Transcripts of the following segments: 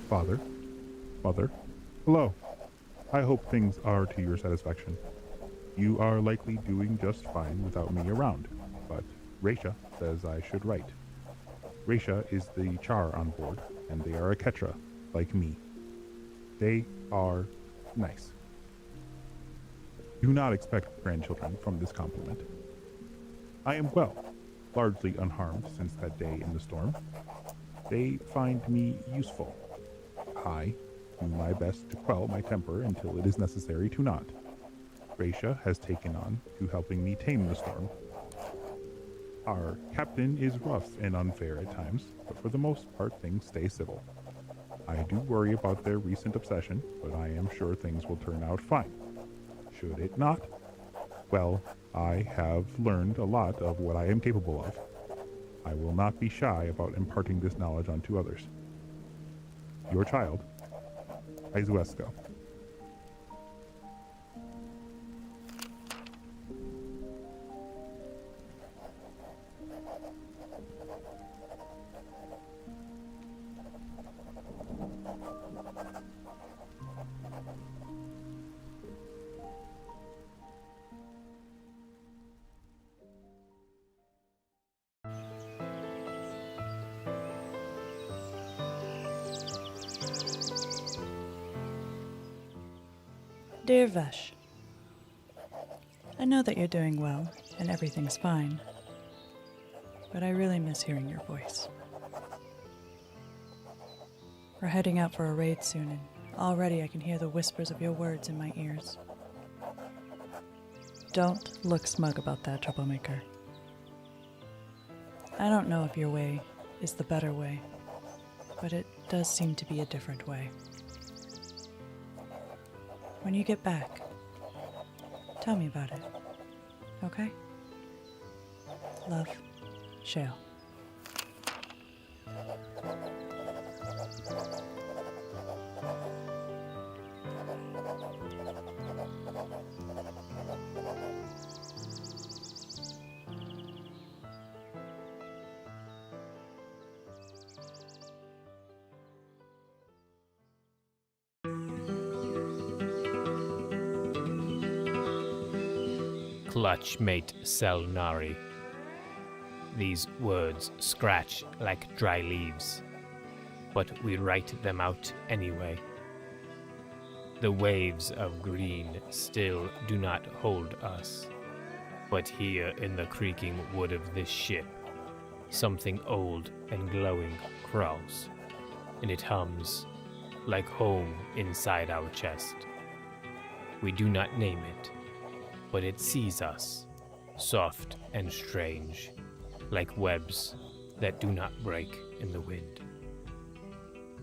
Father, Mother, hello. I hope things are to your satisfaction. You are likely doing just fine without me around, but Raisha says I should write. Raisha is the char on board, and they are a Ketra, like me. They are nice. Do not expect grandchildren from this compliment. I am well, largely unharmed since that day in the storm. They find me useful. I do my best to quell my temper until it is necessary to not. Raisha has taken on to helping me tame the storm. Our captain is rough and unfair at times, but for the most part things stay civil. I do worry about their recent obsession, but I am sure things will turn out fine. Should it not? Well, I have learned a lot of what I am capable of. I will not be shy about imparting this knowledge onto others. Your child, Izuesco. Dear Vesh, I know that you're doing well and everything's fine, but I really miss hearing your voice. We're heading out for a raid soon, and already I can hear the whispers of your words in my ears. Don't look smug about that, troublemaker. I don't know if your way is the better way, but it does seem to be a different way. When you get back, tell me about it, okay? Love, Shale. Clutch mate Selnari. These words scratch like dry leaves, but we write them out anyway. The waves of green still do not hold us, but here in the creaking wood of this ship, something old and glowing crawls, and it hums like home inside our chest. We do not name it, but it sees us, soft and strange, like webs that do not break in the wind.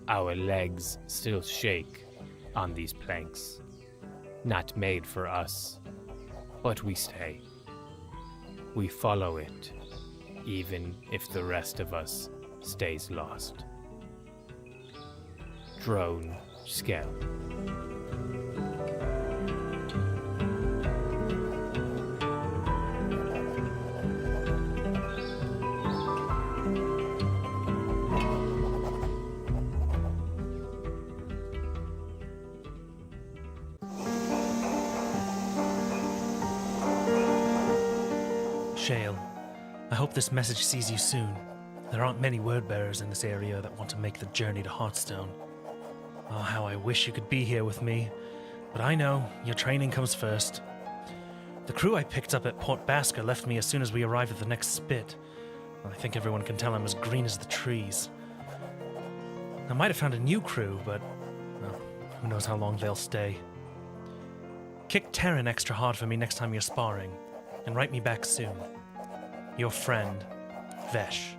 Our legs still shake on these planks, not made for us, but we stay. We follow it, even if the rest of us stays lost. Drone Skell. Shale, I hope this message sees you soon. There aren't many word-bearers in this area that want to make the journey to Heartstone. Oh, how I wish you could be here with me. But I know, your training comes first. The crew I picked up at Port Basker left me as soon as we arrived at the next spit. I think everyone can tell I'm as green as the trees. I might have found a new crew, but well, who knows how long they'll stay. Kick Terran extra hard for me next time you're sparring, and write me back soon. Your friend, Vesh.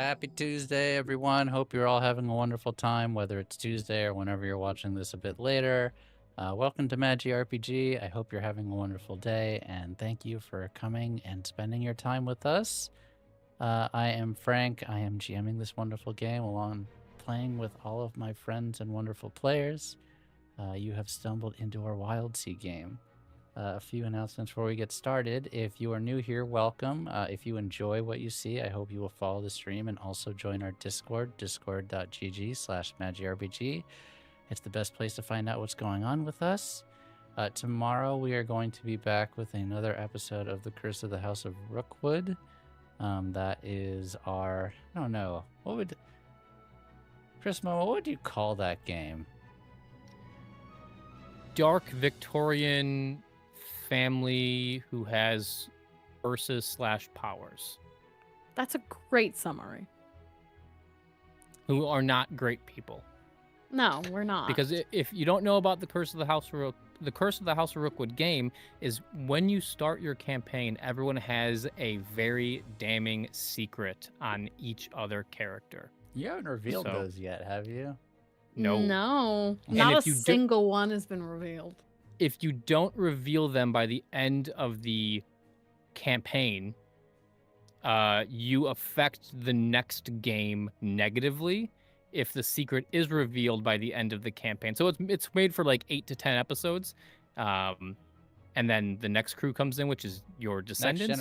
Happy Tuesday, everyone. Hope you're all having a wonderful time, whether it's Tuesday or whenever you're watching this a bit later. Welcome to Magi RPG. I hope you're having a wonderful day, and thank you for coming and spending your time with us. I am Frank. I am GMing this wonderful game along playing with all of my friends and wonderful players. You have stumbled into our Wildsea game. A few announcements before we get started. If you are new here, welcome. If you enjoy what you see, I hope you will follow the stream and also join our Discord, discord.gg/magirpg. It's the best place to find out what's going on with us. Tomorrow we are going to be back with another episode of The Curse of the House of Rookwood. That is our... I don't know. Chrismo, what would you call that game? Dark Victorian family who has curses/powers, That's a great summary. who are not great people. No, we're not. Because if you don't know about the Curse of the House of Rookwood game is when you start your campaign, everyone has a very damning secret on each other character. You haven't revealed those yet, have you? No. No. And Not if a you do- single one has been revealed. If you don't reveal them by the end of the campaign, you affect the next game negatively if the secret is revealed by the end of the campaign. So it's made for like 8 to 10 episodes. And then the next crew comes in, which is your descendants.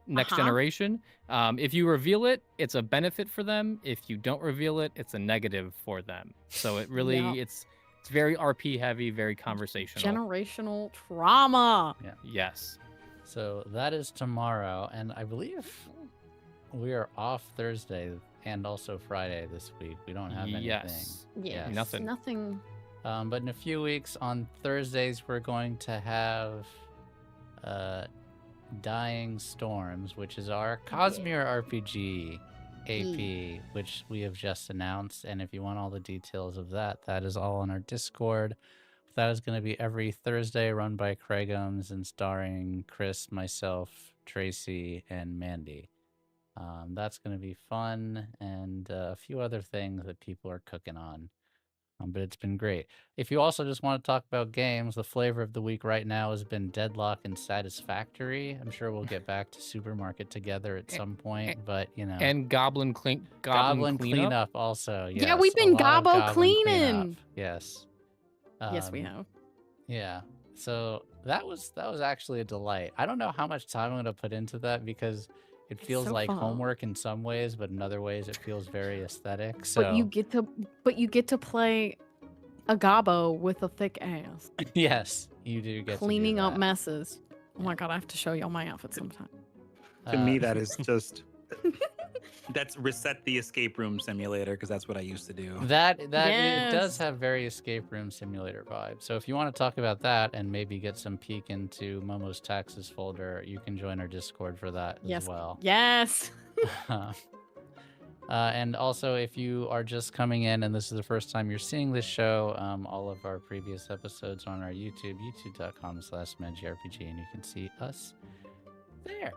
Next generation. If you reveal it, it's a benefit for them. If you don't reveal it, it's a negative for them. So it really, it's very RP heavy, very conversational. Generational trauma. Yeah. Yes. So that is tomorrow, and I believe we are off Thursday and also Friday this week. We don't have anything. Yes. Yes. Nothing. Nothing. But in a few weeks, on Thursdays, we're going to have Dying Storms, which is our Cosmere RPG AP, which we have just announced. And if you want all the details of that, that is all on our Discord. That is going to be every Thursday, run by Craigums and starring Chris, myself, Tracy, and Mandy. That's going to be fun, and a few other things that people are cooking on. But it's been great. If you also just want to talk about games, the flavor of the week right now has been Deadlock and Satisfactory. I'm sure we'll get back to Supermarket together at some point, but you know. And Goblin Goblin Cleanup also. Yes, Yeah, we've a been lot of gobble Goblin cleaning. Cleanup. Yes. Yes, we have. Yeah. So that was actually a delight. I don't know how much time I'm going to put into that because it feels so like fun. homework in some ways, but in other ways it feels very aesthetic. So But you get to play a gobbo with a thick ass. yes, you do get Cleaning to do up that. messes. Oh my god, I have to show y'all my outfit sometime. To me, that is just that's reset the escape room simulator because that's what I used to do. That it does Yes. have very escape room simulator vibe. So if you want to talk about that and maybe get some peek into Momo's taxes folder, you can join our Discord for that Yes. as well. Yes. And also, if you are just coming in and this is the first time you're seeing this show, all of our previous episodes are on our YouTube, youtube.com/MagicRPG, and you can see us there.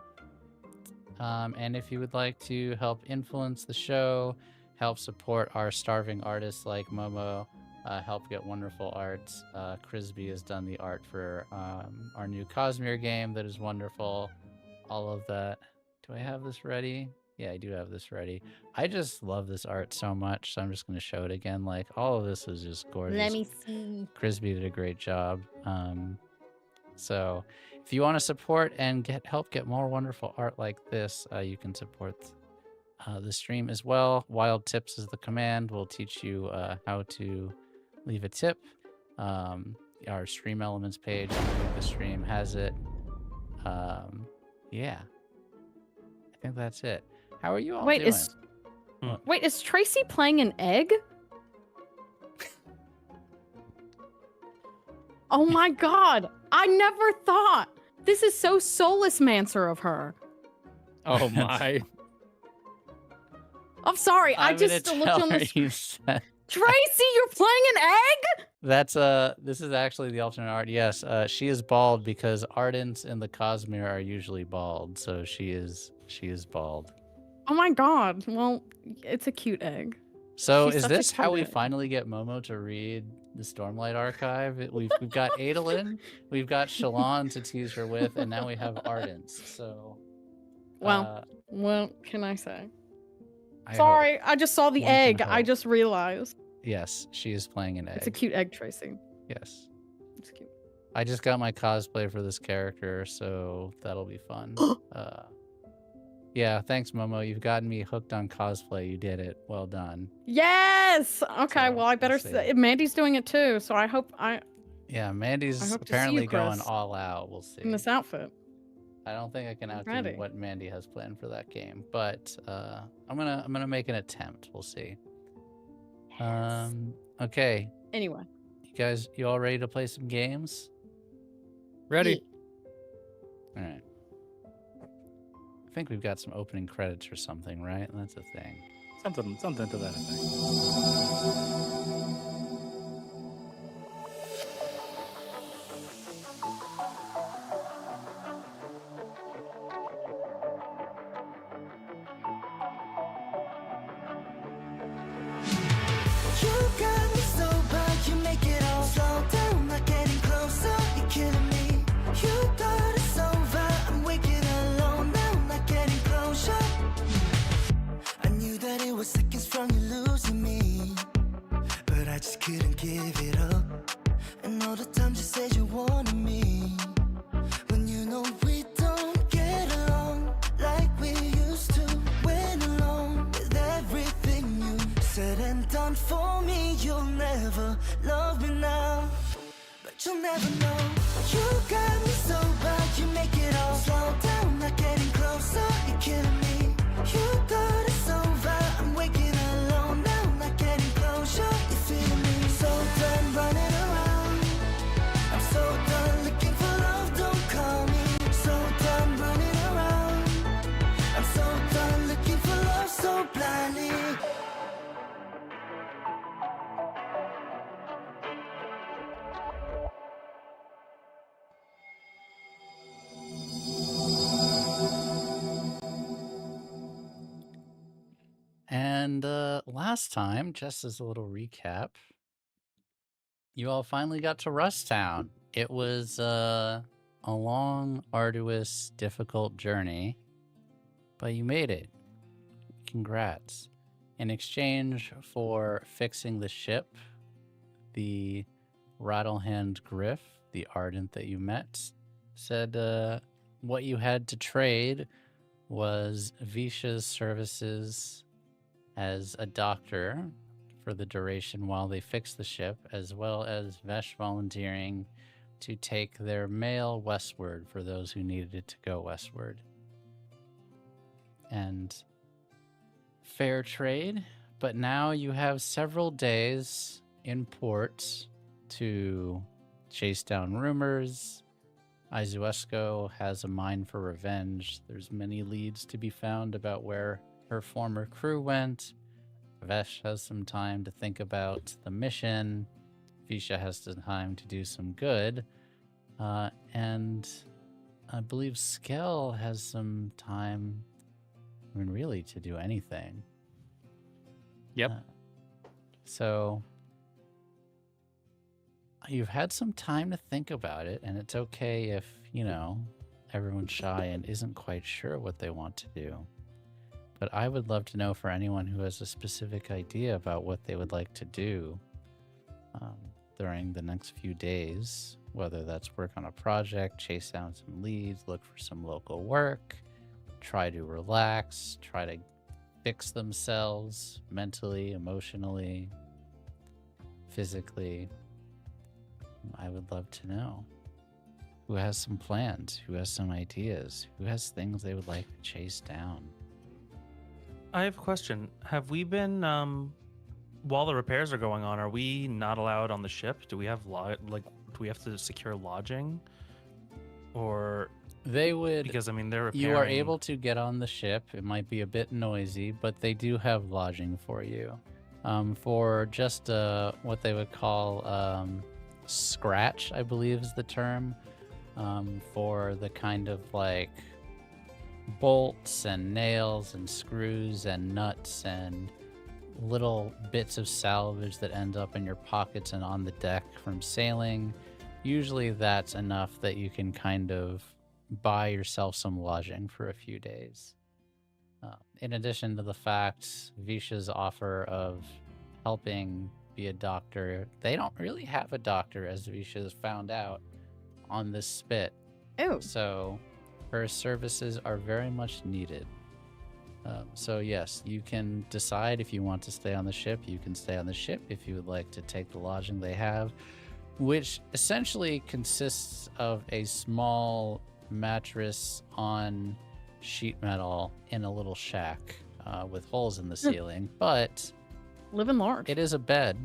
And if you would like to help influence the show, help support our starving artists like Momo, help get wonderful arts, Crisby has done the art for our new Cosmere game that is wonderful. All of that. Do I have this ready? Yeah, I do have this ready. I just love this art so much, so I'm just going to show it again. Like, all of this is just gorgeous. Let me see. Crisby did a great job. So if you want to support and help get more wonderful art like this, you can support the stream as well. Wild Tips is the command. We'll teach you how to leave a tip. Our stream elements page underneath the stream has it. Yeah, I think that's it. How are you all Wait, doing? is Tracy playing an egg? Oh my god! I never thought. This is so soulless mancer of her. Oh my. I'm sorry. I I'm gonna just looked tell on her the you said- Tracy, you're playing an egg? That's this is actually the alternate art. Yes, she is bald because Ardents in the Cosmere are usually bald, so she is bald. Oh my god. Well, it's a cute egg. So She's is such a this how cute we egg. finally get Momo to read the Stormlight Archive? We've got Adolin, we've got Shalon to tease her with, and now we have Ardence. So, Well, what can I say? I hope. Sorry, I just saw the One can egg. I hope. just realized. Yes, she is playing an egg. It's a cute egg, Tracy. Yes. It's cute. I just got my cosplay for this character, so that'll be fun. Yeah, thanks, Momo. You've gotten me hooked on cosplay. You did it. Well done. Yes. Okay. So, Well, I better. we'll see. Mandy's doing it too, so I hope I Yeah, Mandy's hope to see apparently you, going Chris, all out. We'll see. in this outfit. I don't think I can outdo Ready. what Mandy has planned for that game, but I'm gonna make an attempt. We'll see. Okay, Anyway. you all ready to play some games? Ready? All right. I think we've got some opening credits or something, right? That's a thing. Something to that effect. You got me so bad, you make it all slow down, not getting closer, you're killing me. You thought it's over, I'm waking alone now, not getting closure. I knew that it was seconds from you losing me, but I just couldn't give it up. And all the times you said you wanted me, when you know we don't get along like we used to. Went along with everything you said and done for me. You'll never love me now, but you'll never know. You got me so bad, you make it all slow down, not getting closer, you're killing me. You thought it's over, I'm waking alone now, not getting closure, you're feeling me. So done running around, I'm so done looking for love, don't call me. So done running around, I'm so done looking for love so blindly. And last time, just as a little recap, you all finally got to Rusttown. It was a long, arduous, difficult journey, but you made it. Congrats. In exchange for fixing the ship, the Rattlehand Griff, the Ardent that you met, said what you had to trade was Visha's services as a doctor for the duration while they fix the ship, as well as Vesh volunteering to take their mail westward for those who needed it to go westward. And fair trade, but now you have several days in port to chase down rumors. Izuesco has a mind for revenge. There's many leads to be found about where her former crew went. Vesh has some time to think about the mission. Visha has some time to do some good. And I believe Skell has some time, I mean, really, to do anything. Yep. So you've had some time to think about it, and it's okay if, everyone's shy and isn't quite sure what they want to do. But I would love to know for anyone who has a specific idea about what they would like to do during the next few days, whether that's work on a project, chase down some leads, look for some local work, try to relax, try to fix themselves mentally, emotionally, physically. I would love to know who has some plans, who has some ideas, who has things they would like to chase down. I have a question. Have we been, while the repairs are going on, are we not allowed on the ship? Do we have, do we have to secure lodging? Or... They would... Because, they're repairing... You are able to get on the ship. It might be a bit noisy, but they do have lodging for you. For just what they would call scratch, I believe is the term, for the kind of bolts and nails and screws and nuts and little bits of salvage that end up in your pockets and on the deck from sailing. Usually that's enough that you can kind of buy yourself some lodging for a few days. In addition to the fact, Visha's offer of helping be a doctor, they don't really have a doctor, as Visha's found out, on this spit. Ew. So her services are very much needed. So yes, you can decide if you want to stay on the ship. You can stay on the ship if you would like to take the lodging they have, which essentially consists of a small mattress on sheet metal in a little shack with holes in the ceiling. But Living large. it is a bed,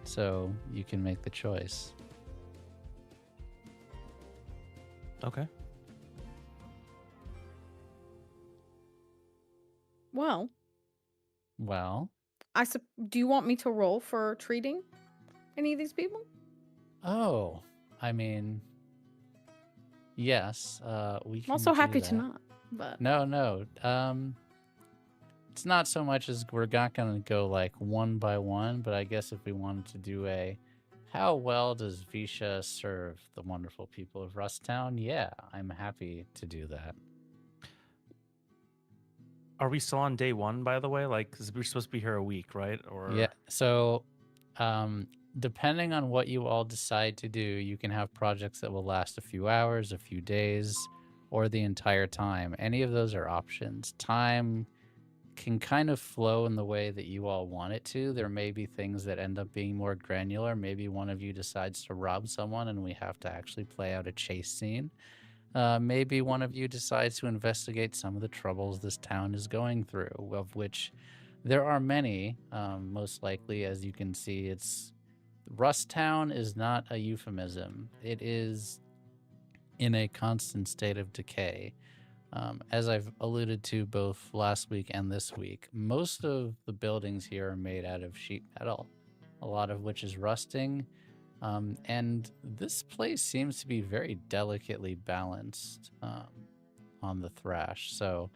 so you can make the choice. Okay. Well, Well, do you want me to roll for treating any of these people? oh, I mean, yes, we can I'm also do happy that. to not. But No. It's not so much as we're not going to go like one by one, but I guess if we wanted to do how well does Visha serve the wonderful people of Rusttown? Yeah, I'm happy to do that. Are we still on day one, by the way? Like, 'cause we're supposed to be here a week, right? Or Yeah. So, depending on what you all decide to do, you can have projects that will last a few hours, a few days, or the entire time. Any of those are options. Time can kind of flow in the way that you all want it to. There may be things that end up being more granular. Maybe one of you decides to rob someone and we have to actually play out a chase scene. Maybe one of you decides to investigate some of the troubles this town is going through, of which there are many. Most likely, as you can see, Rusttown is not a euphemism. It is in a constant state of decay. As I've alluded to both last week and this week, most of the buildings here are made out of sheet metal, a lot of which is rusting. And this place seems to be very delicately balanced on the thrash. So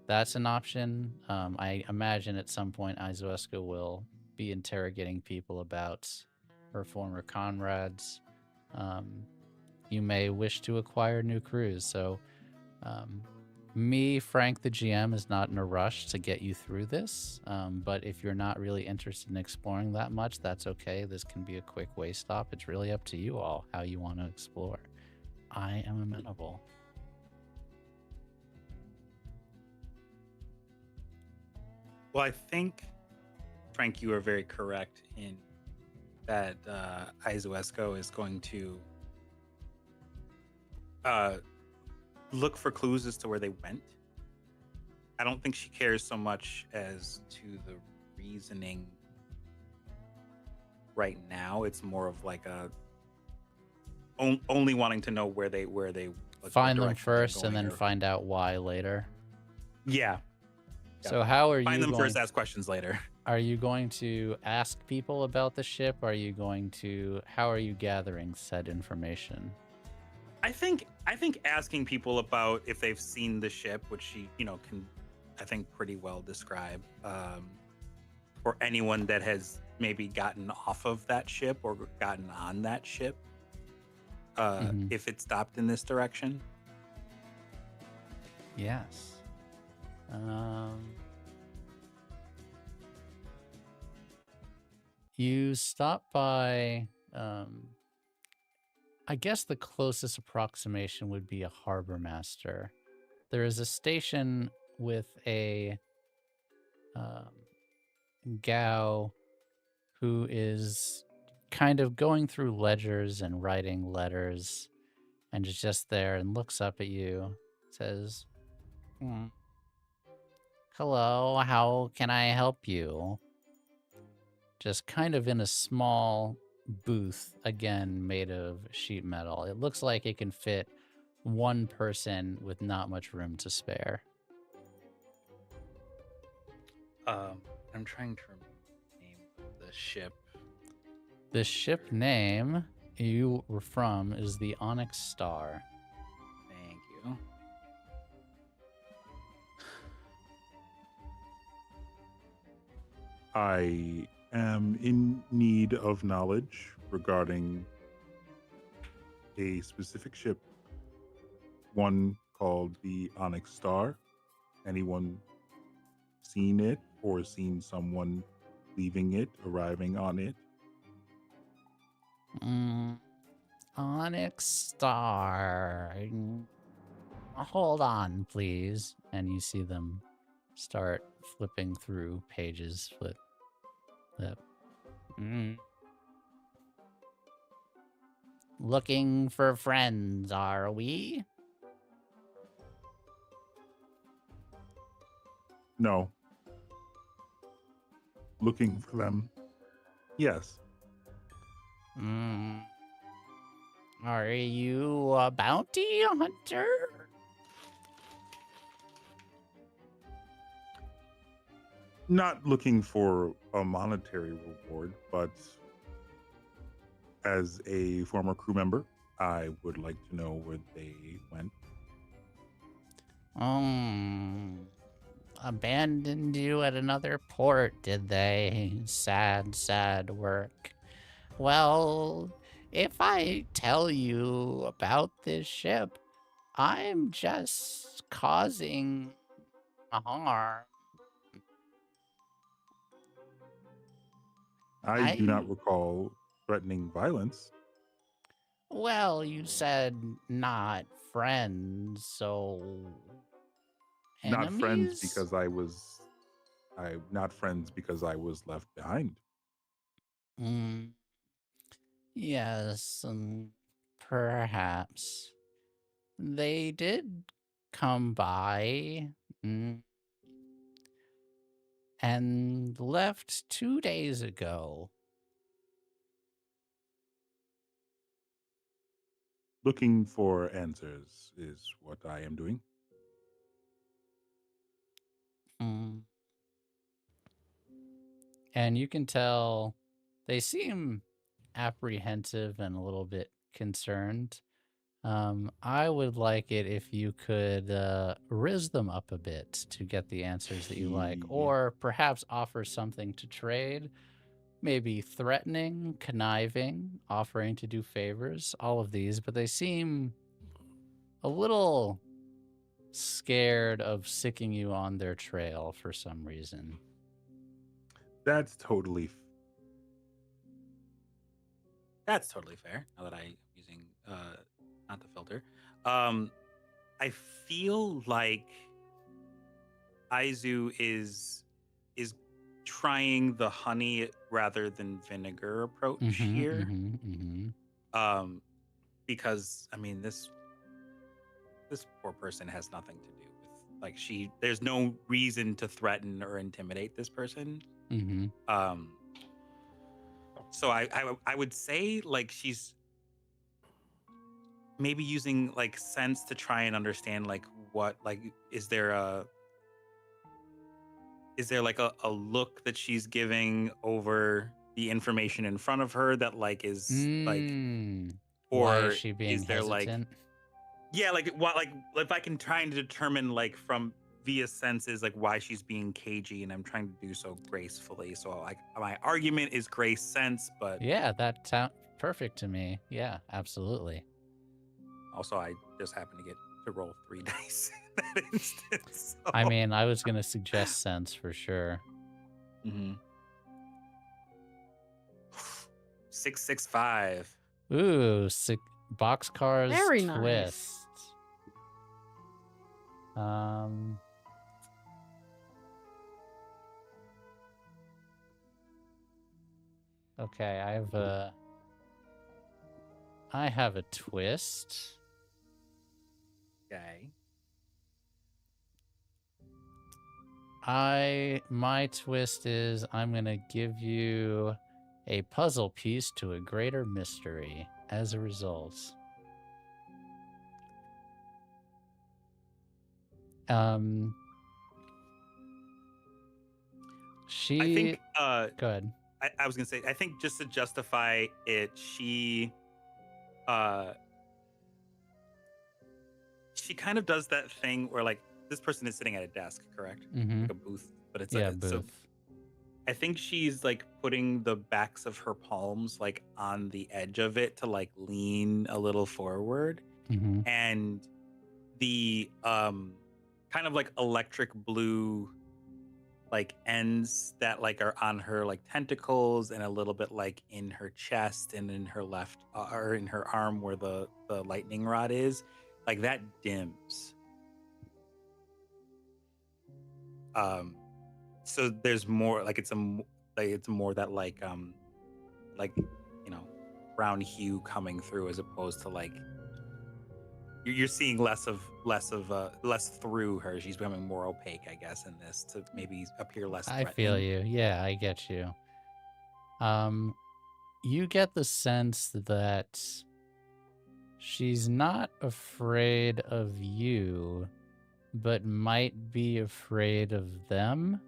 that's an option. I imagine at some point Izoeska will be interrogating people about her former comrades. You may wish to acquire new crews. So me, Frank, the GM, is not in a rush to get you through this. But if you're not really interested in exploring that much, that's okay. This can be a quick way stop. It's really up to you all how you want to explore. I am amenable. Well, I think, Frank, you are very correct in that Izoesko is going to look for clues as to where they went. I don't think she cares so much as to the reasoning right now. It's more of like only wanting to know where they like, Find what them direction they're first and going then or- find out why later. Yeah. So how are Find you them going? first, ask questions later. Are you going to ask people about the ship? How are you gathering said information? I think asking people about if they've seen the ship, which she, can, I think, pretty well describe, or anyone that has maybe gotten off of that ship or gotten on that ship, if it stopped in this direction. Yes. You stop by, I guess the closest approximation would be a harbor master. There is a station with a gal who is kind of going through ledgers and writing letters and is just there and looks up at you, says, "Hello, how can I help you?" Just kind of in a small booth, again, made of sheet metal. It looks like it can fit one person with not much room to spare. I'm trying to remember the name of the ship. The ship name you were from is the Onyx Star. Thank you. I am in need of knowledge regarding a specific ship, one called the Onyx Star. Anyone seen it or seen someone leaving it, arriving on it? Onyx Star. Hold on, please. And you see them start flipping through pages. Flip. Looking for friends, are we? No. Looking for them? Yes. Are you a bounty hunter? Not looking for a monetary reward, but as a former crew member, I would like to know where they went. Abandoned you at another port, did they? Sad, sad work. Well, if I tell you about this ship, I'm just causing harm. I do not recall threatening violence. Well, you said not friends, so Not friends enemies? because not friends because I was left behind. Yes, perhaps. They did come by and left 2 days ago. Looking for answers is what I am doing. And you can tell they seem apprehensive and a little bit concerned. I would like it if you could riz them up a bit to get the answers that you like, or perhaps offer something to trade. Maybe threatening, conniving, offering to do favors, all of these, but they seem a little scared of sicking you on their trail for some reason. That's totally fair. Now that I'm using not the filter, I feel like Aizu is trying the honey rather than vinegar approach here. Because I mean this poor person has nothing to do with, like, there's no reason to threaten or intimidate this person. So I would say, like, she's maybe using like sense to try and understand, like, what, like, is there like a look that she's giving over the information in front of her that, like, is like, or why is she being is there hesitant? like, yeah, like, what, like, if I can try and determine, like, from via senses, like, why she's being cagey, and I'm trying to do so gracefully. So, like, my argument is grace sense, but Yeah, that sounds perfect to me. Yeah, absolutely. also I just happen to get to roll 3 dice in that instance. So. I mean, I was gonna suggest sense for sure. 665. Ooh, boxcars Very twist. nice. Okay, I have a twist. Okay. My twist is I'm gonna give you a puzzle piece to a greater mystery as a result. I think go ahead. I was gonna say, I think just to justify it, she kind of does that thing where, like, this person is sitting at a desk, correct? Like a booth, but it's Yeah, like booth. I think she's like putting the backs of her palms like on the edge of it to like lean a little forward, Mm-hmm. and the kind of like electric blue like ends that like are on her like tentacles and a little bit like in her chest and in her left or in her arm where the lightning rod is, like that dims. So there's more like it's more that like you know, brown hue coming through as opposed to like you're seeing less through her. She's becoming more opaque, I guess, in this to maybe appear less I threatening. feel you. Yeah, I get you. You get the sense that she's not afraid of you, but might be afraid of them,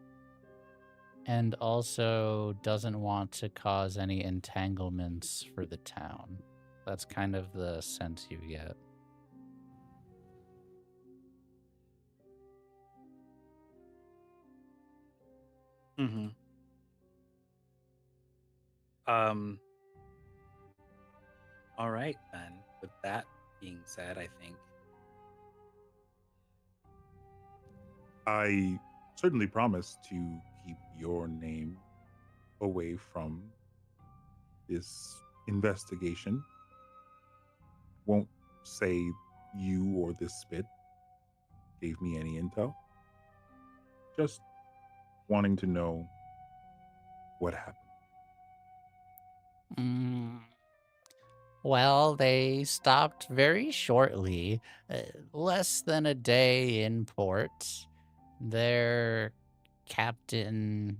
and also doesn't want to cause any entanglements for the town. That's kind of the sense you get. Mm-hmm. All right, then. With that being said, I think I certainly promise to keep your name away from this investigation. Won't say you or this spit gave me any intel. Just wanting to know what happened. Well, they stopped very shortly, less than a day in port. Their captain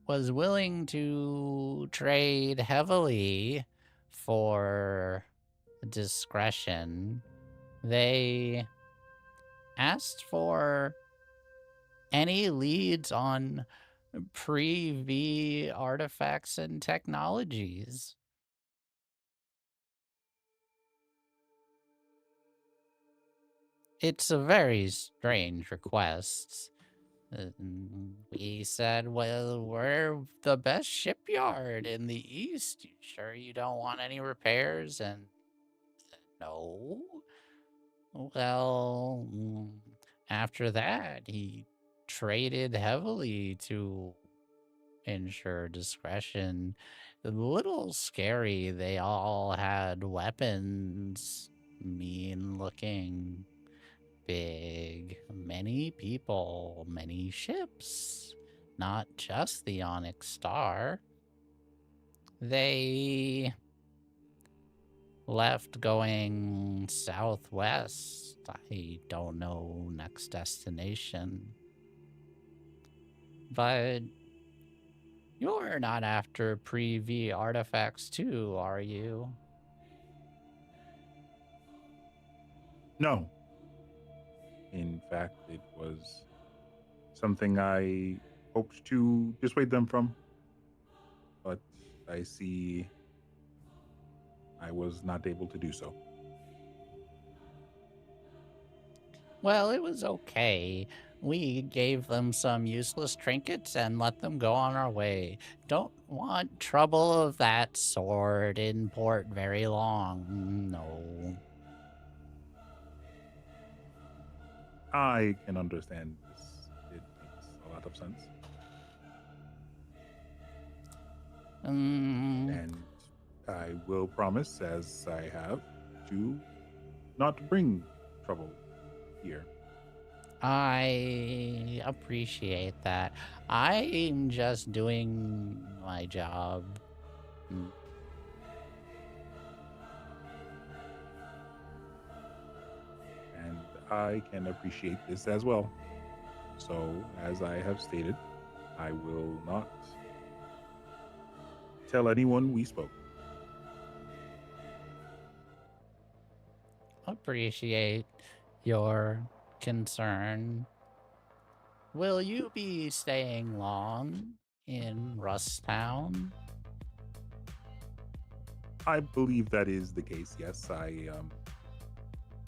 was willing to trade heavily for discretion. They asked for any leads on pre-V artifacts and technologies. It's a very strange request. We said, well, we're the best shipyard in the East. You sure you don't want any repairs? And no. Well, after that, he traded heavily to ensure discretion. A little scary. They all had weapons, mean looking, big, many people, many ships, not just the Onyx Star. They left going southwest. I don't know next destination. But you're not after pre-V artifacts too, are you? No. In fact, it was something I hoped to dissuade them from. But I see I was not able to do so. Well, it was okay. We gave them some useless trinkets and let them go on our way. Don't want trouble of that sort in port very long. No. I can understand this. It makes a lot of sense. And I will promise, as I have, to not bring trouble here. I appreciate that. I'm just doing my job. And I can appreciate this as well. So, as I have stated, I will not tell anyone we spoke. Appreciate your concern. Will you be staying long in Rusttown? I believe that is the case. Yes,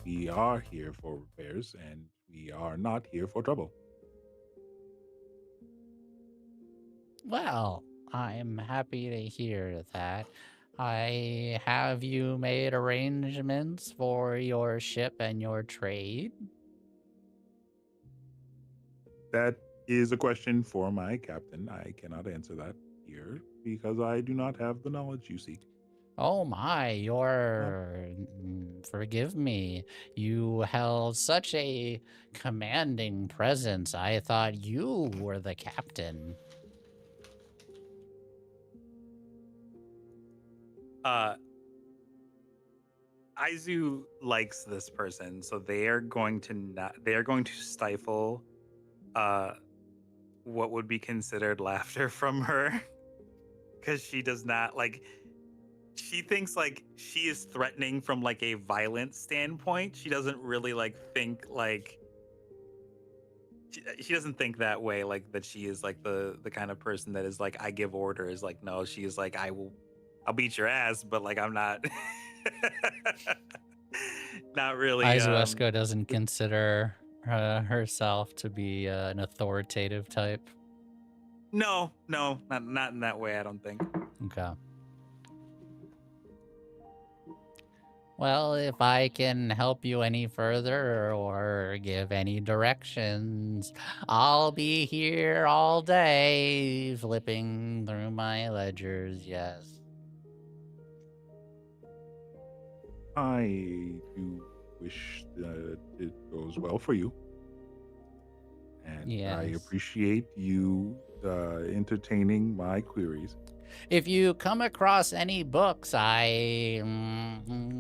we are here for repairs, and we are not here for trouble. Well, I'm happy to hear that. Have you made arrangements for your ship and your trade? That is a question for my captain. I cannot answer that here because I do not have the knowledge you seek. Oh my, forgive me. You held such a commanding presence. I thought you were the captain. Aizu likes this person, so they are going to stifle what would be considered laughter from her. Because she does not like, she thinks like she is threatening from like a violent standpoint. She doesn't really like think like she doesn't think that way, like that she is like the kind of person that is like, I give orders. Like, no, she is like, I'll beat your ass, but like I'm not not really Aizuesco doesn't consider herself to be an authoritative type. no, not in that way, I don't think. Okay. Well, if I can help you any further or give any directions, I'll be here all day flipping through my ledgers, yes. I do wish that it goes well for you. And I Yes. appreciate you entertaining my queries. If you come across any books, I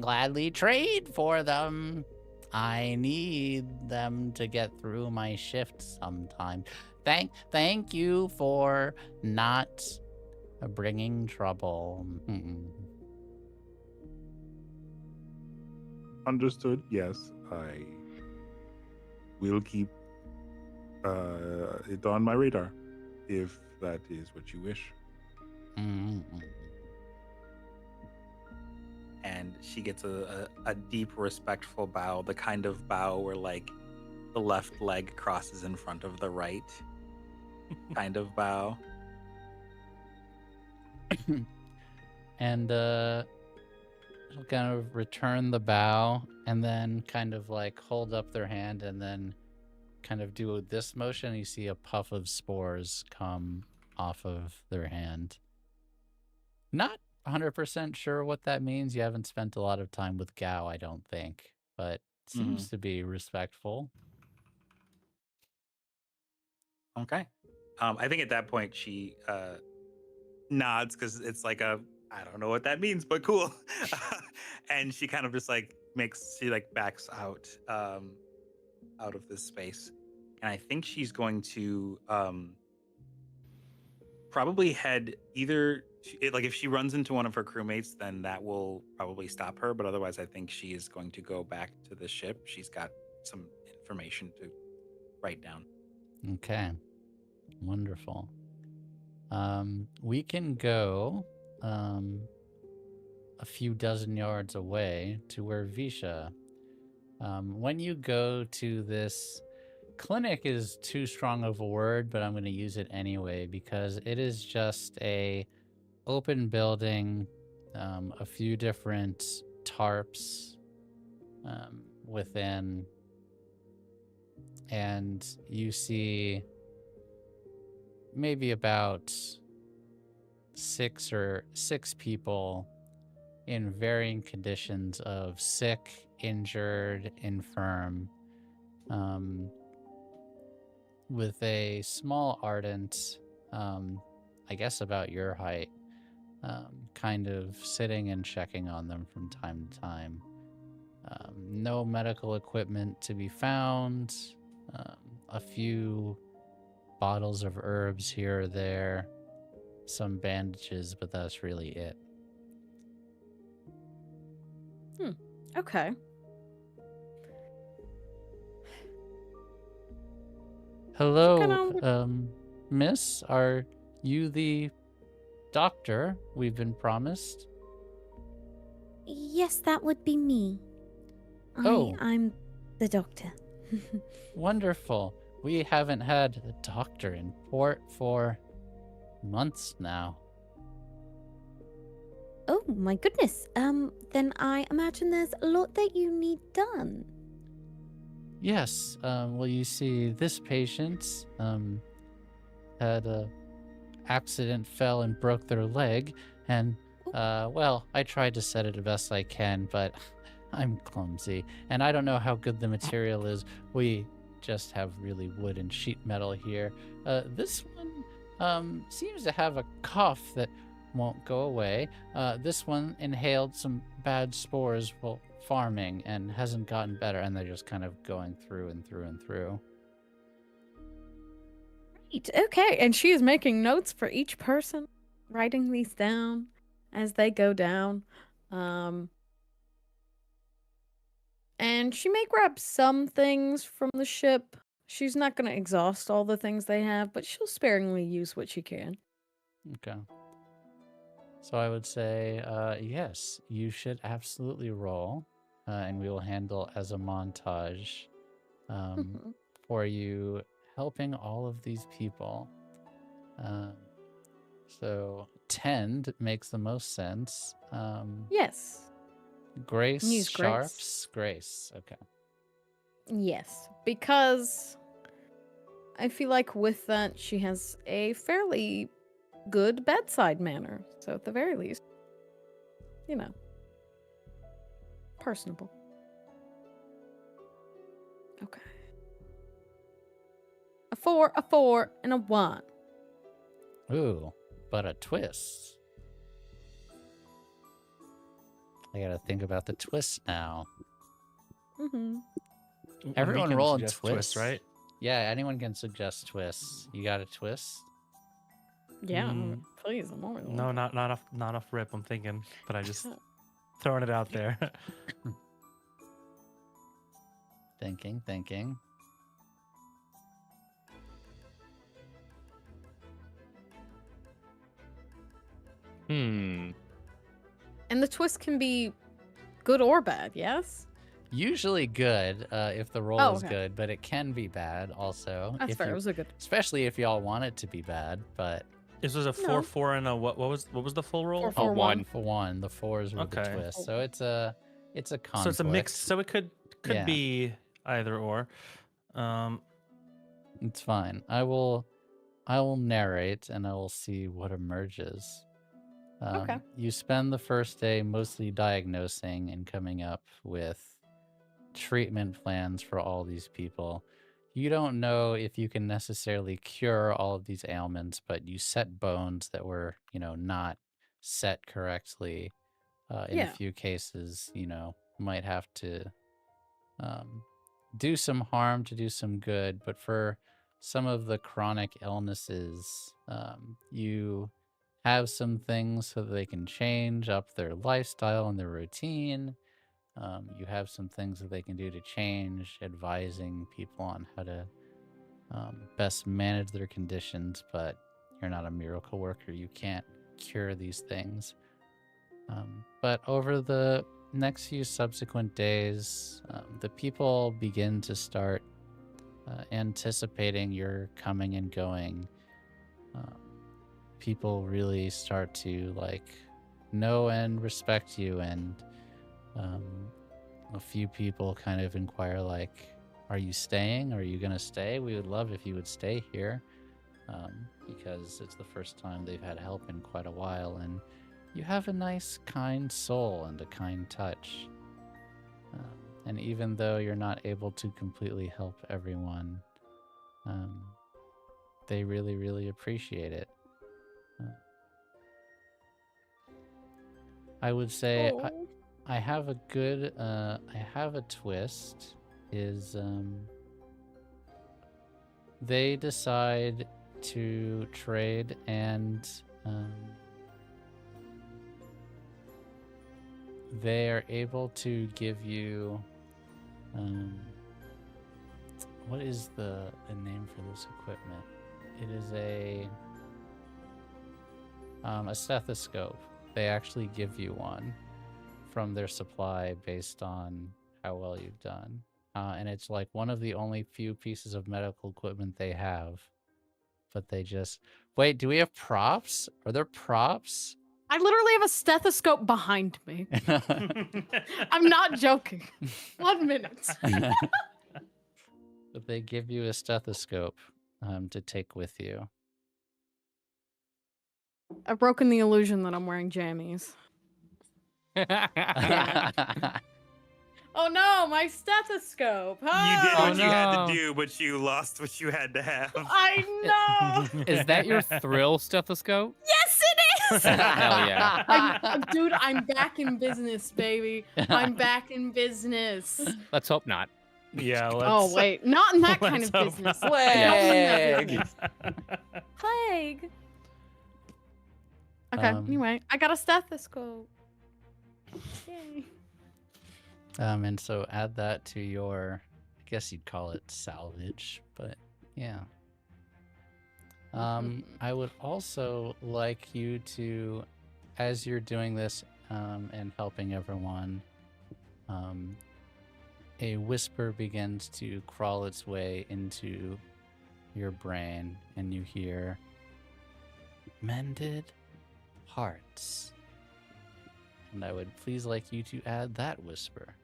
gladly trade for them. I need them to get through my shift sometime. Thank you for not bringing trouble. Understood. Yes, I will keep it on my radar if that is what you wish. And she gets a deep, respectful bow, the kind of bow where like the left leg crosses in front of the right kind of bow. And she'll kind of return the bow and then kind of like hold up their hand and then kind of do this motion. You see a puff of spores come off of their hand. Not 100% sure what that means. You haven't spent a lot of time with Gao, I don't think, but seems to be respectful. Okay. I think at that point she nods because it's like I don't know what that means, but cool. And she kind of just like she backs out of this space. And I think she's going to probably head either if she runs into one of her crewmates, then that will probably stop her. But otherwise, I think she is going to go back to the ship. She's got some information to write down. Okay. Wonderful. We can go a few dozen yards away to where Visha. When you go to this clinic is too strong of a word, but I'm going to use it anyway because it is just a open building, a few different tarps within, and you see maybe about six people in varying conditions of sick, injured, infirm, with a small ardent, I guess about your height, kind of sitting and checking on them from time to time. No medical equipment to be found, a few bottles of herbs here or there, some bandages, but that's really it. Okay. Hello, miss, are you the doctor we've been promised? Yes, that would be me. Oh. I'm the doctor. Wonderful. We haven't had a doctor in port for months now. Oh my goodness. Then I imagine there's a lot that you need done. Yes. Well, you see, this patient had a accident, fell and broke their leg, and well, I tried to set it the best I can, but I'm clumsy, and I don't know how good the material is. We just have really wood and sheet metal here. This one seems to have a cough that won't go away. This one inhaled some bad spores while farming and hasn't gotten better, and they're just kind of going through and through and through. Great. Okay, and she is making notes for each person, writing these down as they go down. And she may grab some things from the ship. She's not going to exhaust all the things they have, but she'll sparingly use what she can. Okay. So I would say, yes, you should absolutely roll, and we will handle as a montage for you helping all of these people. So tend makes the most sense. Yes. Grace, Use Grace. Sharps, Grace. Okay. Yes, because I feel like with that, she has a fairly good bedside manner. So at the very least, you know, personable. Okay. A 4, and a 1. Ooh, but a twist. I gotta think about the twist now. Mm-hmm. Everyone We can roll and suggest twist, twists, right? Yeah, anyone can suggest twists. You got a twist? Yeah, please, I'm more than No, not off rip. I'm thinking, but I just throwing it out there. Thinking. And the twist can be good or bad, yes? Usually good, if the roll is good, but it can be bad also. That's fair. It was a good. Especially if y'all want it to be bad, but This was a 4, and a what was the full roll? 4, 4, 1. for one. The 4s were the Okay. twist. So it's a conflict. So it's a mix. So it could Yeah. be either or. It's fine. I will narrate and I will see what emerges. Okay. You spend the first day mostly diagnosing and coming up with treatment plans for all these people. You don't know if you can necessarily cure all of these ailments, but you set bones that were, not set correctly. In a few cases, might have to do some harm to do some good. But for some of the chronic illnesses, you have some things so that they can change up their lifestyle and their routine. You have some things that they can do to change, advising people on how to best manage their conditions, but you're not a miracle worker. You can't cure these things. But over the next few subsequent days, the people begin to start anticipating your coming and going. People really start to know and respect you, and a few people kind of inquire are you staying? Are you gonna stay? We would love if you would stay here, because it's the first time they've had help in quite a while, and you have a nice, kind soul and a kind touch. And even though you're not able to completely help everyone, they really, really appreciate it. I would say I have a good, I have a twist, is they decide to trade, and they are able to give you, what is the name for this equipment? It is a stethoscope. They actually give you one from their supply based on how well you've done. And it's one of the only few pieces of medical equipment they have. but they just wait. Do we have props? Are there props? I literally have a stethoscope behind me. I'm not joking. 1 minute. But they give you a stethoscope to take with you. I've broken the illusion that I'm wearing jammies. Oh no, my stethoscope. You did Oh, what you had no. to do, but you lost what you had to have. I know. Is that your thrill stethoscope? Yes, it is. Hell yeah. Dude, I'm back in business, baby. I'm back in business. Let's hope not. Yeah. Oh wait, not in that kind let's of hope business. not. Not in that Plague. business. Plague. Okay. Um, Anyway, I got a stethoscope. Yay. And so add that to your, I guess you'd call it salvage, but yeah. I would also like you to, as you're doing this and helping everyone, a whisper begins to crawl its way into your brain, and you hear mended hearts. And I would please like you to add that whisper.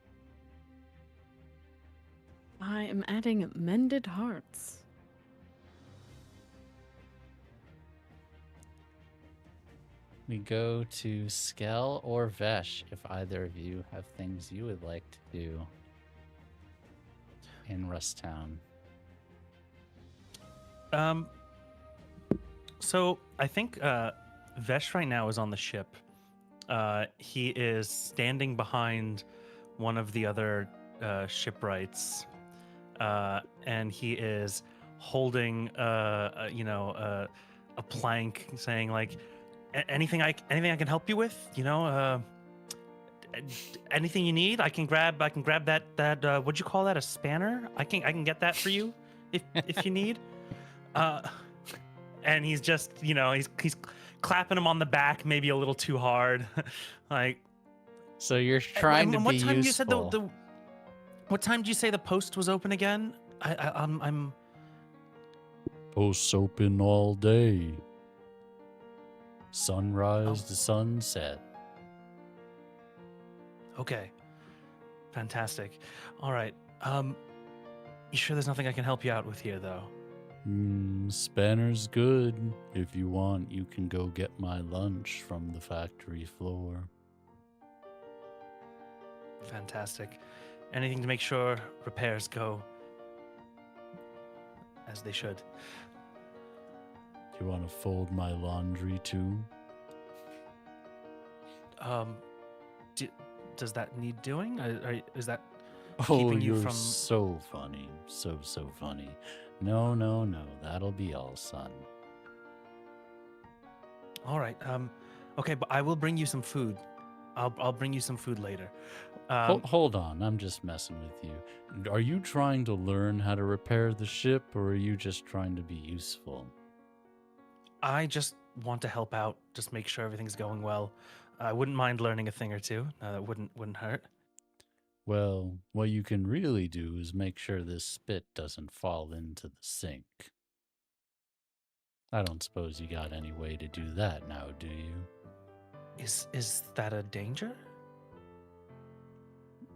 I am adding mended hearts. We go to Skell or Vesh if either of you have things you would like to do in Rusttown. So I think Vesh right now is on the ship. He is standing behind one of the other shipwrights, and he is holding, a plank, saying like, anything I can help you with, anything you need, I can grab that what'd you call that, a spanner? I can get that for you if you need. And he's just, he's clapping him on the back, maybe a little too hard. Like, So you're trying to what be time useful. you said what time did you say the post was open again? I'm Post's open all day. Sunrise to sunset. okay. Fantastic. All right. You sure there's nothing I can help you out with here, though? Spanner's good. If you want, you can go get my lunch from the factory floor. Fantastic. Anything to make sure repairs go as they should. Do you want to fold my laundry too? Does that need doing? Is that Oh, keeping you you're from? so funny. So funny. No. That'll be all, son. All right. Okay, but I will bring you some food. I'll bring you some food later. Hold on. I'm just messing with you. Are you trying to learn how to repair the ship, or are you just trying to be useful? I just want to help out. Just make sure everything's going well. I wouldn't mind learning a thing or two. That wouldn't hurt. Well, what you can really do is make sure this spit doesn't fall into the sink. I don't suppose you got any way to do that now, do you? Is that a danger?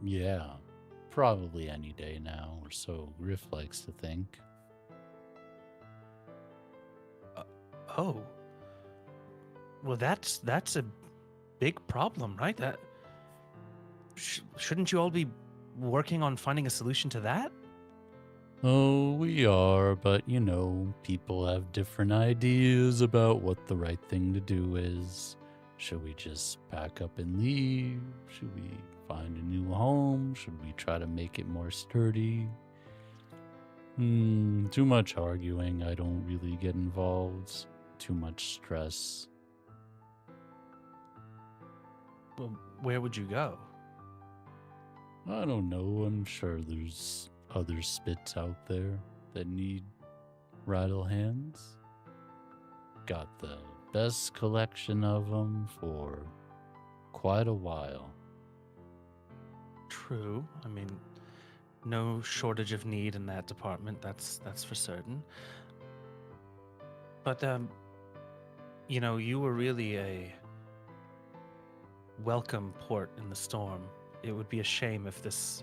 Yeah, probably any day now, or so Griff likes to think. Oh. Well, that's a big problem, right? That shouldn't you all be working on finding a solution to that? Oh, we are, but people have different ideas about what the right thing to do is. Should we just pack up and leave? Should we find a new home? Should we try to make it more sturdy? Too much arguing. I don't really get involved. Too much stress. Well, where would you go? I don't know. I'm sure there's other spits out there that need rattle hands. Got the best collection of them for quite a while. True. I mean, no shortage of need in that department. That's for certain. But, you were really a welcome port in the storm. It would be a shame if this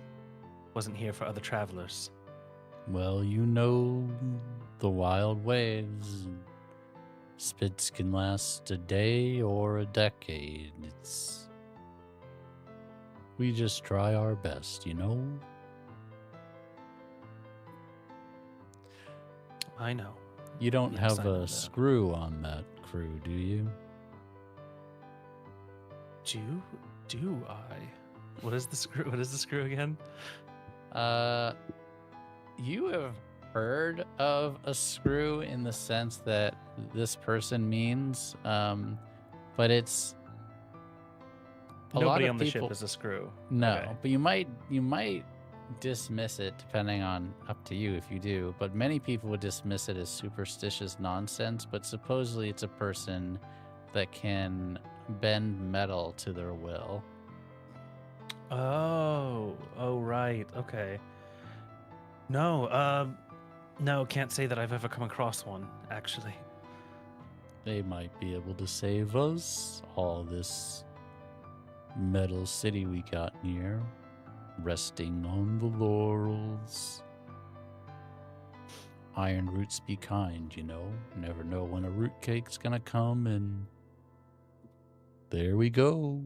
wasn't here for other travelers. Well, you know the wild waves. Spits can last a day or a decade. We just try our best, you know? I know. You don't Yes, have I know a that. screw on that crew, do you? Do I? What is the screw? What is the screw again? You have heard of a screw in the sense that this person means, but it's a lot Nobody of on the people. ship is a screw. No, Okay. but you might dismiss it depending on up to you if you do. But many people would dismiss it as superstitious nonsense. But supposedly it's a person that can bend metal to their will. Oh, right. Okay. No, can't say that I've ever come across one, actually. They might be able to save us all this metal city we got here, resting on the laurels. Iron roots be kind, you know. Never know when a root cake's gonna come, and there we go,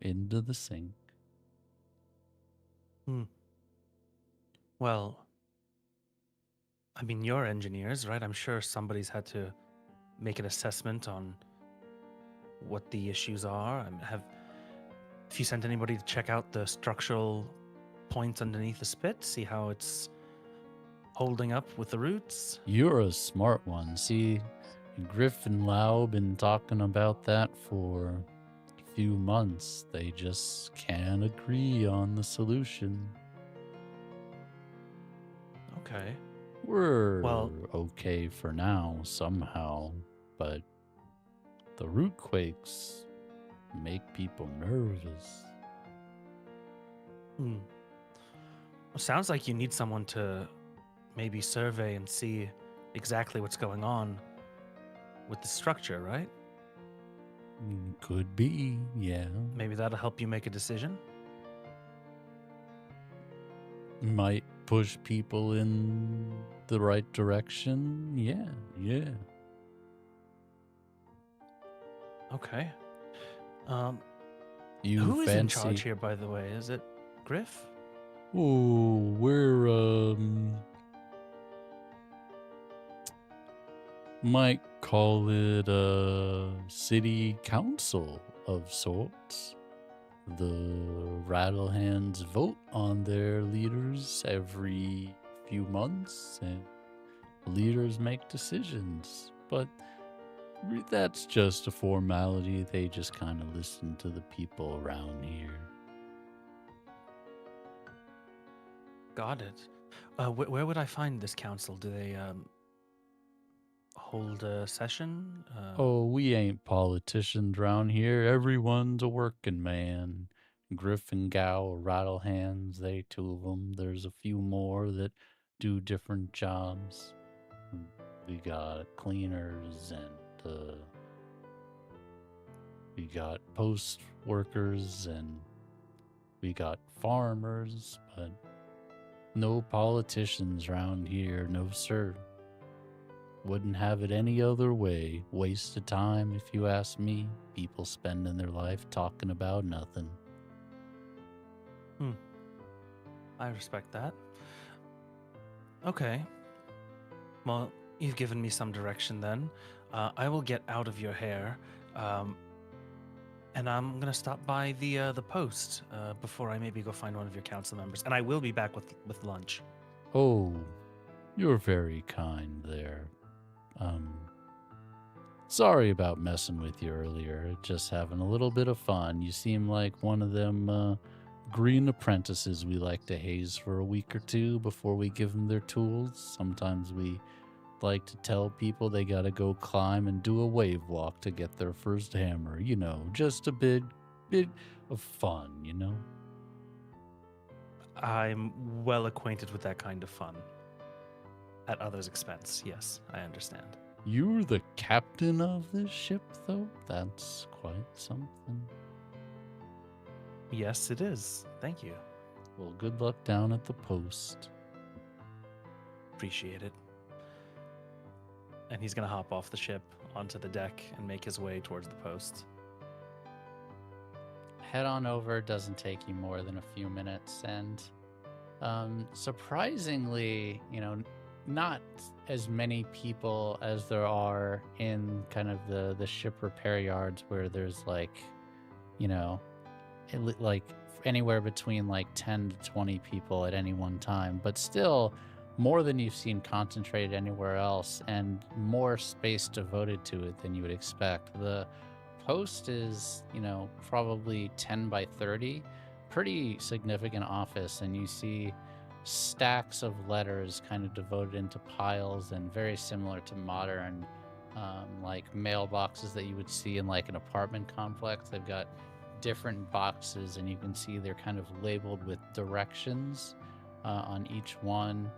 into the sink. Well, I mean, you're engineers, right? I'm sure somebody's had to make an assessment on what the issues are. Have you sent anybody to check out the structural points underneath the spit, see how it's holding up with the roots? You're a smart one. See, Griff and Lau been talking about that for a few months. They just can't agree on the solution. Okay. We're Well- okay for now, somehow, but the root quakes make people nervous. Well, sounds like you need someone to maybe survey and see exactly what's going on with the structure, right? Could be, yeah. Maybe that'll help you make a decision. Might push people in the right direction. Yeah. Okay. You Who is fancy? in charge here, by the way? Is it Griff? Oh, we're might call it a city council of sorts. The Rattlehands vote on their leaders every few months, and leaders make decisions. But that's just a formality. They just kind of listen to the people around here. Got it. Where would I find this council? Do they hold a session? Oh, we ain't politicians round here. Everyone's a working man. Griff and Gow are Rattlehands. They two of them. There's a few more that do different jobs. We got cleaners and we got post workers and we got farmers, but no politicians round here, no sir. Wouldn't have it any other way. Waste of time, if you ask me. People spending their life talking about nothing. I respect that. Okay. Well, you've given me some direction then. I will get out of your hair, and I'm gonna stop by the post before I maybe go find one of your council members. And I will be back with lunch. Oh, you're very kind there. Sorry about messing with you earlier. Just having a little bit of fun. You seem like one of them green apprentices we like to haze for a week or two before we give them their tools. Sometimes we like to tell people they gotta go climb and do a wave walk to get their first hammer. You know, just a bit of fun, you know? I'm well acquainted with that kind of fun. At others' expense, yes, I understand. You're the captain of this ship, though? That's quite something. Yes, it is. Thank you. Well, good luck down at the post. Appreciate it. And he's going to hop off the ship onto the deck and make his way towards the post. Head on over. Doesn't take you more than a few minutes. And surprisingly, not as many people as there are in kind of the ship repair yards where there's like anywhere between like 10 to 20 people at any one time, but still more than you've seen concentrated anywhere else and more space devoted to it than you would expect. The post is, probably 10 by 30, pretty significant office, and you see stacks of letters kind of devoted into piles and very similar to modern like mailboxes that you would see in like an apartment complex. They've got different boxes and you can see they're kind of labeled with directions on each one.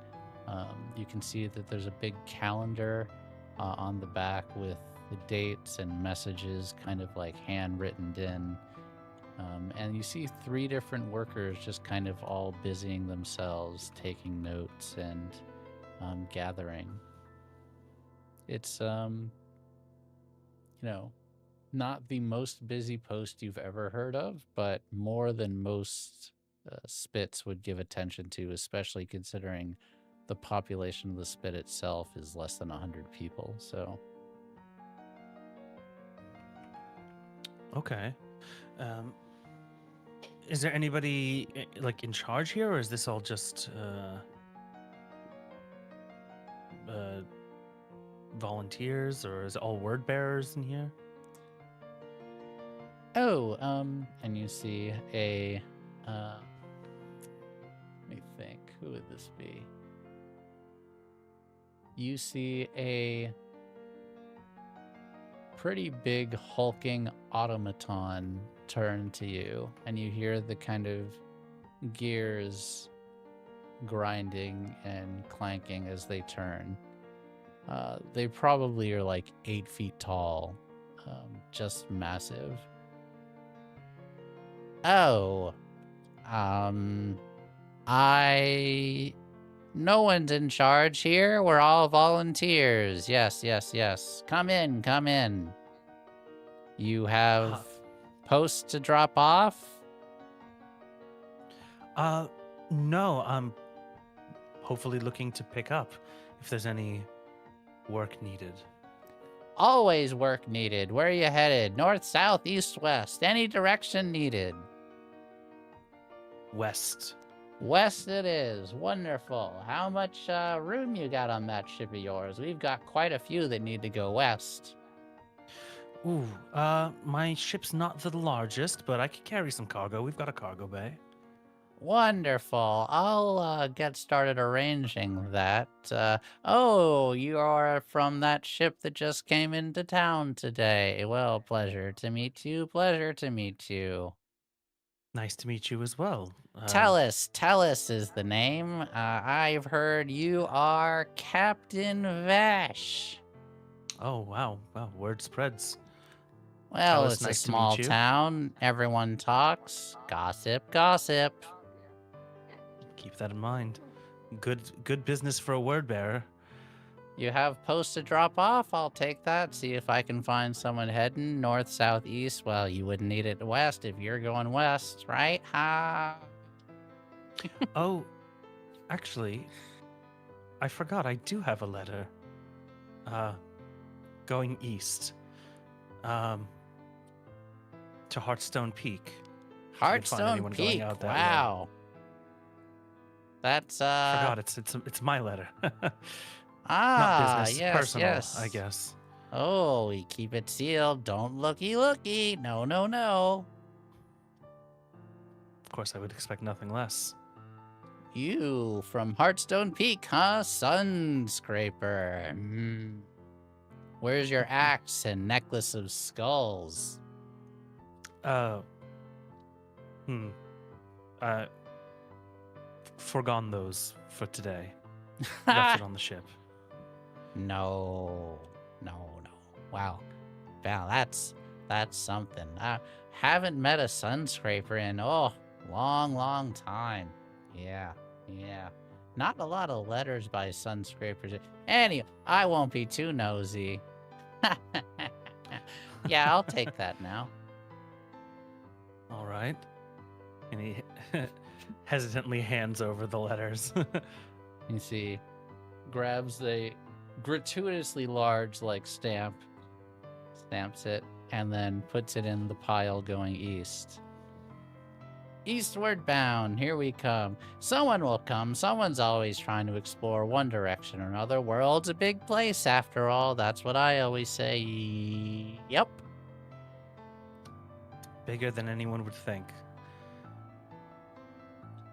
You can see that there's a big calendar on the back with the dates and messages kind of like handwritten in. And you see 3 different workers just kind of all busying themselves, taking notes and gathering. It's, not the most busy post you've ever heard of, but more than most spits would give attention to, especially considering the population of the spit itself is less than 100 people. So, Okay. Is there anybody like in charge here, or is this all just volunteers, or is it all word bearers in here? and you see a, let me think, who would this be? You see a pretty big hulking automaton turn to you, and you hear the kind of gears grinding and clanking as they turn. They probably are like 8 feet tall, just massive. No one's in charge here. We're all volunteers. Yes. Come in. You have posts to drop off? No, I'm hopefully looking to pick up if there's any work needed. Always work needed. Where are you headed? North, south, east, west? Any direction needed? West. West it is. Wonderful. How much room you got on that ship of yours? We've got quite a few that need to go west. Ooh, my ship's not the largest, but I could carry some cargo. We've got a cargo bay. Wonderful. I'll get started arranging that. You are from that ship that just came into town today. Well, pleasure to meet you. Nice to meet you as well. Tellus is the name. I've heard you are Captain Vash. Oh, wow. Word spreads. Well, Tellus, it's nice a to meet small you. town. Everyone talks. Gossip. Keep that in mind. Good business for a word bearer. You have posts to drop off? I'll take that. See if I can find someone heading north, south, east. Well, you wouldn't need it west if you're going west, right? Ha! Oh, actually, I forgot. I do have a letter. Going east. To Heartstone Peak. If you can find Heartstone anyone going Peak. out that way. Wow. That's Forgot it's my letter. Ah, Not business, yes, personal, yes. I guess. Oh, we keep it sealed. Don't looky. No. Of course, I would expect nothing less. You from Heartstone Peak, huh? Sun Scraper. Where's your axe and necklace of skulls? Forgone those for today. Left it on the ship. No. No. Wow. Wow, that's something. I haven't met a sun scraper in long time. Yeah. Not a lot of letters by sun scrapers. Anyway, I won't be too nosy. Yeah, I'll take that now. All right. And he hesitantly hands over the letters. You see, grabs the gratuitously large stamps it, and then puts it in the pile going east. Eastward bound, here we come. Someone will come. Someone's always trying to explore one direction or another. World's a big place, after all. That's what I always say. Yep. Bigger than anyone would think.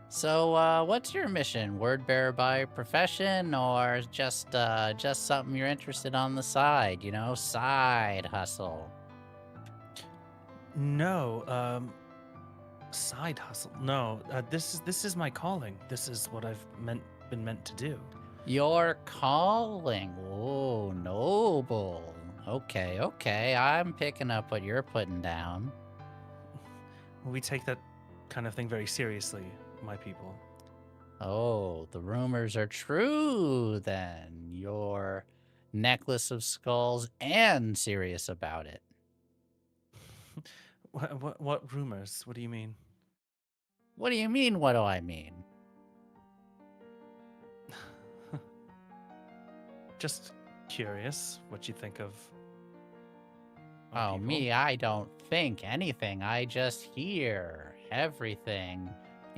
So, what's your mission? Word bearer by profession, or just something you're interested on the side? Side hustle. No, side hustle. No, this is my calling. This is what I've been meant to do. Your calling. Oh, noble. Okay. I'm picking up what you're putting down. We take that kind of thing very seriously, my people. Oh, the rumors are true then. Your necklace of skulls and serious about it. What rumors? What do you mean? What do you mean, what do I mean? Just curious what you think of Oh, people. me, I don't think anything. I just hear everything.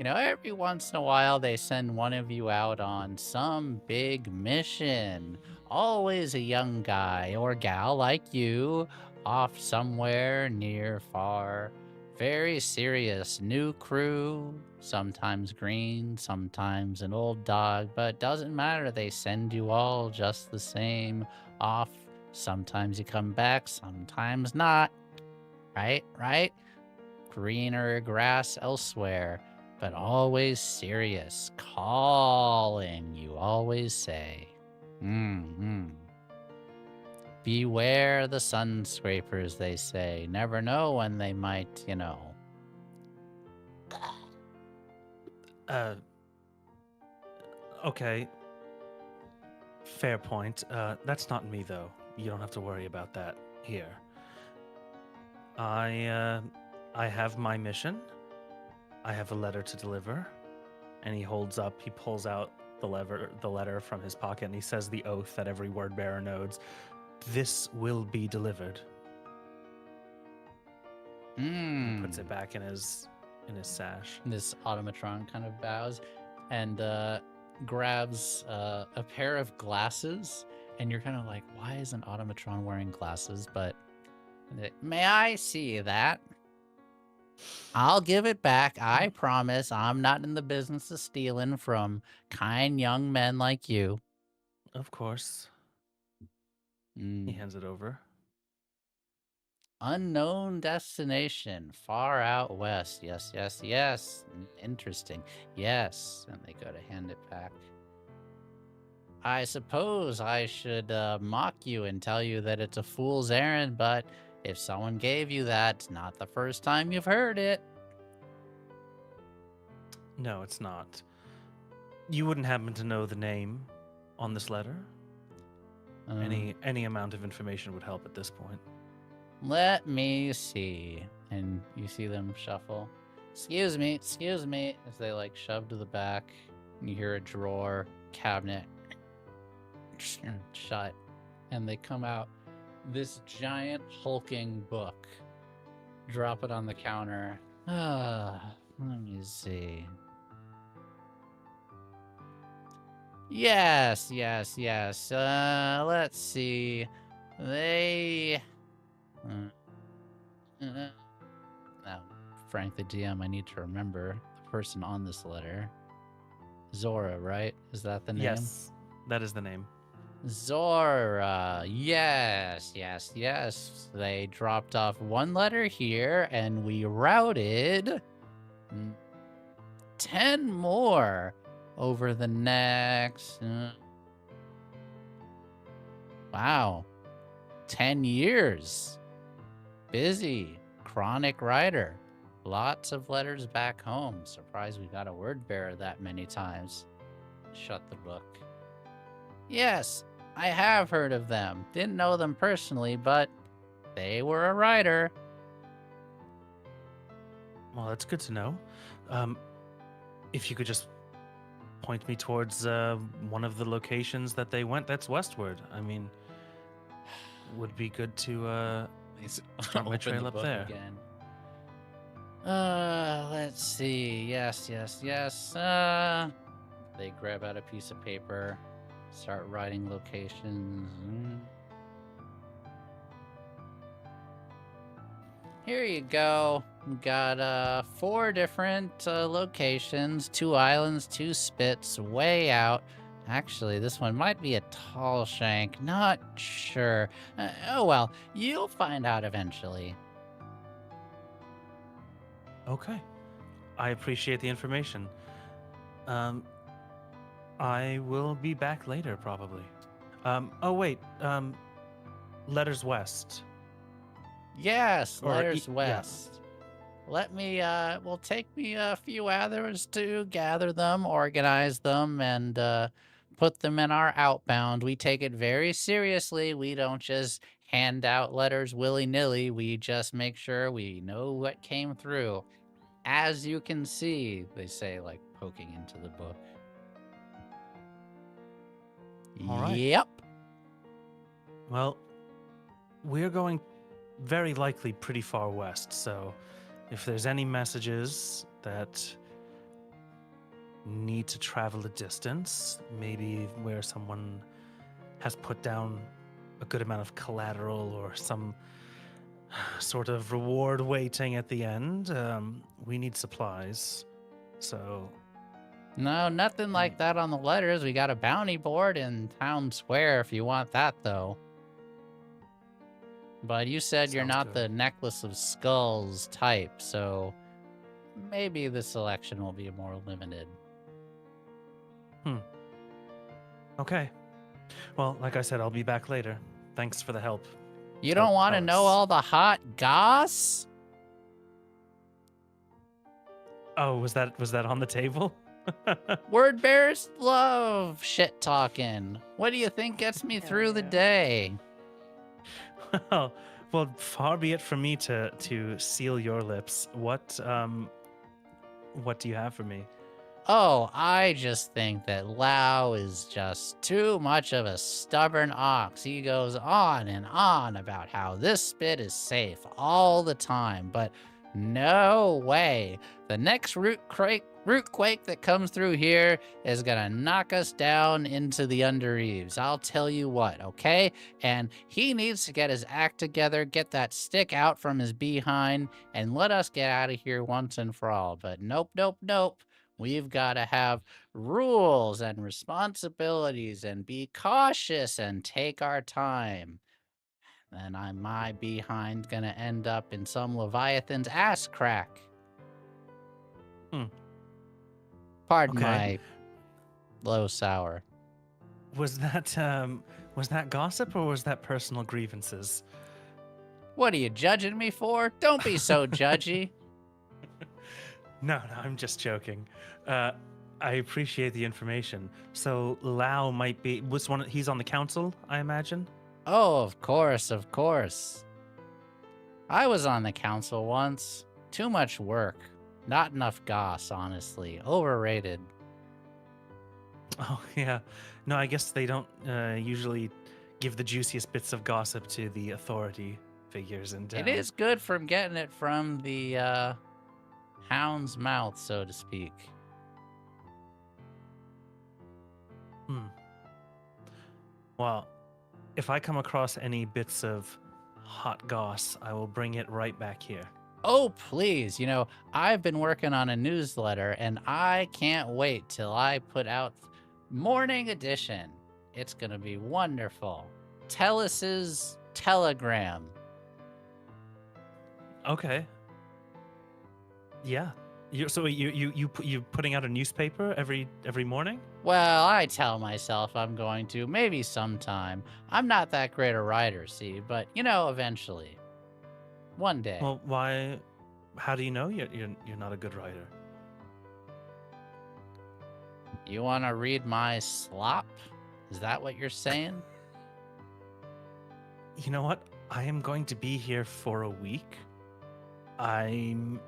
Every once in a while they send one of you out on some big mission. Always a young guy or gal like you, off somewhere near far. Very serious new crew, sometimes green, sometimes an old dog, but doesn't matter. They send you all just the same off. Sometimes you come back, sometimes not. Right? Greener grass elsewhere, but always serious. Calling, you always say. Beware the sun scrapers, they say. Never know when they might, Okay. Fair point. That's not me, though. You don't have to worry about that here. I have my mission. I have a letter to deliver. And he pulls out the letter from his pocket, and he says the oath that every word bearer knows. This will be delivered. He puts it back in his sash. This automatron kind of bows and grabs a pair of glasses, and you're kind of like, why is an automatron wearing glasses? But may I see that? I'll give it back. I promise. I'm not in the business of stealing from kind young men like you. Of course. He hands it over. Unknown destination, far out west. Yes. Interesting. Yes. And they go to hand it back. I suppose I should mock you and tell you that it's a fool's errand, but if someone gave you that, it's not the first time you've heard it. No, it's not. You wouldn't happen to know the name on this letter? Any amount of information would help at this point. Let me see. And you see them shuffle. Excuse me, as they shove to the back. And you hear a drawer, cabinet shut. And they come out this giant hulking book. Drop it on the counter. Let me see. Yes. Let's see. They... Now, Frank the DM, I need to remember the person on this letter. Zora, right? Is that the name? Yes, that is the name. Zora. Yes. They dropped off one letter here, and we routed 10 more over the next... Wow. 10 years. Busy, chronic writer. Lots of letters back home. Surprised we got a word bearer that many times. Shut the book. Yes, I have heard of them. Didn't know them personally, but they were a writer. Well, that's good to know. If you could just point me towards one of the locations that they went that's westward. I mean, would be good to start my Open trail the up book there. again. Let's see. Yes. They grab out a piece of paper, start writing locations. Here you go. Got 4 different locations, 2 islands, 2 spits, way out. Actually, this one might be a tall shank. Not sure. Oh well, you'll find out eventually. Okay. I appreciate the information. I will be back later, probably. Oh, wait. Letters west. Yes, Or letters yeah. west. Let me, will take me a few hours to gather them, organize them, and put them in our outbound. We take it very seriously. We don't just hand out letters willy-nilly. We just make sure we know what came through. As you can see, they say, like, poking into the book. All right. Yep. Well, we're going very likely pretty far west, so if there's any messages that need to travel a distance, maybe where someone has put down a good amount of collateral or some sort of reward waiting at the end, we need supplies. So No, nothing like that on the letters. We got a bounty board in Town Square if you want that, though. But you said you're Sounds not good. the necklace of skulls type, so maybe the selection will be more limited. Okay. Well, like I said, I'll be back later. Thanks for the help. You don't want to know Alice. all the hot goss? Oh, was that on the table? Word bearers love shit talking. What do you think gets me Hell through the yeah. day? Well, far be it from me to seal your lips. What do you have for me? Oh, I just think that Lau is just too much of a stubborn ox. He goes on and on about how this spit is safe all the time, but no way. The next root quake that comes through here is gonna knock us down into the undereaves. I'll tell you what, okay? And he needs to get his act together, get that stick out from his behind, and let us get out of here once and for all. But nope. We've got to have rules and responsibilities and be cautious and take our time. Then my behind gonna end up in some Leviathan's ass crack. Pardon Okay. my low sour. Was that gossip or was that personal grievances? What are you judging me for? Don't be so judgy. No, I'm just joking. I appreciate the information. So Lau might be he's on the council, I imagine. Oh, of course. I was on the council once. Too much work. Not enough goss, honestly. Overrated. Oh yeah. No, I guess they don't usually give the juiciest bits of gossip to the authority figures in town. It is good from getting it from the hound's mouth, so to speak. Well, if I come across any bits of hot goss, I will bring it right back here. Oh, please. You know, I've been working on a newsletter, and I can't wait till I put out morning edition. It's going to be wonderful. Tellus's Telegram. Okay. Yeah, You putting out a newspaper every morning? Well, I tell myself I'm going to, maybe sometime. I'm not that great a writer, see, but eventually. One day. Well, why? How do you know you're not a good writer? You want to read my slop? Is that what you're saying? You know what? I am going to be here for a week. I'm,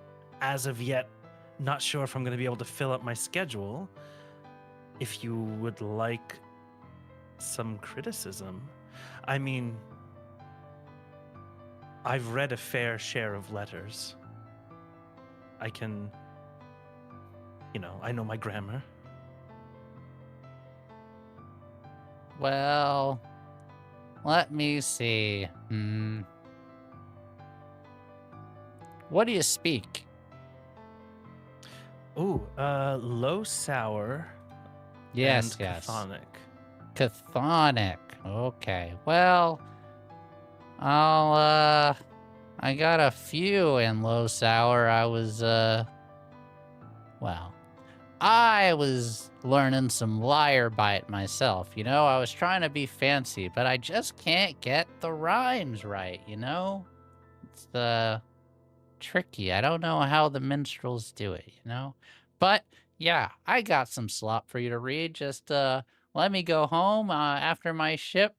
as of yet, not sure if I'm going to be able to fill up my schedule. If you would like some criticism, I mean, I've read a fair share of letters. I can, I know my grammar. Well, let me see. What do you speak? Ooh, low sour. Yes, and yes. Chthonic. Chthonic. Okay. Well, I got a few in low sour. I was learning some lyre bite myself, I was trying to be fancy, but I just can't get the rhymes right, It's tricky. I don't know how the minstrels do it, But yeah, I got some slop for you to read. Just let me go home after my shift,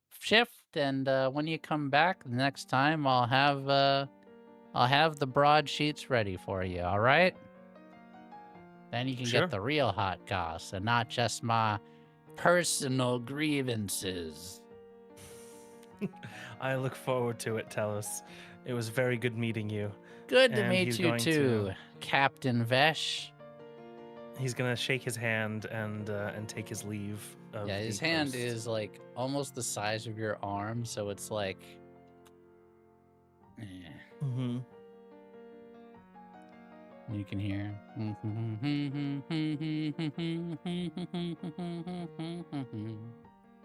and when you come back the next time, I'll have the broadsheets ready for you. All right? Then you can Sure. get the real hot goss and not just my personal grievances. I look forward to it, Tellus. It was very good meeting you. Good to And meet he's you going too, to- Captain Vesh. He's gonna shake his hand and take his leave. Of Yeah, his the hand post. is like almost the size of your arm, so it's like. Mm-hmm. You can hear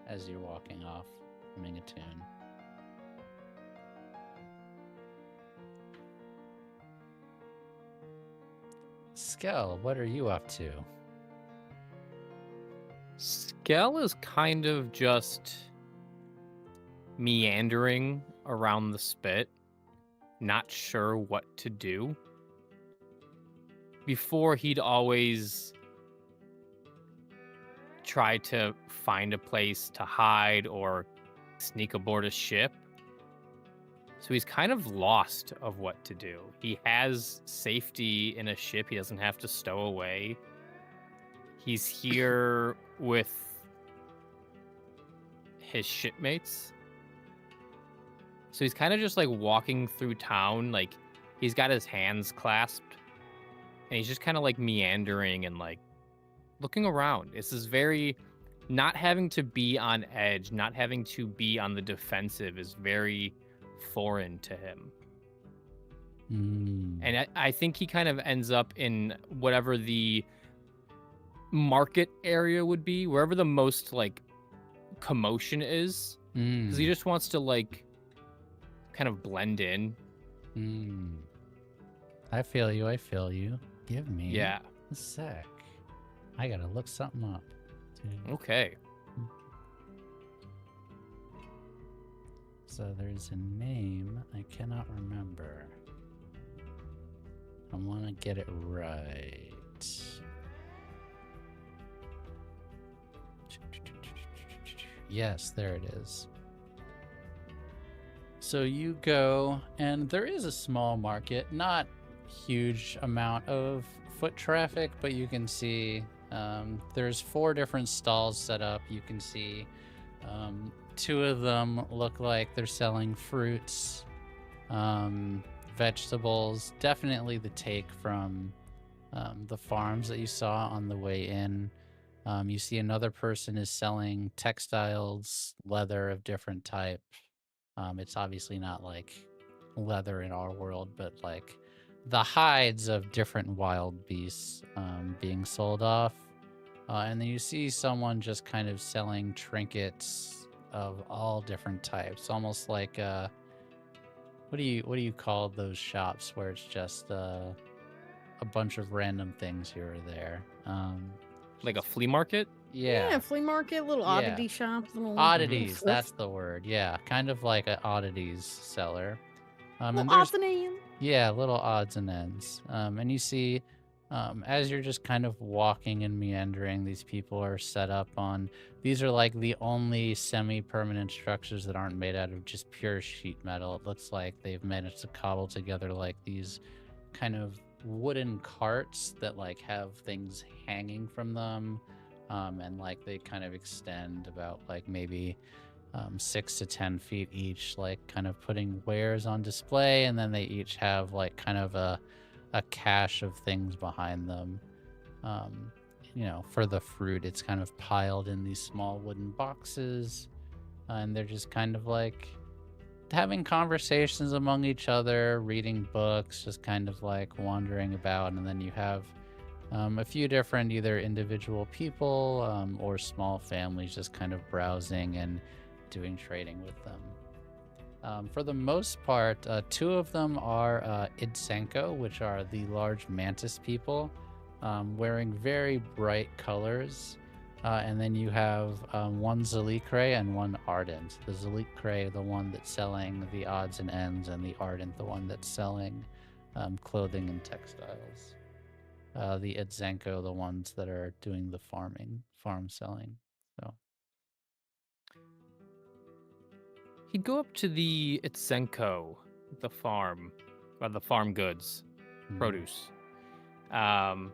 as you're walking off, humming a tune. Skell, what are you up to? Skell is kind of just meandering around the spit, not sure what to do. Before, he'd always try to find a place to hide or sneak aboard a ship. So he's kind of lost of what to do. He has safety in a ship. He doesn't have to stow away. He's here with his shipmates. So he's kind of just like walking through town. Like he's got his hands clasped. And he's just kind of like meandering and like looking around. This is very, not having to be on edge, not having to be on the defensive is very foreign to him. And I think he kind of ends up in whatever the market area would be, wherever the most like commotion is. Because he just wants to like kind of blend in. I feel you. Give me Yeah. a sec. I gotta look something up. Okay. So there's a name I cannot remember. I want to get it right. Yes, there it is. So you go, and there is a small market, not huge amount of foot traffic, but you can see there's 4 different stalls set up. You can see 2 of them look like they're selling fruits, vegetables, definitely the take from the farms that you saw on the way in. You see another person is selling textiles, leather of different type. It's obviously not like leather in our world, but like the hides of different wild beasts being sold off. And then you see someone just kind of selling trinkets of all different types, almost like what do you call those shops where it's just a bunch of random things here or there. Like a flea market? Yeah. Flea market, little Yeah. oddity shops, little Oddities, thrift. that's the word. Yeah, kind of like an oddities seller. And Little there's odds and ends. yeah, little odds and ends. And you see, as you're just kind of walking and meandering, these people are set up on. These are like the only semi-permanent structures that aren't made out of just pure sheet metal. It looks like they've managed to cobble together like these kind of wooden carts that like have things hanging from them, and like they kind of extend about like maybe 6 to 10 feet each, like kind of putting wares on display, and then they each have like kind of a cache of things behind them. For the fruit, it's kind of piled in these small wooden boxes, and they're just kind of like having conversations among each other, reading books, just kind of like wandering about. And then you have a few different either individual people or small families just kind of browsing and doing trading with them. For the most part, 2 of them are Idsenko, which are the large mantis people, wearing very bright colors. And then you have one Zalikre and one Ardent. The Zalikre, the one that's selling the odds and ends, and the Ardent, the one that's selling clothing and textiles. The Idzenko, the ones that are doing the farm selling. So He'd go up to the Itsenko, the farm, or the farm goods, produce. Are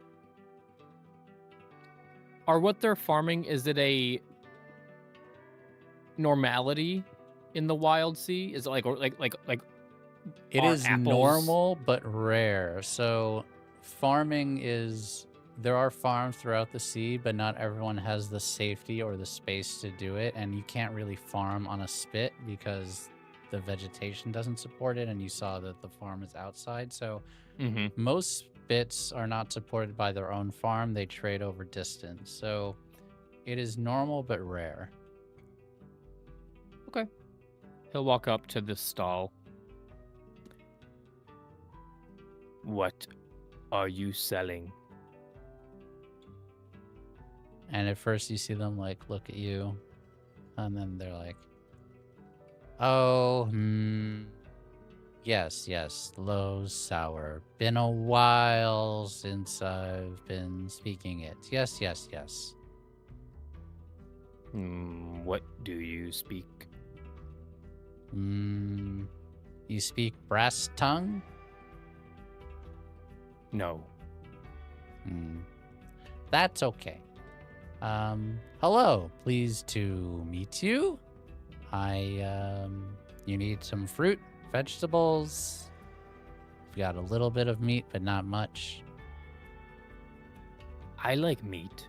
what they're farming, is it a normality in the Wildsea? Is it like it are is apples- normal but rare. So farming is, there are farms throughout the sea, but not everyone has the safety or the space to do it, and you can't really farm on a spit because the vegetation doesn't support it, and you saw that the farm is outside. So most spits are not supported by their own farm. They trade over distance. So it is normal but rare. Okay. He'll walk up to this stall. What are you selling? And at first you see them like look at you, and then they're like, oh, yes, low sour. Been a while since I've been speaking it. Yes. What do you speak? You speak brass tongue? No. That's okay. Hello, pleased to meet you. You need some fruit, vegetables. We've got a little bit of meat, but not much. I like meat.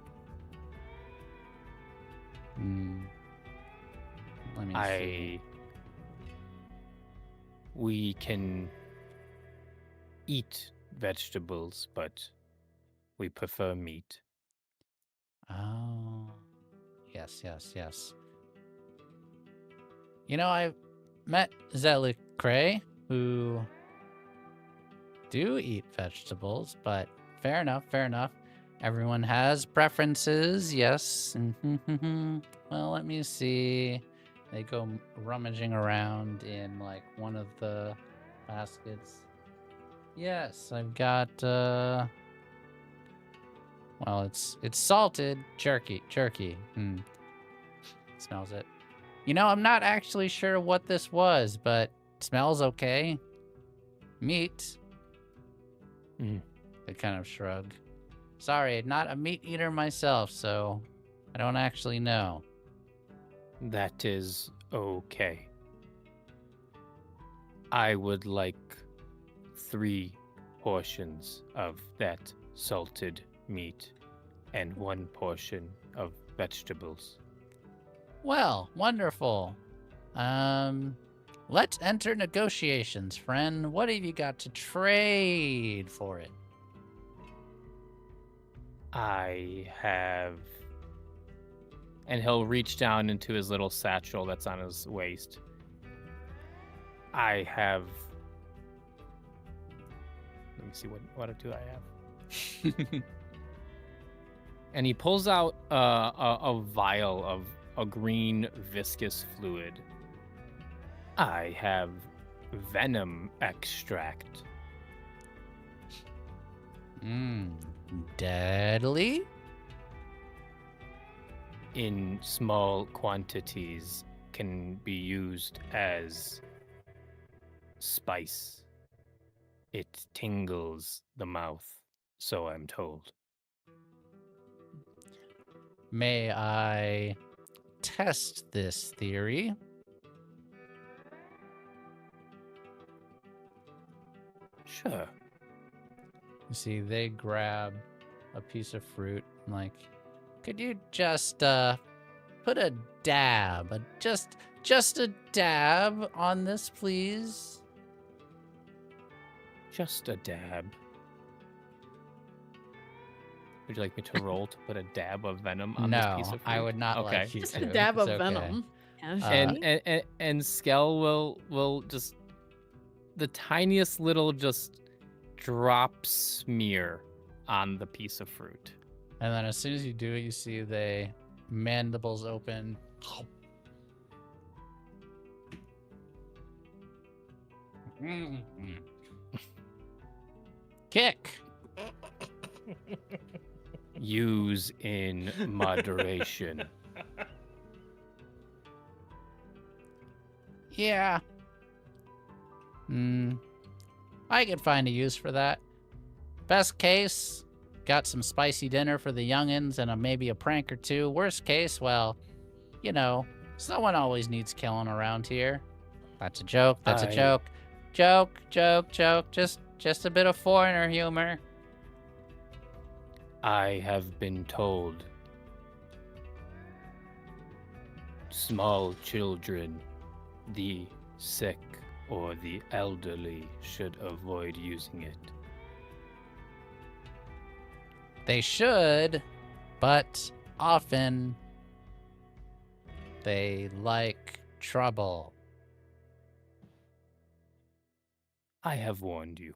Let me see. We can eat vegetables, but we prefer meat. Oh, yes. I've met Zelikre, who do eat vegetables, but fair enough. Everyone has preferences, yes. Well, let me see. They go rummaging around in like one of the baskets. Yes, I've got well, it's salted jerky. Smells it. I'm not actually sure what this was, but it smells okay. Meat. They kind of shrug. Sorry, not a meat eater myself, so I don't actually know. That is okay. I would like 3 portions of that salted meat and 1 portion of vegetables. Well, wonderful. Let's enter negotiations, friend. What have you got to trade for it? I have... And he'll reach down into his little satchel that's on his waist. I have... Let me see, what do I have? And he pulls out a vial of a green viscous fluid. I have venom extract. Deadly? In small quantities can be used as spice. It tingles the mouth, so I'm told. May I test this theory? Sure. You see, they grab a piece of fruit, and like, could you just put a dab, just a dab on this, please? Just a dab. Would you like me to roll to put a dab of venom on this piece No, of fruit? I would not Okay. like you Just to. a dab It's of okay. venom. And Casually. and Skell will just the tiniest little just drop smear on the piece of fruit. And then as soon as you do it, you see the mandibles open. Kick. Use in moderation. Yeah. I could find a use for that. Best case, got some spicy dinner for the youngins and maybe a prank or two. Worst case, well, you know, someone always needs killing around here. That's a joke. That's a joke. Joke. Just a bit of foreigner humor. I have been told small children, the sick, or the elderly should avoid using it. They should, but often they like trouble. I have warned you.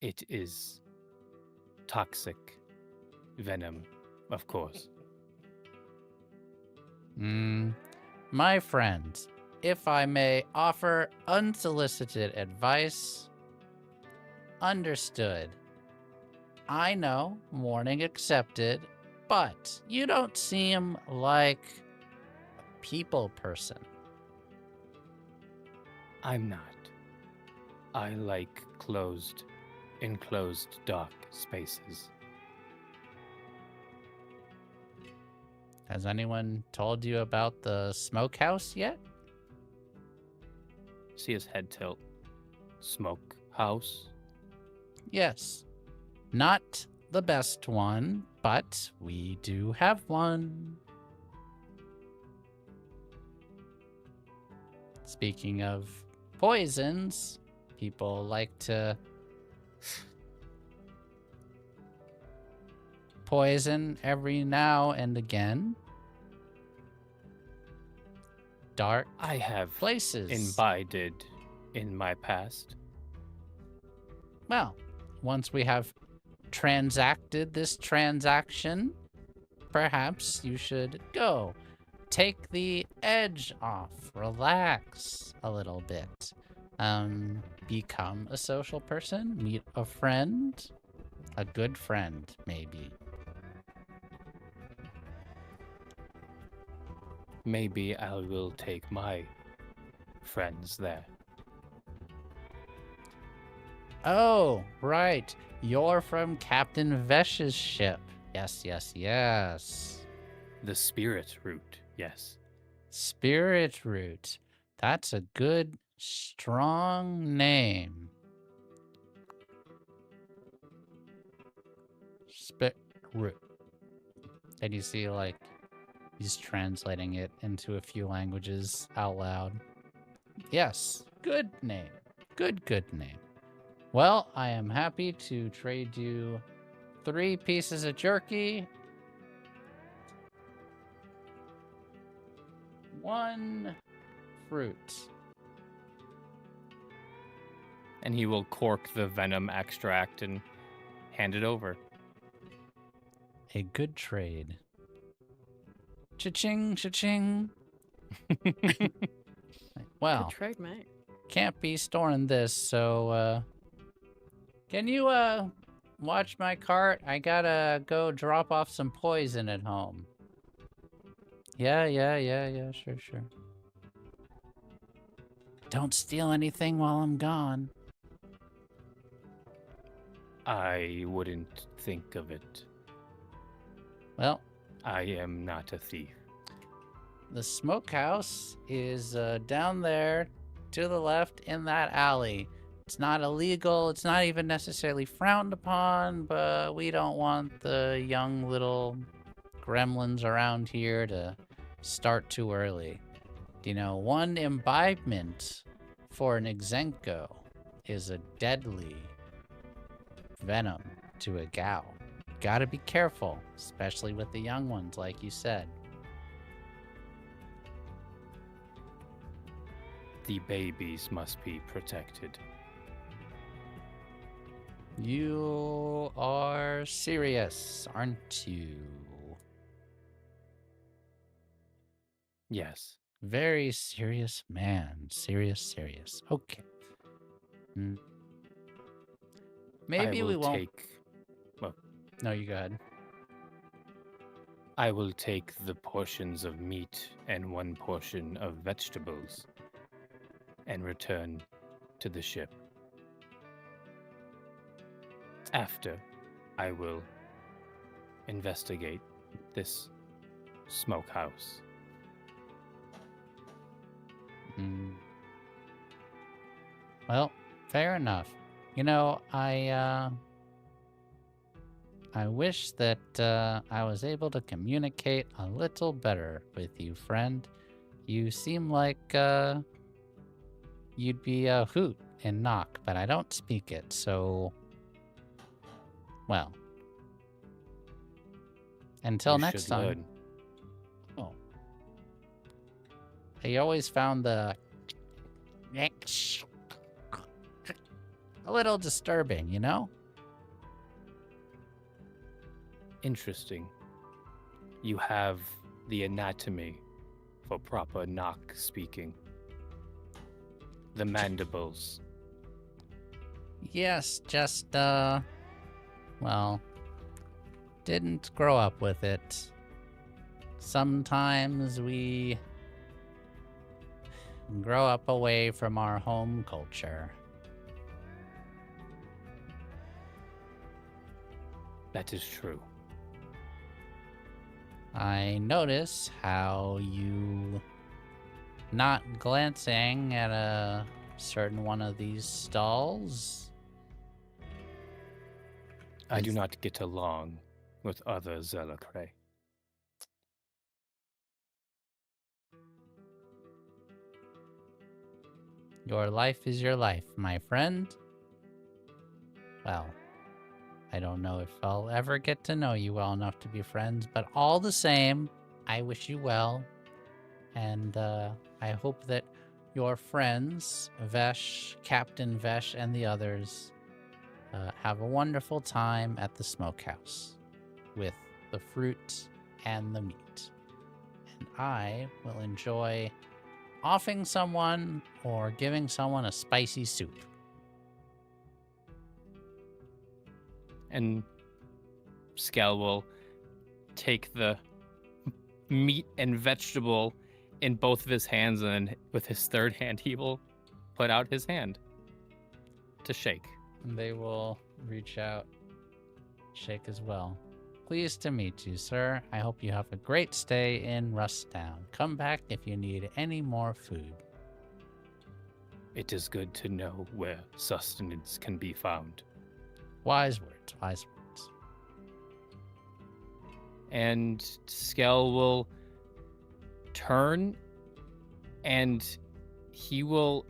It is toxic venom, of course. My friend, if I may offer unsolicited advice, understood. I know, warning accepted, but you don't seem like a people person. I'm not. I like enclosed dark spaces. Has anyone told you about the smokehouse yet? See his head tilt. Smoke house? Yes. Not the best one, but we do have one. Speaking of poisons, people like to poison every now and again. Dark I have places. imbibed in my past. Well, once we have transacted this transaction, perhaps you should go. Take the edge off. Relax a little bit. Become a social person. Meet a friend. A good friend, maybe. Maybe I will take my friends there. Oh, right. You're from Captain Vesh's ship. Yes. The spirit route, yes. Spirit Root. That's a good, strong name. Spirit Root. And you see, like, he's translating it into a few languages out loud. Yes, good name. Good name. Well, I am happy to trade you 3 pieces of jerky. 1 fruit. And he will cork the venom extract and hand it over. A good trade. Cha-ching, cha-ching. Well, Good trade, mate. can't be storing this, so, can you, watch my cart? I gotta go drop off some poison at home. Yeah, sure. Don't steal anything while I'm gone. I wouldn't think of it. Well, I am not a thief. the smokehouse is down there to the left in that alley. It's not illegal. It's not even necessarily frowned upon, but we don't want the young little gremlins around here to start too early. You know, one imbibement for an Exenko is a deadly venom to a gal. Gotta be careful, especially with the young ones, like you said. The babies must be protected. You are serious, aren't you? Yes. Very serious man. Serious. Okay. Maybe I we will won't. take. Well, No, you go ahead. I will take the portions of meat and one portion of vegetables and return to the ship. After, I will investigate this smokehouse. Well, fair enough. You know, I wish that I was able to communicate a little better with you, friend. You seem like you'd be a hoot and knock, but I don't speak it, so... Well. Until You next should time. learn. Oh. I always found the... a little disturbing, you know? Interesting. You have the anatomy for proper knock speaking. The mandibles. Yes, just, well, didn't grow up with it. Sometimes we grow up away from our home culture. That is true. I notice how you not glancing at a certain one of these stalls. I do not get along with other Zelacrae. Your life is your life, my friend. Well, I don't know if I'll ever get to know you well enough to be friends, but all the same, I wish you well. And I hope that your friends, Vesh, Captain Vesh, and the others have a wonderful time at the smokehouse with the fruit and the meat. And I will enjoy offing someone or giving someone a spicy soup. And Skell will take the meat and vegetable in both of his hands, and with his third hand, he will put out his hand to shake. They will reach out, shake as well. Pleased to meet you, sir. I hope you have a great stay in Rusttown. Come back if you need any more food. It is good to know where sustenance can be found. Wise words, wise words. And Skell will turn and he will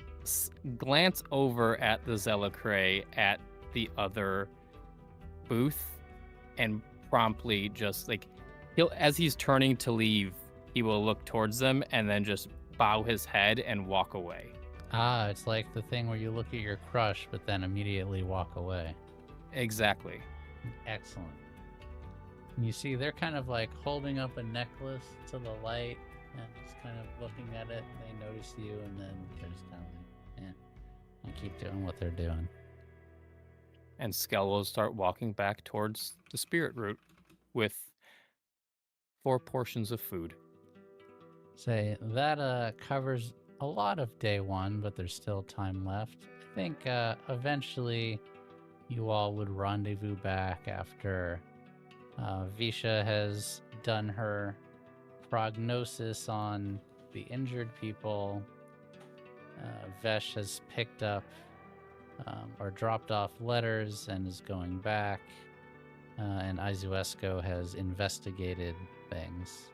glance over at the Zelacrae at the other booth and promptly just like as he's turning to leave, he will look towards them and then just bow his head and walk away. Ah, it's like the thing where you look at your crush but then immediately walk away. Exactly. Excellent. And you see they're kind of like holding up a necklace to the light and just kind of looking at it. They notice you and then they're just kind of like, yeah, and keep doing what they're doing. And Skell will start walking back towards the spirit route with 4 portions of food. Say that covers a lot of day 1, but there's still time left. I think eventually you all would rendezvous back after Visha has done her prognosis on the injured people. Vesh has picked up or dropped off letters and is going back. And Izuesco has investigated things.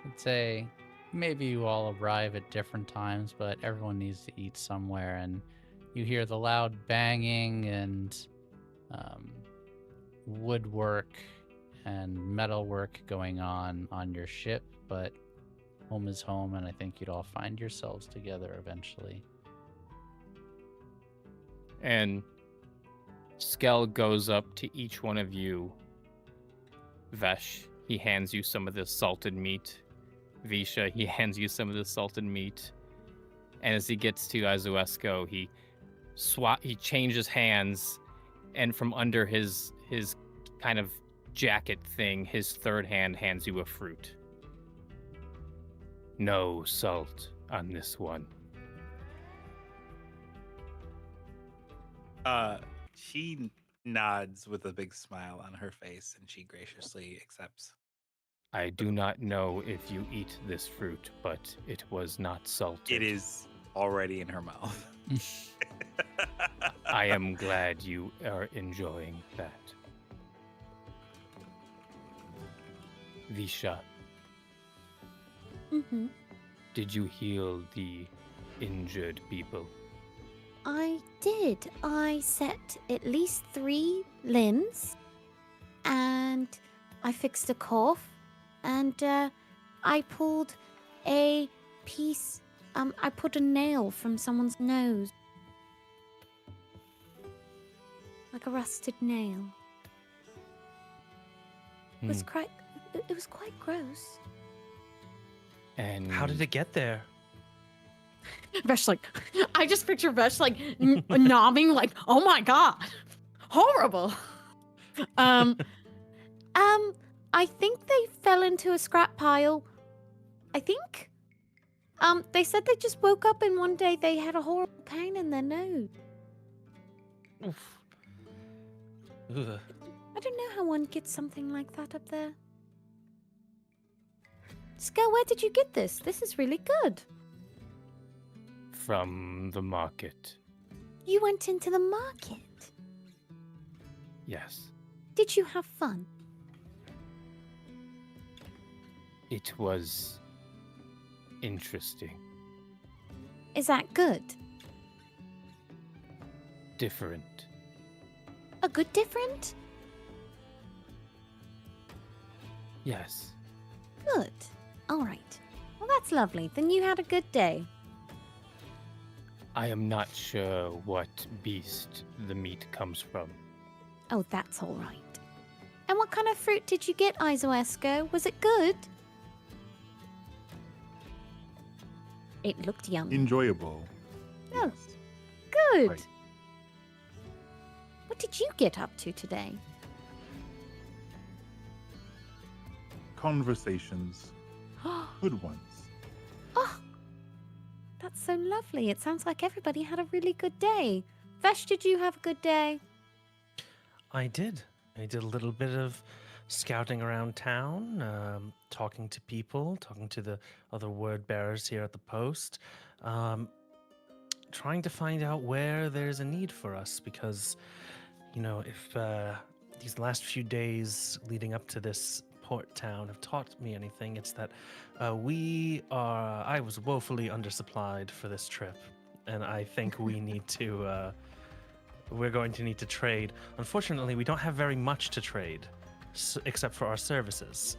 I'd say maybe you all arrive at different times, but everyone needs to eat somewhere, and you hear the loud banging and woodwork and metalwork going on your ship, but home is home, and I think you'd all find yourselves together eventually. And Skell goes up to each one of you. Vesh, he hands you some of this salted meat. Visha, he hands you some of this salted meat. And as he gets to Izuesco, he changes hands, and from under his kind of jacket thing, his third hand hands you a fruit. No salt on this one. She nods with a big smile on her face, and she graciously accepts. I do not know if you eat this fruit, but it was not salted. It is already in her mouth. I am glad you are enjoying that. Visha, Mm-hmm. did you heal the injured people? I did. I set at least 3 limbs, and I fixed a cough, and I pulled a piece. I put a nail from someone's nose, like a rusted nail. It was quite. It was quite gross. And How did it get there? Vesh, like, I just picture Vesh, like, nodding, like, oh my god, horrible. I think they fell into a scrap pile. I think. They said they just woke up and one day they had a horrible pain in their nose. Oof. Ugh. I don't know how one gets something like that up there. Skull, where did you get this? This is really good. From the market. You went into the market. Yes. Did you have fun? It was interesting. Is that good? Different. A good different? Yes. Good. All right. Well, that's lovely. Then you had a good day. I am not sure what beast the meat comes from. Oh, that's all right. And what kind of fruit did you get, Izuesco? Was it good? It looked yummy. Enjoyable. Oh. Yes. Good. Right. What did you get up to today? Conversations. Good ones. Oh, that's so lovely. It sounds like everybody had a really good day. Vesh, did you have a good day? I did. I did a little bit of scouting around town, talking to people, talking to the other word bearers here at the post, trying to find out where there's a need for us because, you know, if these last few days leading up to this port town have taught me anything, it's that I was woefully undersupplied for this trip, and I think we need to, we're going to need to trade. Unfortunately, we don't have very much to trade, except for our services.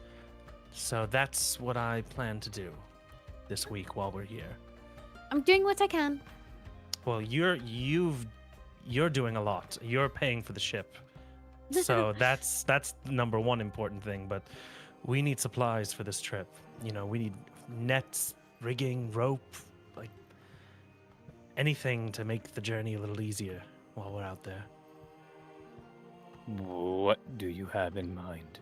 So that's what I plan to do this week while we're here. I'm doing what I can. Well, you're doing a lot. You're paying for the ship. So that's number one important thing. But we need supplies for this trip. You know, we need nets, rigging, rope, like anything to make the journey a little easier while we're out there. What do you have in mind?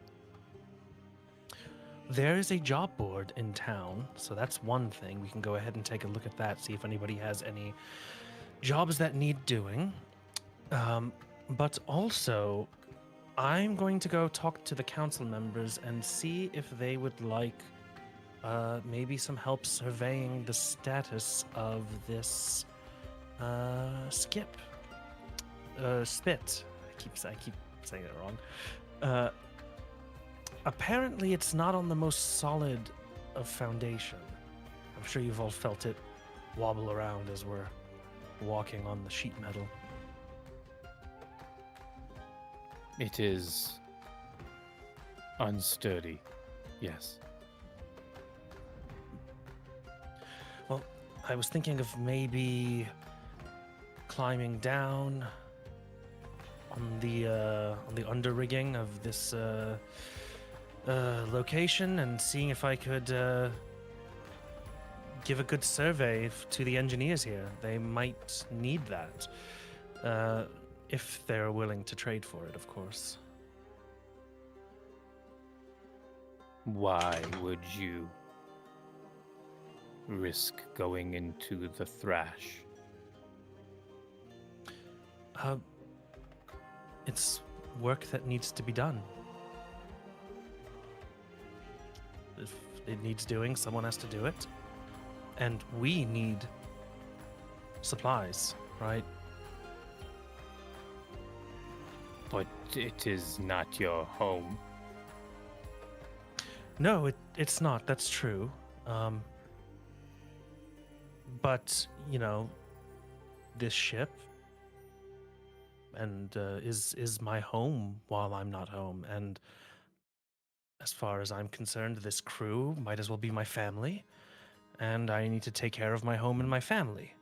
There is a job board in town, so that's one thing. We can go ahead and take a look at that, see if anybody has any jobs that need doing. But also, I'm going to go talk to the council members and see if they would like maybe some help surveying the status of this spit. I keep saying it wrong. Apparently, it's not on the most solid of foundation. I'm sure you've all felt it wobble around as we're walking on the sheet metal. It is unsturdy, yes. Well, I was thinking of maybe climbing down on the underrigging of this location and seeing if I could give a good survey to the engineers here. They might need that, if they're willing to trade for it, of course. Why would you risk going into the thrash? It's work that needs to be done. If it needs doing, someone has to do it. And we need supplies, right? But it is not your home. No, it's not. That's true. But, you know, this ship and is my home while I'm not home. And as far as I'm concerned, this crew might as well be my family. And I need to take care of my home and my family.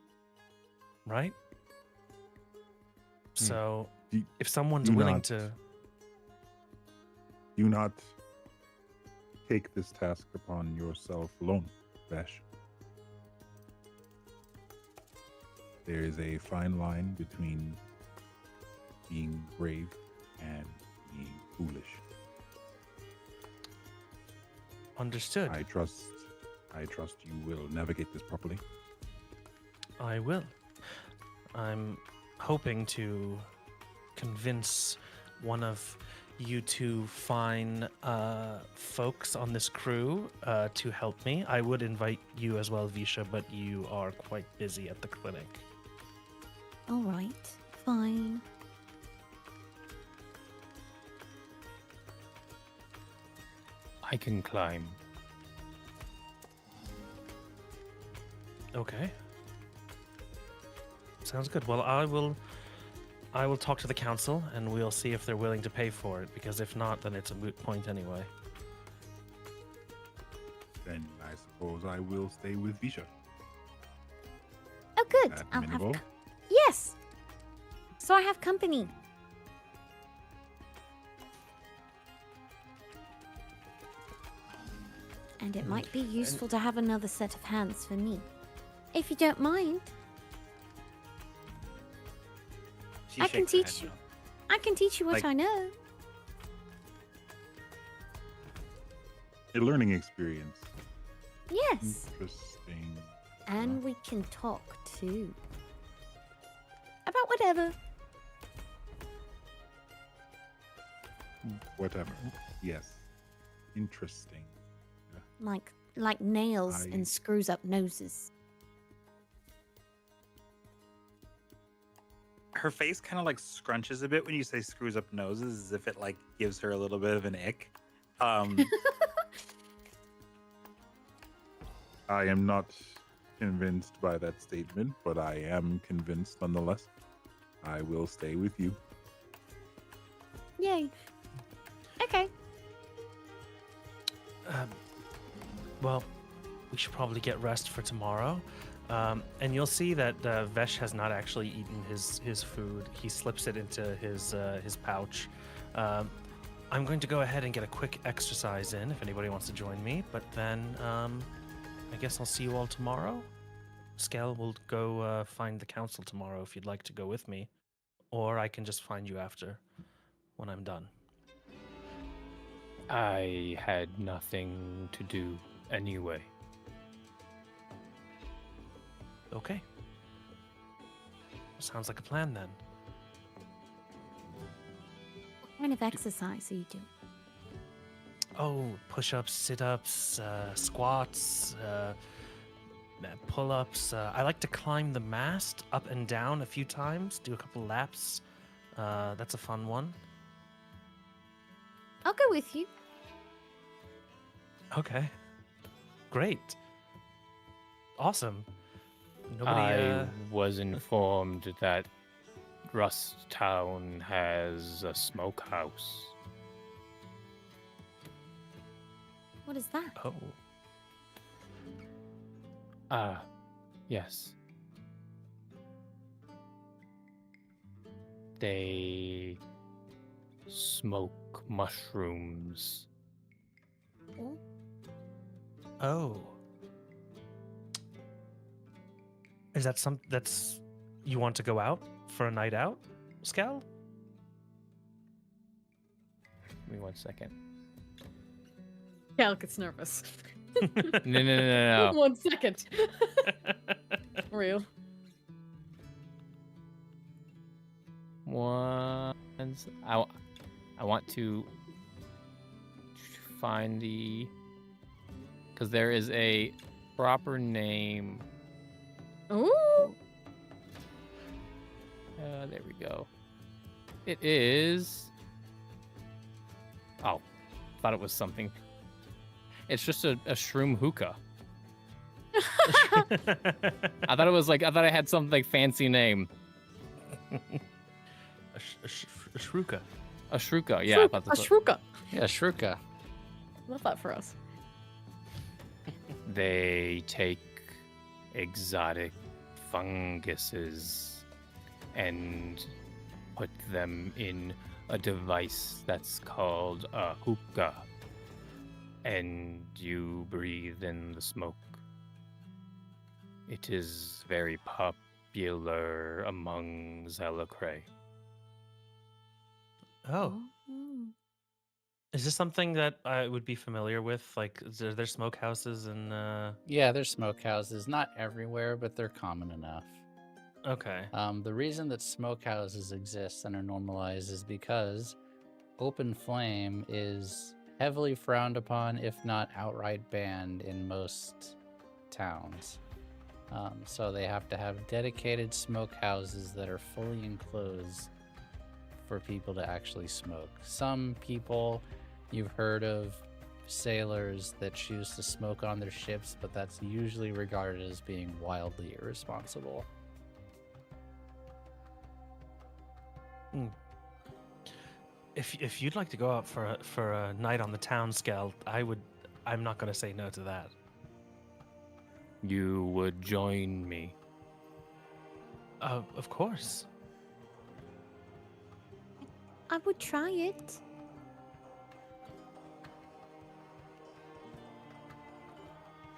Right? So, if someone's willing to... Do not take this task upon yourself alone, Vesh. There is a fine line between being brave and being foolish. Understood. I trust you will navigate this properly. I will. I'm hoping to convince one of you two fine folks on this crew to help me. I would invite you as well, Visha, but you are quite busy at the clinic. All right, fine. I can climb. Okay. Sounds good. Well, I will talk to the council and we'll see if they're willing to pay for it, because if not, then it's a moot point anyway. Then I suppose I will stay with Visha. Oh, good. At I'll have. Minimal. Yes. So I have company. And it might be useful to have another set of hands for me, if you don't mind. She I can shakes her head teach you. no. I can teach you what Like- I know. A learning experience. Yes. Interesting. And we can talk too. About whatever. Whatever. Yes. Interesting. Like nails I- and screws up noses. Her face kind of like scrunches a bit when you say screws up noses, as if it like gives her a little bit of an ick. I am not convinced by that statement, but I am convinced nonetheless. I will stay with you. Yay. Okay. Well, we should probably get rest for tomorrow. And you'll see that Vesh has not actually eaten his food. He slips it into his pouch I'm going to go ahead and get a quick exercise in if anybody wants to join me, but then I guess I'll see you all tomorrow. Skell will go find the council tomorrow if you'd like to go with me, or I can just find you after when I'm done. I had nothing to do anyway. Okay. Sounds like a plan then. What kind of exercise are you doing? Oh, push-ups, sit-ups, squats, pull-ups. I like to climb the mast up and down a few times, do a couple laps. That's a fun one. I'll go with you. Okay. Great. Awesome. Nobody, I was informed that Rust Town has a smokehouse. What is that? Oh. Ah, yes. They smoke mushrooms. Oh. Oh. Is that that's you want to go out for a night out, Scal? Give me 1 second. Cal gets nervous. No. 1 second. Real. I want to find because there is a proper name. Ooh. There we go. It is. Oh, thought it was something. It's just a shroom hookah. I thought it was I thought it had some fancy name. a shruka. A shruka, yeah. I thought A that's shruka. Yeah, Shruka. Love that for us. They take exotic funguses and put them in a device that's called a hookah, and you breathe in the smoke. It is very popular among Zelacray. Oh. Is this something that I would be familiar with? Like, are there smokehouses and Yeah, there's smokehouses. Not everywhere, but they're common enough. Okay. The reason that smokehouses exist and are normalized is because open flame is heavily frowned upon, if not outright banned, in most towns. So they have to have dedicated smokehouses that are fully enclosed for people to actually smoke. Some people, you've heard of sailors that choose to smoke on their ships, but that's usually regarded as being wildly irresponsible. If you'd like to go out for a night on the town scale, I'm not going to say no to that. You would join me. Of course. I would try it.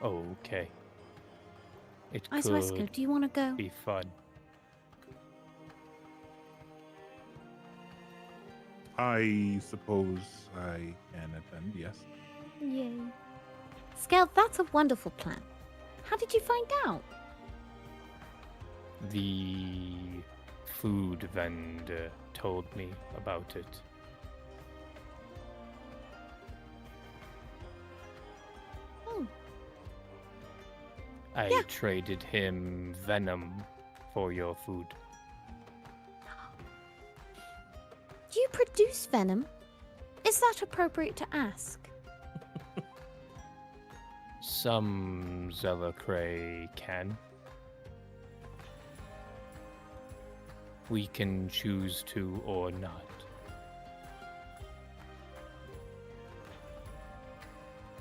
Okay. It Ice Wesker, could do you want to go? be fun. I suppose I can attend, yes. Yay. Skell, that's a wonderful plan. How did you find out? The food vendor told me about it. Oh. I Yeah. traded him venom for your food. Do you produce venom? Is that appropriate to ask? Some Zelacray can. We can choose to or not.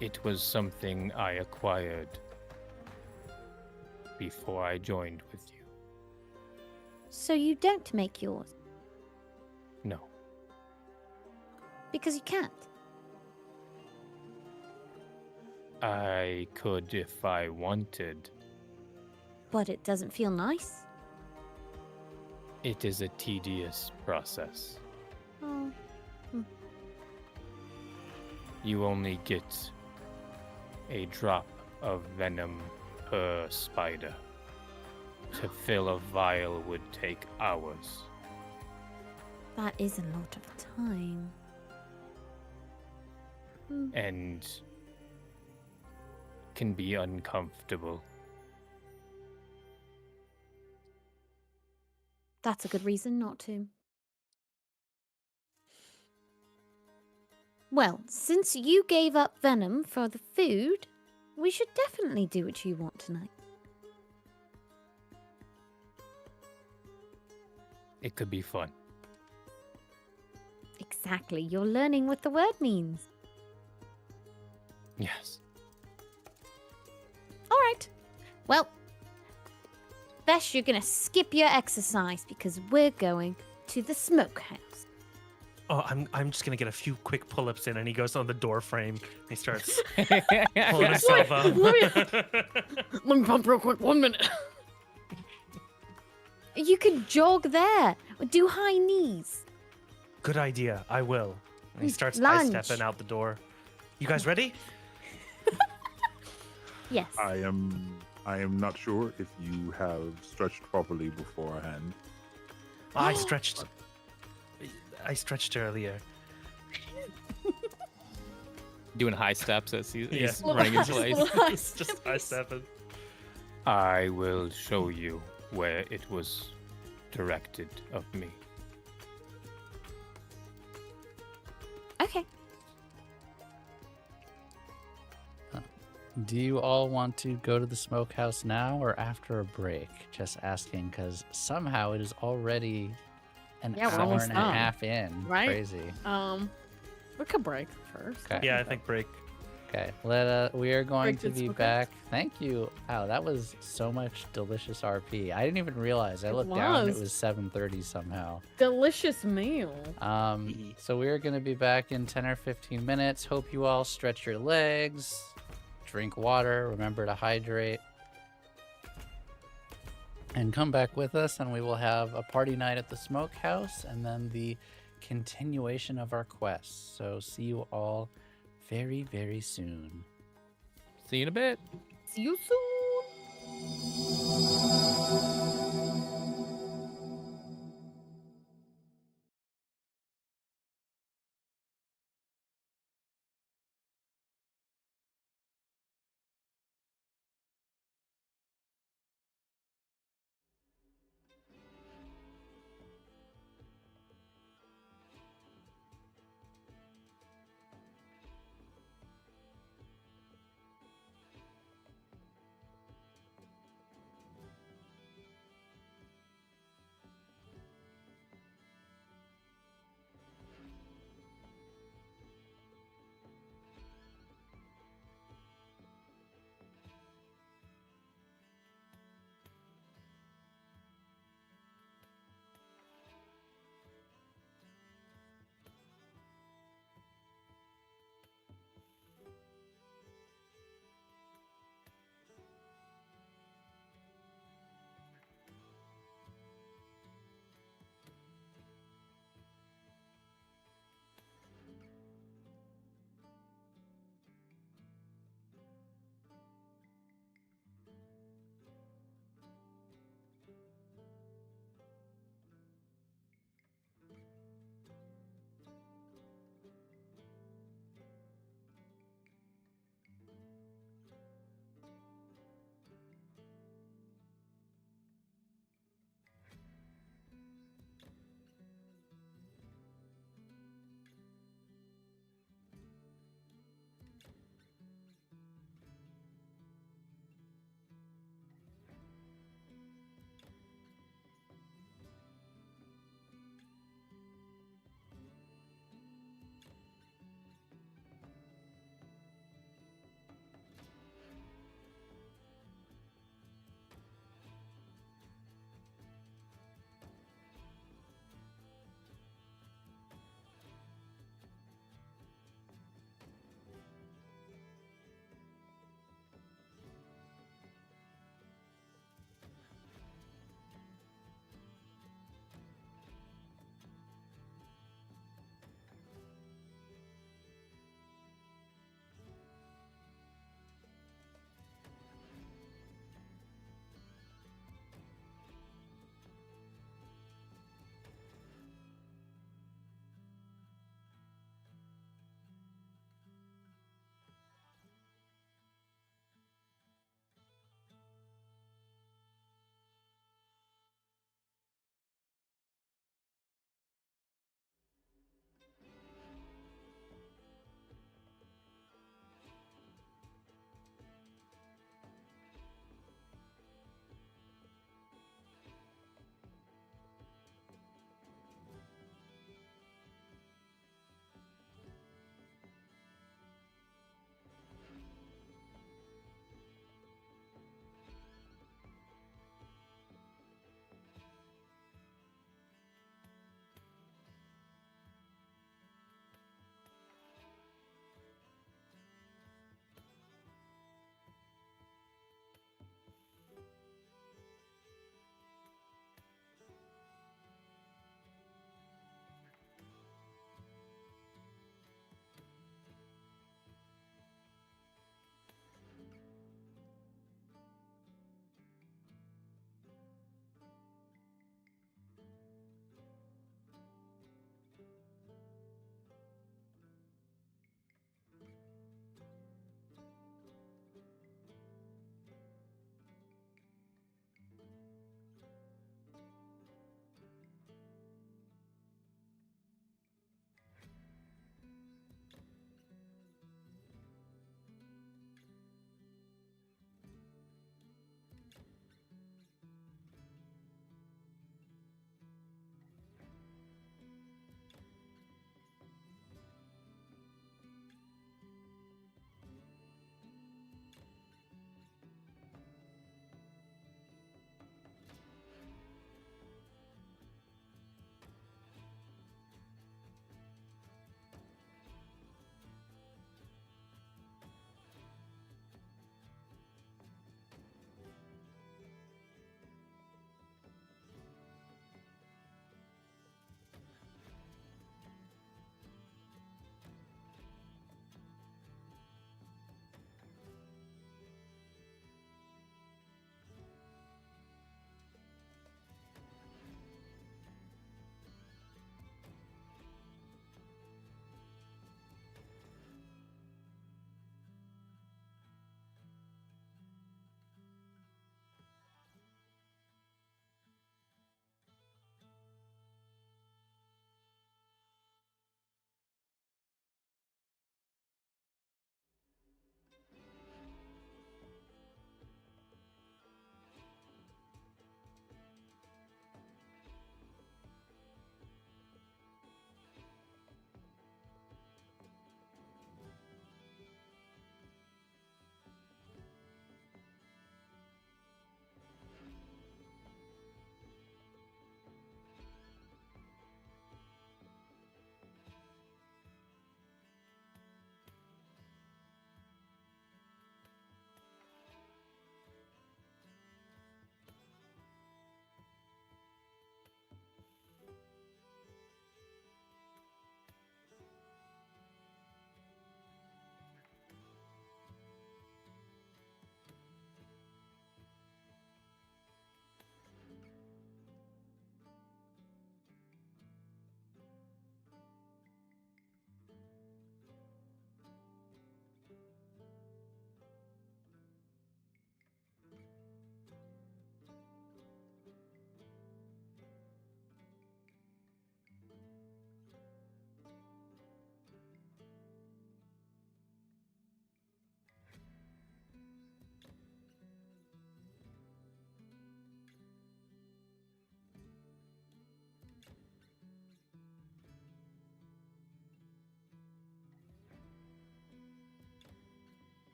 It was something I acquired before I joined with you. So you don't make yours? No. Because you can't. I could if I wanted. But it doesn't feel nice. It is a tedious process. Oh. You only get a drop of venom per spider. To fill a vial would take hours. That is a lot of time. And can be uncomfortable. That's a good reason not to. Well, since you gave up venom for the food, we should definitely do what you want tonight. It could be fun. Exactly. You're learning what the word means. Yes. All right. Well, Vesh, you're going to skip your exercise because we're going to the smokehouse. Oh, I'm just gonna get a few quick pull-ups in, and he goes on the door frame. And he starts pulling himself up. Let me pump real quick. 1 minute. You could jog there. Or do high knees. Good idea. I will. And he starts Lunge. high-stepping out the door. You guys ready? Yes. I am not sure if you have stretched properly beforehand. I stretched earlier. Doing high steps as he's Yes. running in place. Just high-stepping. I will show you where it was directed of me. Okay. Do you all want to go to the smokehouse now or after a break? Just asking because somehow it is already an Yeah, we're hour almost and a done. half in. Right? Crazy. We could break first. Okay. Yeah, I think break. Okay. We are going Break to to the be smokehouse. back. Thank you. Wow, that was so much delicious RP. I didn't even realize. I It looked down. It was. was 7:30 somehow. Delicious meal. So we're going to be back in 10 or 15 minutes. Hope you all stretch your legs, drink water, remember to hydrate, and come back with us, and we will have a party night at the smokehouse and then the continuation of our quest. So see you all very, very soon. See you in a bit. See you soon.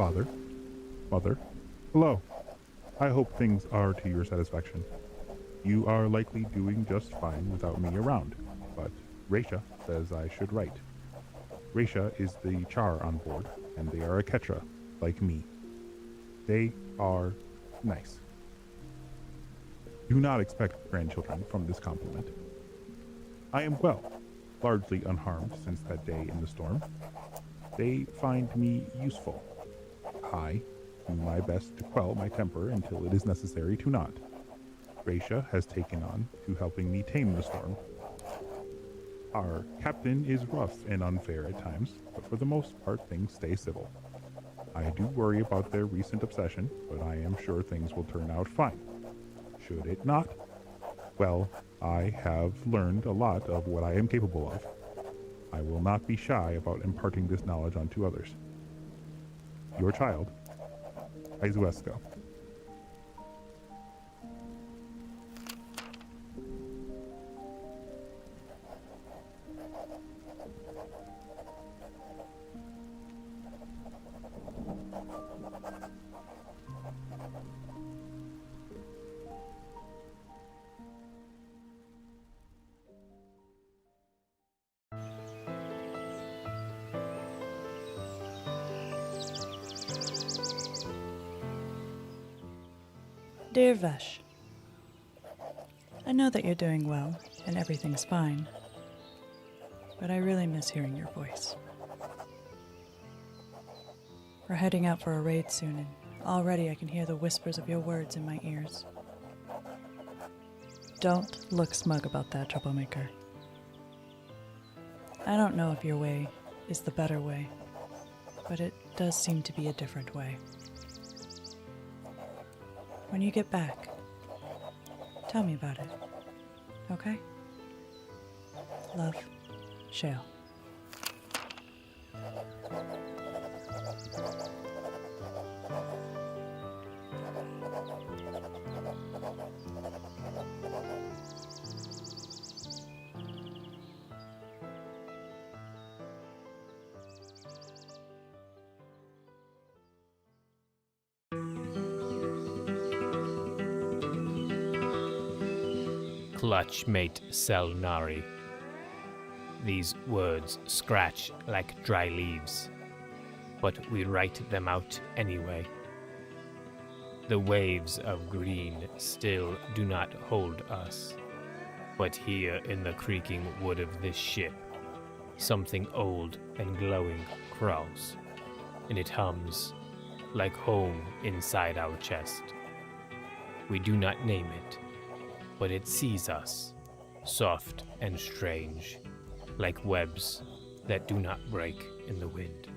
Father, Mother, hello. I hope things are to your satisfaction. You are likely doing just fine without me around, but Raisha says I should write. Raisha is the char on board, and they are a Ketra, like me. They are nice. Do not expect grandchildren from this compliment. I am well, largely unharmed since that day in the storm. They find me useful. I do my best to quell my temper until it is necessary to not. Raisha has taken on to helping me tame the storm. Our captain is rough and unfair at times, but for the most part things stay civil. I do worry about their recent obsession, but I am sure things will turn out fine. Should it not? Well, I have learned a lot of what I am capable of. I will not be shy about imparting this knowledge onto others. Your child, Izuesco. Dear Vesh, I know that you're doing well and everything's fine, but I really miss hearing your voice. We're heading out for a raid soon, and already I can hear the whispers of your words in my ears. Don't look smug about that, troublemaker. I don't know if your way is the better way, but it does seem to be a different way. When you get back, tell me about it, okay? Love, Shale. Clutch mate Selnari. These words scratch like dry leaves, but we write them out anyway. The waves of green still do not hold us, but here in the creaking wood of this ship, something old and glowing crawls, and it hums like home inside our chest. We do not name it, but it sees us, soft and strange, like webs that do not break in the wind.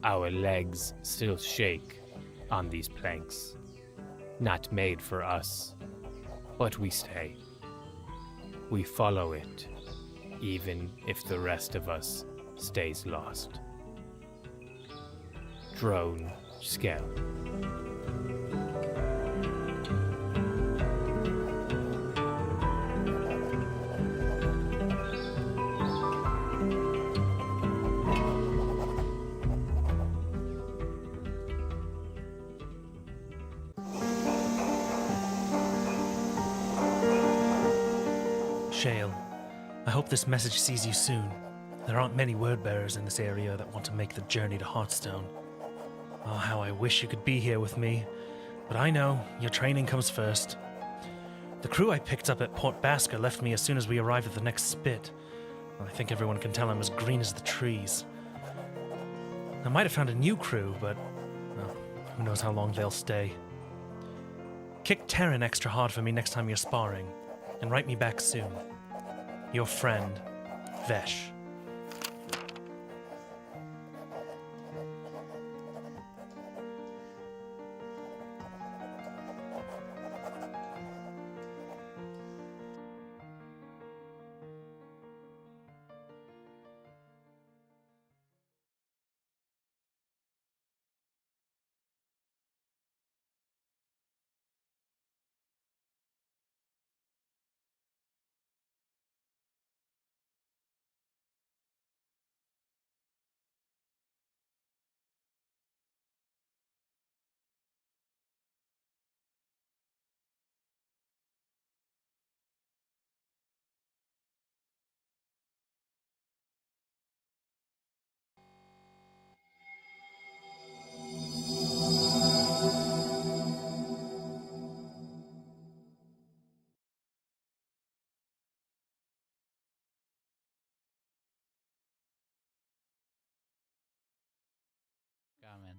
Our legs still shake on these planks, not made for us, but we stay. We follow it, even if the rest of us stays lost. Drone Skell. Shale, I hope this message sees you soon. There aren't many word bearers in this area that want to make the journey to Hearthstone. Oh, how I wish you could be here with me. But I know, your training comes first. The crew I picked up at Port Basker left me as soon as we arrived at the next spit. I think everyone can tell I'm as green as the trees. I might have found a new crew, but well, who knows how long they'll stay. Kick Terran extra hard for me next time you're sparring, and write me back soon. Your friend, Vesh.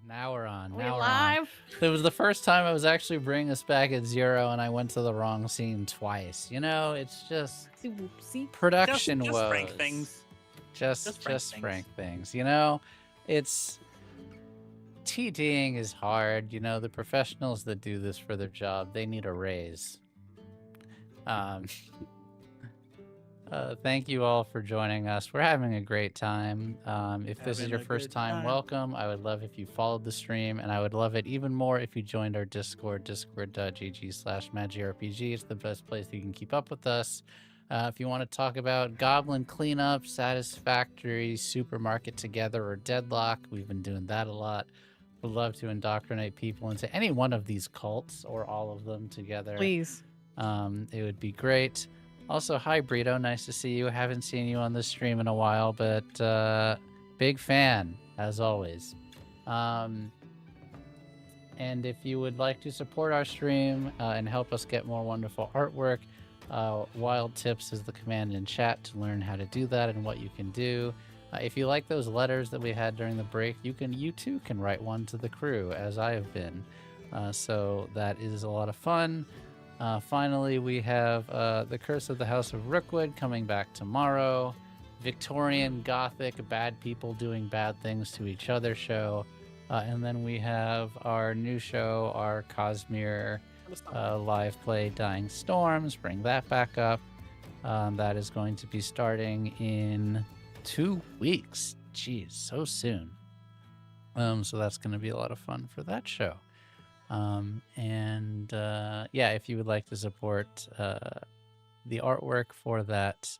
Now we're on. We Now we're on. live? It was the first time I was actually bringing us back at 0, and I went to the wrong scene twice. You know, it's just Whoopsie. production just woes. frank things. Just Just frank frank things. You know, it's TDing is hard. You know, the professionals that do this for their job, they need a raise. Thank you all for joining us. We're having a great time. If this is Having your a first good time, time. welcome. I would love if you followed the stream, and I would love it even more if you joined our Discord, discord.gg/magicrpg. It's the best place you can keep up with us. If you want to talk about goblin cleanup, satisfactory, supermarket together, or deadlock, we've been doing that a lot. Would love to indoctrinate people into any one of these cults or all of them together. Please. It would be great. Also, hi Brito, nice to see you. Haven't seen you on the stream in a while, but big fan as always. And if you would like to support our stream and help us get more wonderful artwork, Wild Tips is the command in chat to learn how to do that and what you can do. If you like those letters that we had during the break, you too can write one to the crew, as I have been. So that is a lot of fun. Finally, we have The Curse of the House of Rookwood coming back tomorrow. Victorian Gothic Bad People Doing Bad Things to Each Other show. And then we have our new show, our Cosmere live play Dying Storms. Bring that back up. That is going to be starting in 2 weeks. Jeez, so soon. So that's going to be a lot of fun for that show. Yeah, if you would like to support the artwork for that,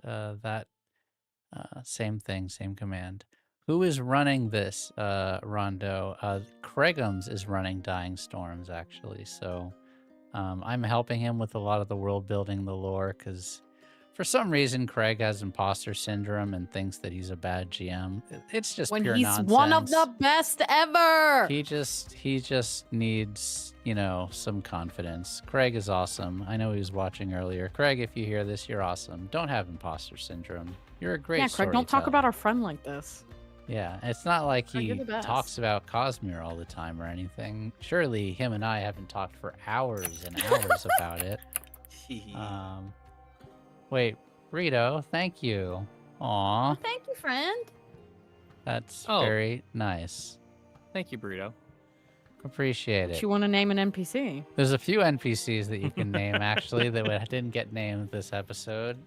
same thing, same command. Who is running this, Rondo? Craigums is running Dying Storms, actually. So I'm helping him with a lot of the world building, the lore, because for some reason Craig has imposter syndrome and thinks that he's a bad GM. It's just When pure he's nonsense. one of the best ever. He just needs, some confidence. Craig is awesome. I know he was watching earlier. Craig, if you hear this, you're awesome. Don't have imposter syndrome. You're a great Yeah, Craig, don't talk storyteller. about our friend like this. Yeah, it's not like Craig, he you're the best. talks about Cosmere all the time or anything. Surely him and I haven't talked for hours and hours about it. Wait, Rito, thank you. Aw, Thank you, friend. that's Oh. very nice. Thank you, Burrito. Appreciate it. You want to name an NPC? There's a few NPCs that you can name, actually, that didn't get named this episode.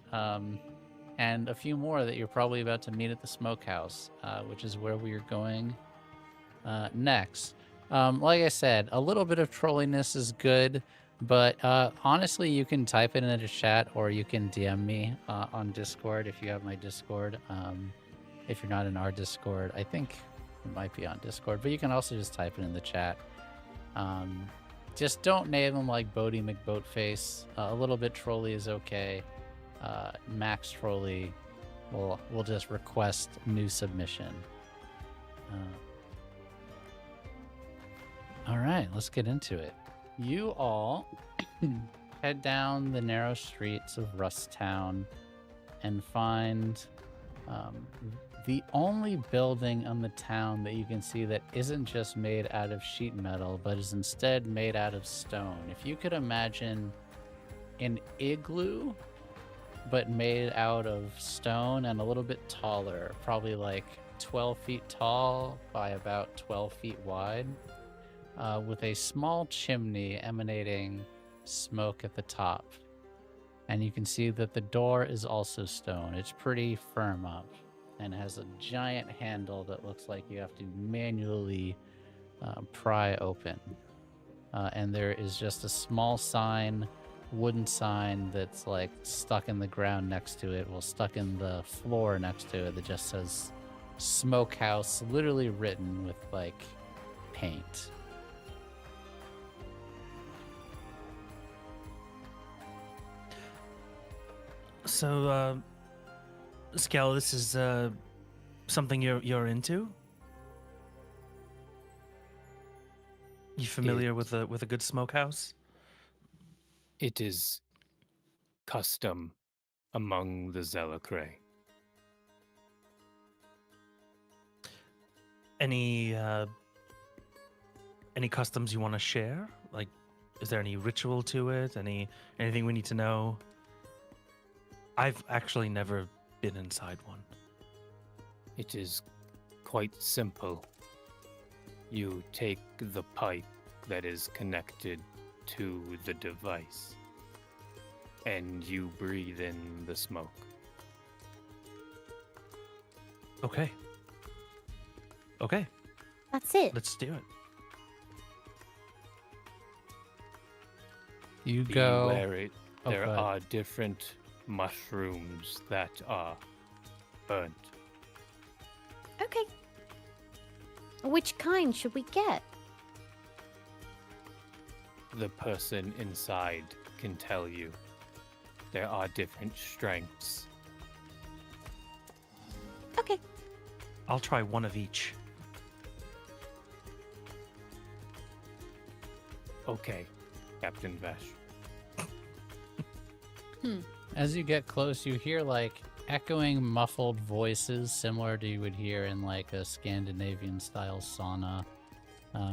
And a few more that you're probably about to meet at the smokehouse, which is where we are going next. Like I said, a little bit of trolliness is good, but honestly, you can type it in the chat or you can DM me on Discord if you have my Discord. If you're not in our Discord, I think it might be on Discord, but you can also just type it in the chat. Just don't name them like Bodie McBoatface. A little bit trolly is okay. Max Trolley will just request new submission. All right, let's get into it. You all head down the narrow streets of Rusttown and find the only building in the town that you can see that isn't just made out of sheet metal, but is instead made out of stone. If you could imagine an igloo, but made out of stone and a little bit taller, probably like 12 feet tall by about 12 feet wide, with a small chimney emanating smoke at the top. And you can see that the door is also stone. It's pretty firm up and has a giant handle that looks like you have to manually pry open. And there is just a small sign, wooden sign that's like stuck in the ground next to it, stuck in the floor next to it, that just says Smokehouse, literally written with like paint. So, Scal, this is something you're into? You familiar with a good smokehouse? It is custom among the Zelacray. Any any customs you want to share? Like, is there any ritual to it? Anything we need to know? I've actually never been inside one. It is quite simple. You take the pipe that is connected to the device, and you breathe in the smoke. Okay. That's it. Let's do it. You Be go. wary. Oh, There go ahead. are different mushrooms that are burnt. Okay. Which kind should we get? The person inside can tell you. There are different strengths. Okay. I'll try one of each. Okay, Captain Vesh. As you get close, you hear like echoing muffled voices similar to you would hear in like a Scandinavian style sauna.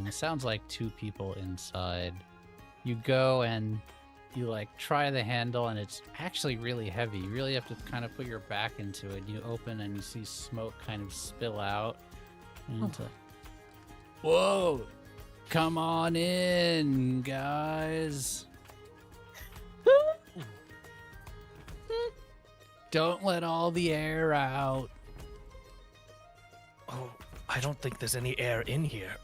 It sounds like two people inside. You go and you like try the handle and it's actually really heavy. You really have to kind of put your back into it. You open and you see smoke kind of spill out. And it's like, whoa! Come on in, guys. Don't let all the air out. Oh, I don't think there's any air in here.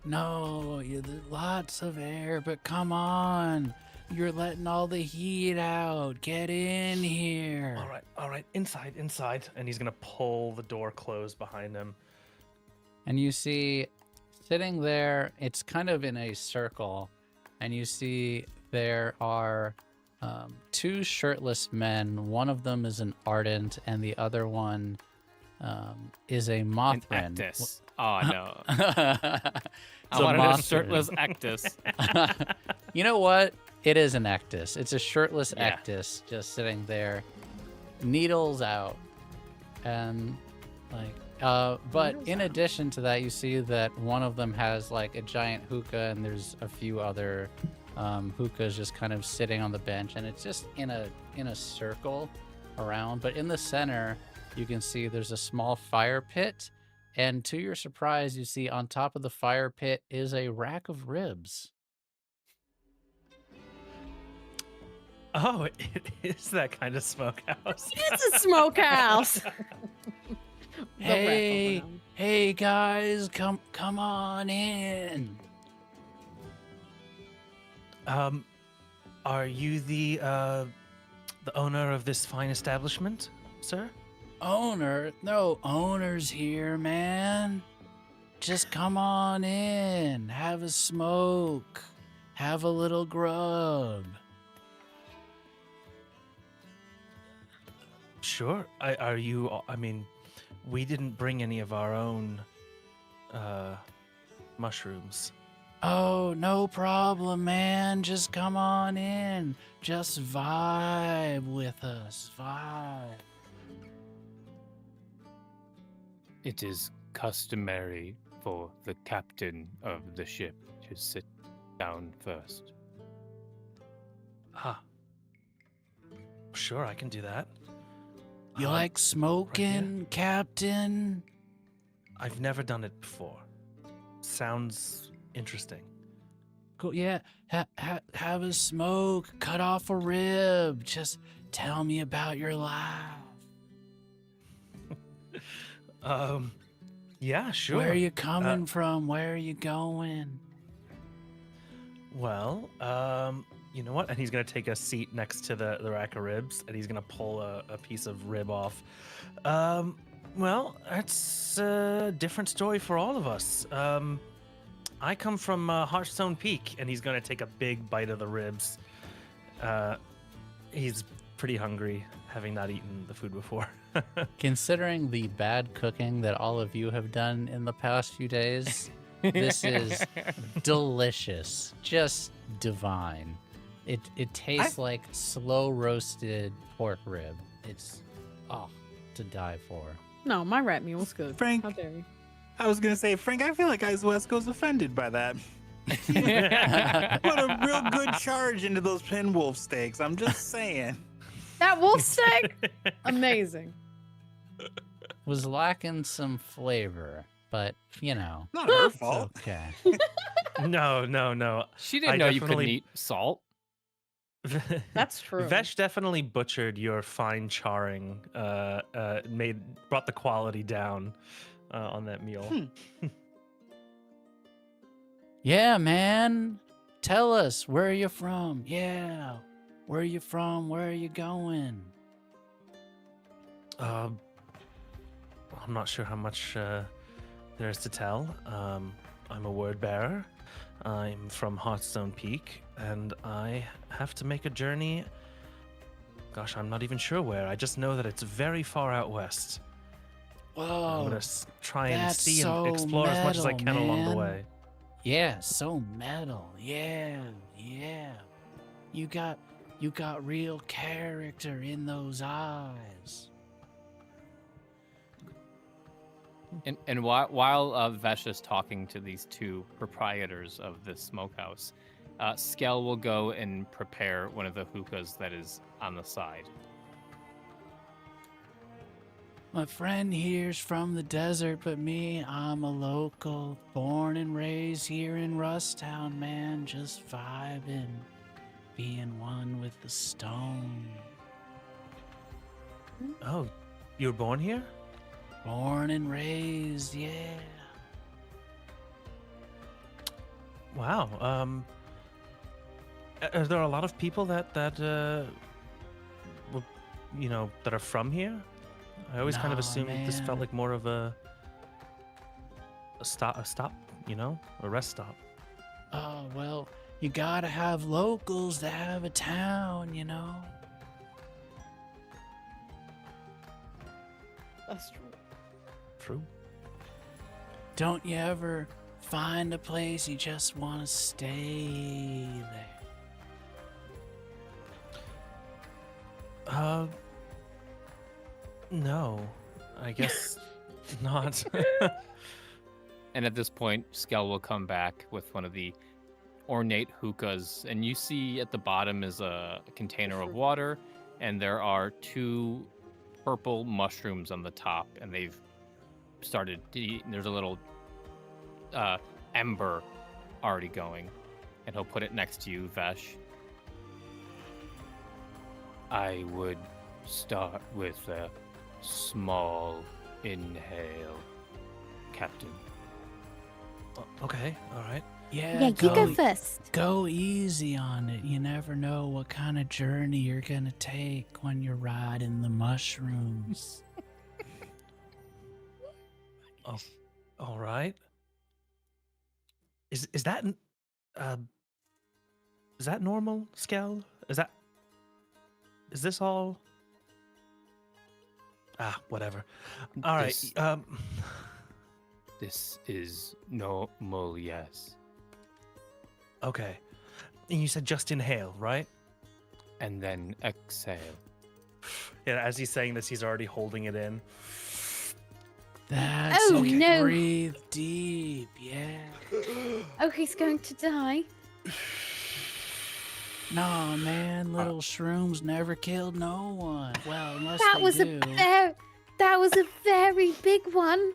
No, there's lots of air, but come on. You're letting all the heat out. Get in here. All right. Inside. And he's going to pull the door closed behind him. And you see sitting there, it's kind of in a circle, and you see there are two shirtless men. One of them is an ardent, and the other one is a An Mothman. Actus. Oh, no. It's I a wanted a Mothman. shirtless Actus. You know what? It is an Actus. It's a shirtless Yeah. Actus just sitting there, needles out, and like. But in addition to that, you see that one of them has like a giant hookah, and there's a few other hookahs just kind of sitting on the bench, and it's just in a circle around. But in the center, you can see there's a small fire pit, and to your surprise, you see on top of the fire pit is a rack of ribs. Oh, it is that kind of smokehouse. It's a smokehouse. The Hey, wraparound. hey guys, come on in. Are you the owner of this fine establishment, sir? Owner? No owners here, man. Just come on in, have a smoke, have a little grub. Sure. Are you? I mean, we didn't bring any of our own mushrooms. Oh, no problem, man. Just come on in. Just vibe with us. Vibe. It is customary for the captain of the ship to sit down first. Ah. Sure, I can do that. You like smoking, Captain? I've never done it before. Sounds interesting. Cool. Yeah. Have a smoke. Cut off a rib. Just tell me about your life. Yeah, sure. Where are you coming from? Where are you going? Well, you know what? And he's gonna take a seat next to the rack of ribs, and he's gonna pull a piece of rib off. Well, that's a different story for all of us. I come from Hearthstone Peak, and he's gonna take a big bite of the ribs. He's pretty hungry, having not eaten the food before. Considering the bad cooking that all of you have done in the past few days, this is delicious. Just divine. It tastes like slow roasted pork rib. It's to die for. No, my rat mule's good. Frank. How dare you? I was gonna say, Frank, I feel like Wesco's offended by that. Put a real good charge into those pinwolf steaks. I'm just saying. That wolf steak, amazing. Was lacking some flavor, but you know, Not her it's fault. okay. No. She didn't I know you couldn't definitely- eat salt. That's true. Vesh definitely butchered your fine charring. Brought the quality down on that meal. Yeah, man. Tell us, where are you from? Yeah. Where are you from? Where are you going? I'm not sure how much there is to tell. I'm a word bearer. I'm from Hearthstone Peak, and I have to make a journey. Gosh, I'm not even sure where. I just know that it's very far out west. I'm Whoa. gonna try and that's see so and explore as much as I metal, can along the man. way. Yeah, so metal. Yeah. You got real character in those eyes. And while Vesh is talking to these two proprietors of this smokehouse, Skell will go and prepare one of the hookahs that is on the side. My friend here's from the desert, but me, I'm a local, born and raised here in Rusttown, man, just vibing, being one with the stone. Oh, you were born here? Born and raised, yeah. Wow. Are there a lot of people that are from here? I always kind of Nah, assumed this felt man. like more of a stop, a rest stop. Oh, well, you gotta have locals to have a town, you know? That's true. True. Don't you ever find a place you just want to stay there? No, I guess not. And at this point, Skell will come back with one of the ornate hookahs, and you see at the bottom is a container of water, and there are two purple mushrooms on the top, and they've started to eat, and there's a little ember already going, and he'll put it next to you, Vesh. I would start with a small inhale, Captain. Okay, all right. Yeah, you go first. Go easy on it. You never know what kind of journey you're gonna take when you're riding the mushrooms. Oh, all right. Is that normal, Skell? Is this all? Whatever. All right. This- This is normal, yes. Okay. And you said just inhale, right? And then exhale. Yeah. As he's saying this, he's already holding it in. That's Oh, okay. no. Breathe deep, yeah. Oh, he's going to die. Nah, man, little shrooms never killed no one. Well, unless That they was do. that was a very big one.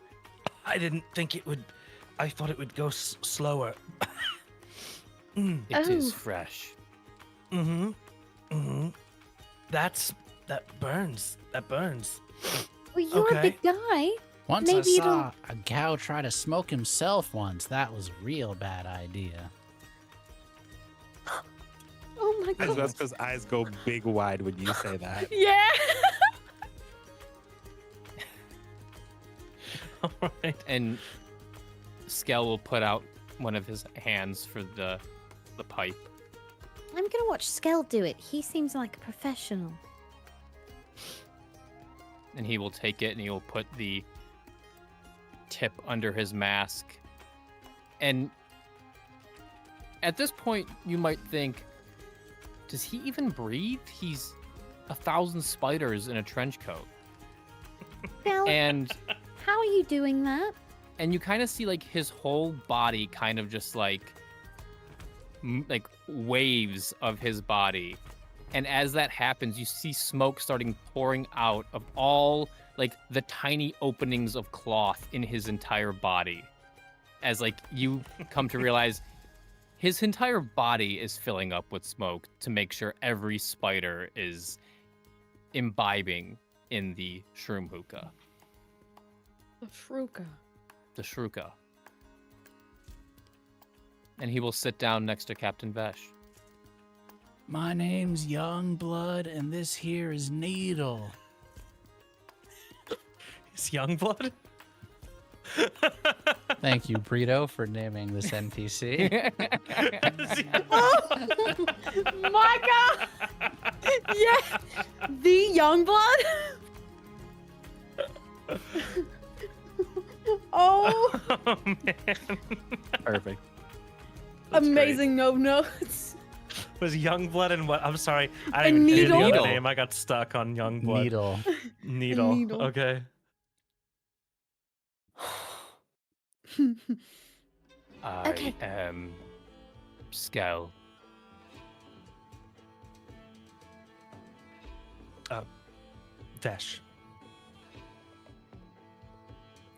I didn't think it would. I thought it would go slower. It is Oh. fresh. That burns. That burns. Well, you're a Okay. big guy. Once Maybe I you saw a cow try to smoke himself once. That was a real bad idea. Oh my As god. Wesco's eyes go big wide when you say that. Yeah. All right. And Skell will put out one of his hands for the pipe. I'm gonna watch Skell do it. He seems like a professional. And he will take it and he will put the tip under his mask. And at this point, you might think, does he even breathe? He's 1,000 spiders in a trench coat. Skell, And how are you doing that? and you kind of see like his whole body kind of just like waves of his body. And as that happens, you see smoke starting pouring out of all like the tiny openings of cloth in his entire body. As like you come to realize his entire body is filling up with smoke to make sure every spider is imbibing in the shroom hookah. The shruka. The shruka. And he will sit down next to Captain Vesh. My name's Youngblood, and this here is Needle. It's Youngblood? Thank you, Brito, for naming this NPC. My God! Yeah, the Youngblood. Oh, Oh, man. Perfect. That's amazing! No notes. Was Youngblood and what? I'm sorry. I A didn't even hear the needle? other name. I got stuck on Youngblood. Needle. Needle. Needle. Okay. I Okay. am Skell. Vesh.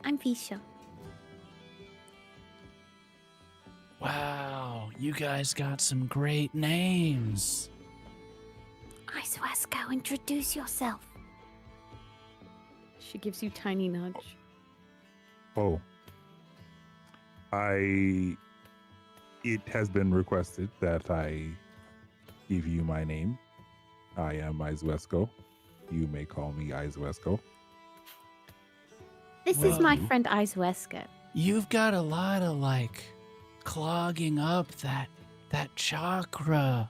I'm Visha. Wow, you guys got some great names. Iswesko, introduce yourself. She gives you tiny nudge. Oh. It has been requested that I give you my name. I am Iswesko. You may call me Iswesko. This is my Well- friend Iswesko. You've got a lot of like clogging up that chakra.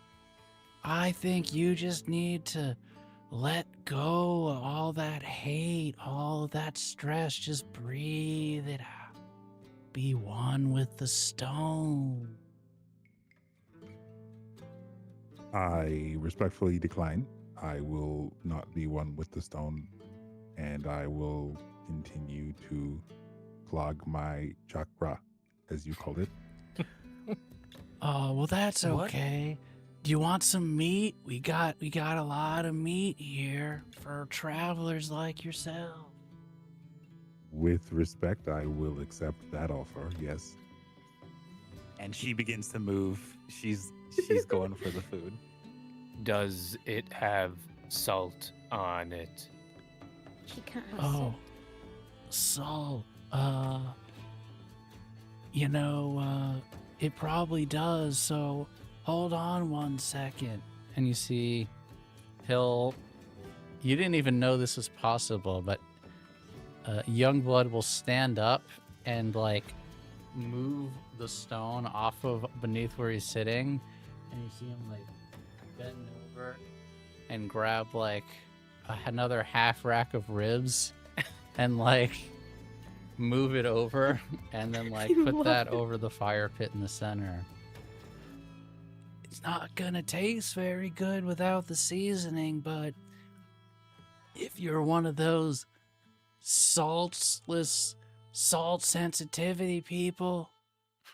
I think you just need to let go of all that hate, all of that stress. Just breathe it out. Be one with the stone. I respectfully decline. I will not be one with the stone, and I will continue to clog my chakra, as you called it. Oh, well, that's What? okay. Do you want some meat? We got a lot of meat here for travelers like yourself. With respect, I will accept that offer, yes. And she begins to move. She's going for the food. Does it have salt on it? She can't have Oh, salt. It probably does. So hold on 1 second. And you see, you didn't even know this was possible, but Youngblood will stand up and like move the stone off of beneath where he's sitting, and you see him like bend over and grab like another half rack of ribs and like move it over and then like I put love that it. over the fire pit in the center. It's not gonna taste very good without the seasoning, but if you're one of those saltless, salt sensitivity people,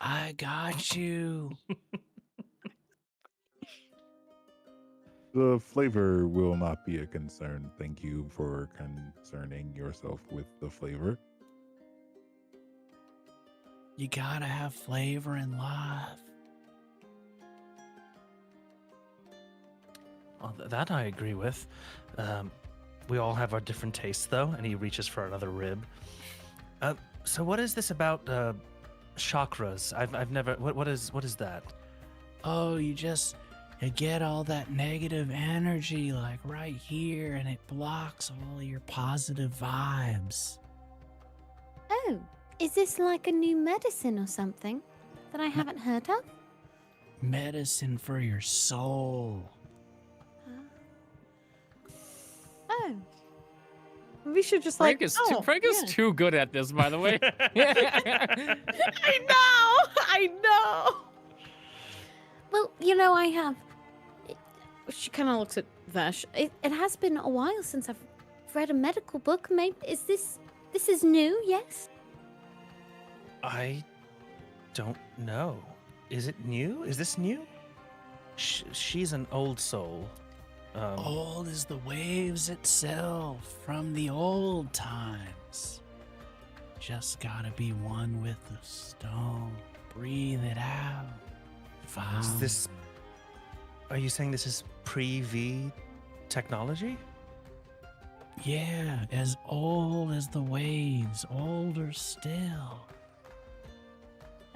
I got you. The flavor will not be a concern. Thank you for concerning yourself with the flavor. You gotta have flavor in life. Well, that I agree with. We all have our different tastes, though, and he reaches for another rib. So what is this about chakras? I've never. What is that? Oh, you get all that negative energy like right here, and it blocks all your positive vibes. Oh, is this like a new medicine or something that I haven't heard of? Medicine for your soul. Oh, we should just Frank like. is oh, Frank is yeah. too good at this, by the way. I know. Well, I have. She kind of looks at Vesh. It has been a while since I've read a medical book. Maybe is this is new? Yes. I don't know. Is it new? Is this new? She's an old soul. Old as the waves itself from the old times. Just gotta be one with the stone. Breathe it out. Is this... Are you saying this is pre-V technology? Yeah, as old as the waves, older still.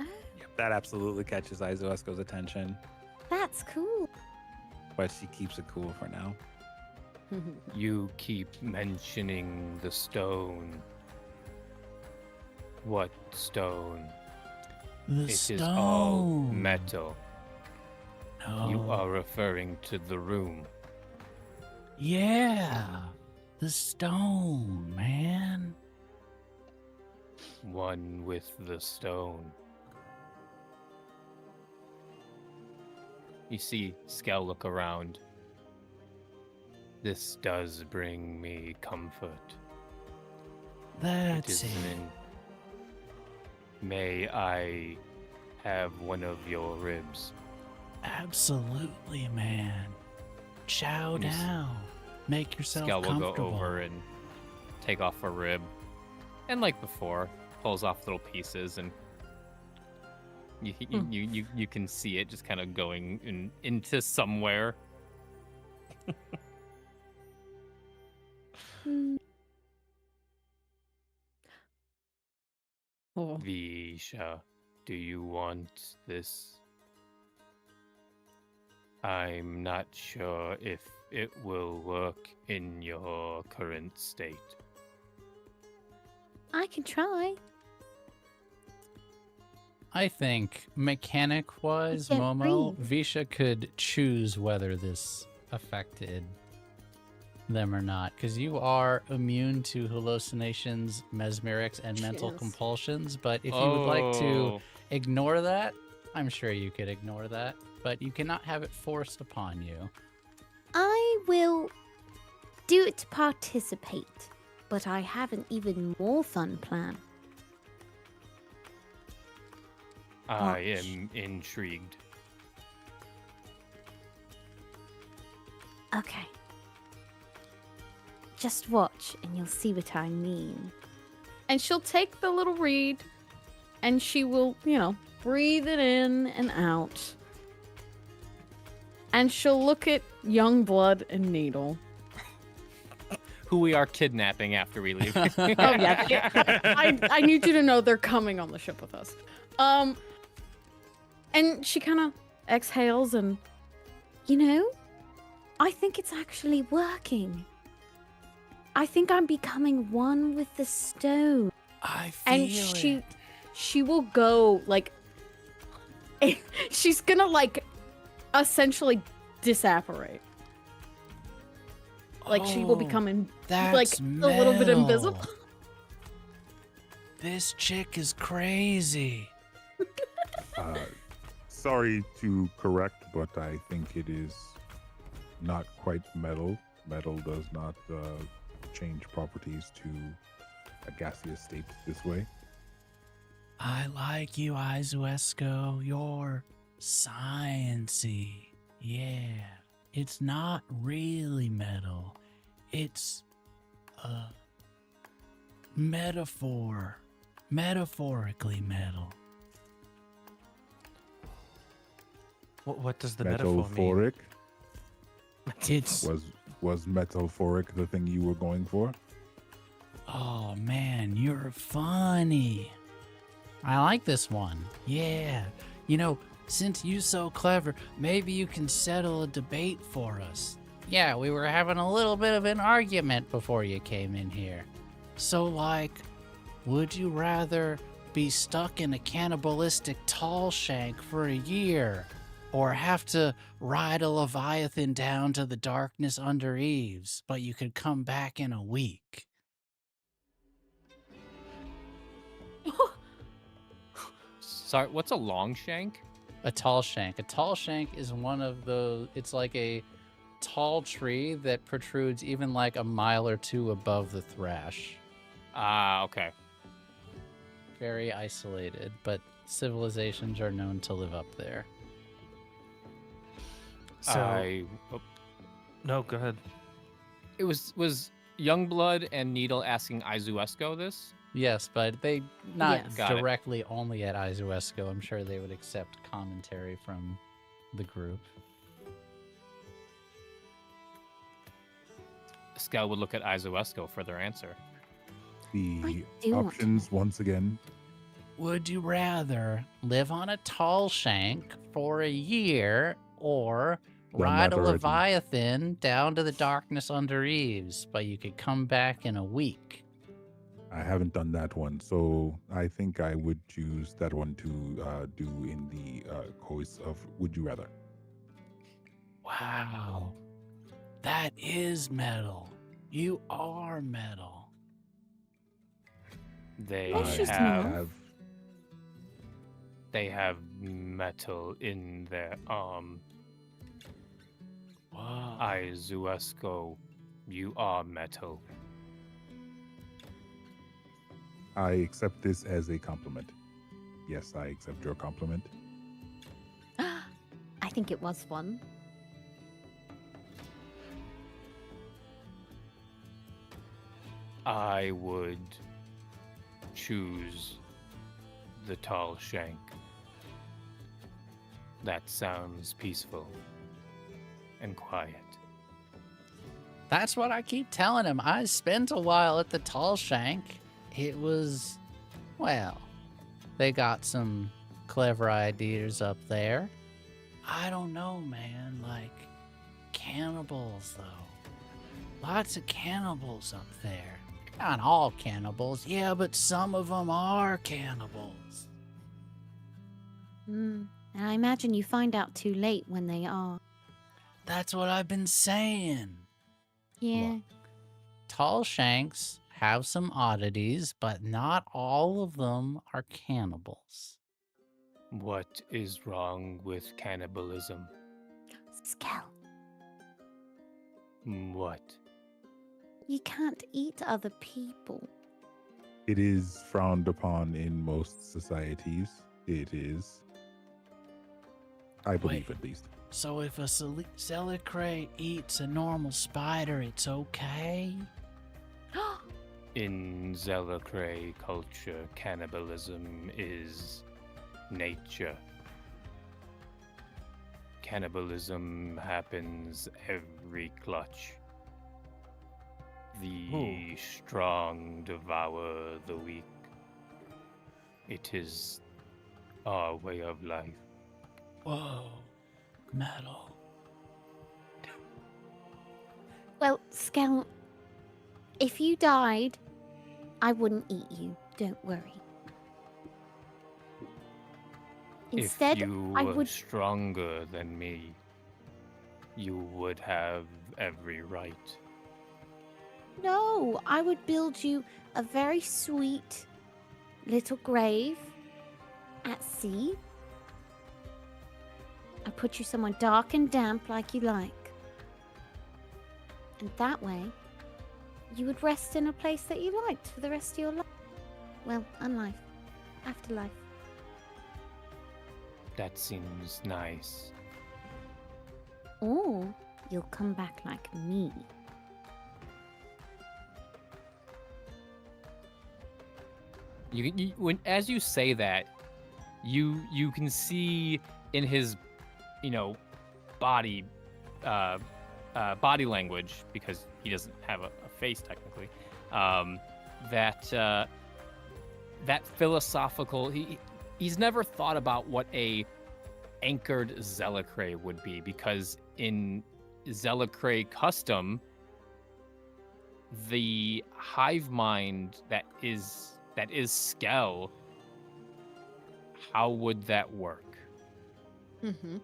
Yep, that absolutely catches Izoesko's attention, That's cool. but she keeps it cool for now. You keep mentioning the stone. What stone? The It stone. is all metal. No. You are referring to the room. Yeah, the stone, man. One with the stone. You see Skell look around. This does bring me comfort. That's it. May I have one of your ribs? Absolutely, man. Chow Yes. down. Make yourself Skell will comfortable. go over and take off a rib. And like before, pulls off little pieces, and you can see it just kind of going into somewhere. Oh. Visha, do you want this? I'm not sure if it will work in your current state. I can try. I think mechanic-wise, I can't Momo, breathe. Visha could choose whether this affected them or not, because you are immune to hallucinations, mesmerics, and mental Yes. compulsions. But if you would like to Oh, ignore that, I'm sure you could ignore that. But you cannot have it forced upon you. I will do it to participate, but I have an even more fun plan. I am intrigued. Okay. Just watch and you'll see what I mean. And she'll take the little reed and she will, breathe it in and out. And she'll look at Youngblood and Needle. Who we are kidnapping after we leave. Oh, yeah. I need you to know they're coming on the ship with us. And she kind of exhales and... I think it's actually working. I think I'm becoming one with the stone. I feel And it. she will go, she's gonna, essentially disapparate. She will become, That's a little bit metal. invisible. This chick is crazy. Sorry to correct, but I think it is not quite metal. Metal does not change properties to a gaseous state this way. I like you, Izuesko. You're sciencey. Yeah. It's not really metal. It's a metaphor. Metaphorically metal. What does the metaphor mean? Metaphoric? It's Was metaphoric the thing you were going for? oh man, you're funny. I like this one. Yeah. Since you're so clever, maybe you can settle a debate for us. Yeah, we were having a little bit of an argument before you came in here. So, would you rather be stuck in a cannibalistic tall shank for a year, or have to ride a Leviathan down to the darkness under eaves, but you could come back in a week? Sorry, what's a long shank? A tall shank. A tall shank is one of those, it's like a tall tree that protrudes even a mile or two above the thrash. Ah, okay. very isolated, but civilizations are known to live up there. So, no, go ahead. It was Youngblood and Needle asking Izuesco this? Yes, but they not Yes. Got it. directly only at Izuesco. I'm sure they would accept commentary from the group. Skel would look at Izuesco for their answer. The do want to options once again. Would you rather live on a tall shank for a year or Done ride that a already. leviathan down to the darkness under eaves, but you could come back in a week? I haven't done that one, so I think I would choose that one to do in the choice of Would You Rather. Wow. That is metal. You are metal. They That's just have they have metal in their Wow. Izuesco, you are metal. I accept this as a compliment. Yes, I accept your compliment. I think it was fun. I would choose the tall shank. That sounds peaceful and quiet. That's what I keep telling him. I spent a while at the Tall Shank. It was, well, they got some clever ideas up there. I don't know, man. Like, cannibals, though. Lots of cannibals up there. Not all cannibals, yeah, but some of them are cannibals. And I imagine you find out too late when they are. That's what I've been saying. Yeah. Look, tall shanks have some oddities, but not all of them are cannibals. What is wrong with cannibalism? Skel, What? you can't eat other people. It is frowned upon in most societies. It is. I believe, Wait. at least. So if a Zelicrae eats a normal spider, it's okay? In Zelicrae culture, cannibalism is nature. Cannibalism happens every clutch. The strong devour the weak. It is our way of life. Whoa, metal. Well, Skel, if you died, I wouldn't eat you. Don't worry. Instead, if you I were would. stronger than me, you would have every right. No, I would build you a very sweet little grave at sea. I put you somewhere dark and damp like you like. And that way, you would rest in a place that you liked for the rest of your life. Well, unlife. Afterlife. That seems nice. Or you'll come back like me. When as you say that, you can see in his, body body language, because he doesn't have a face technically, that philosophical. He's never thought about what a anchored Zelicrae would be, because in Zelicrae custom, the hive mind that is Skel, how would that work? Mm-hmm.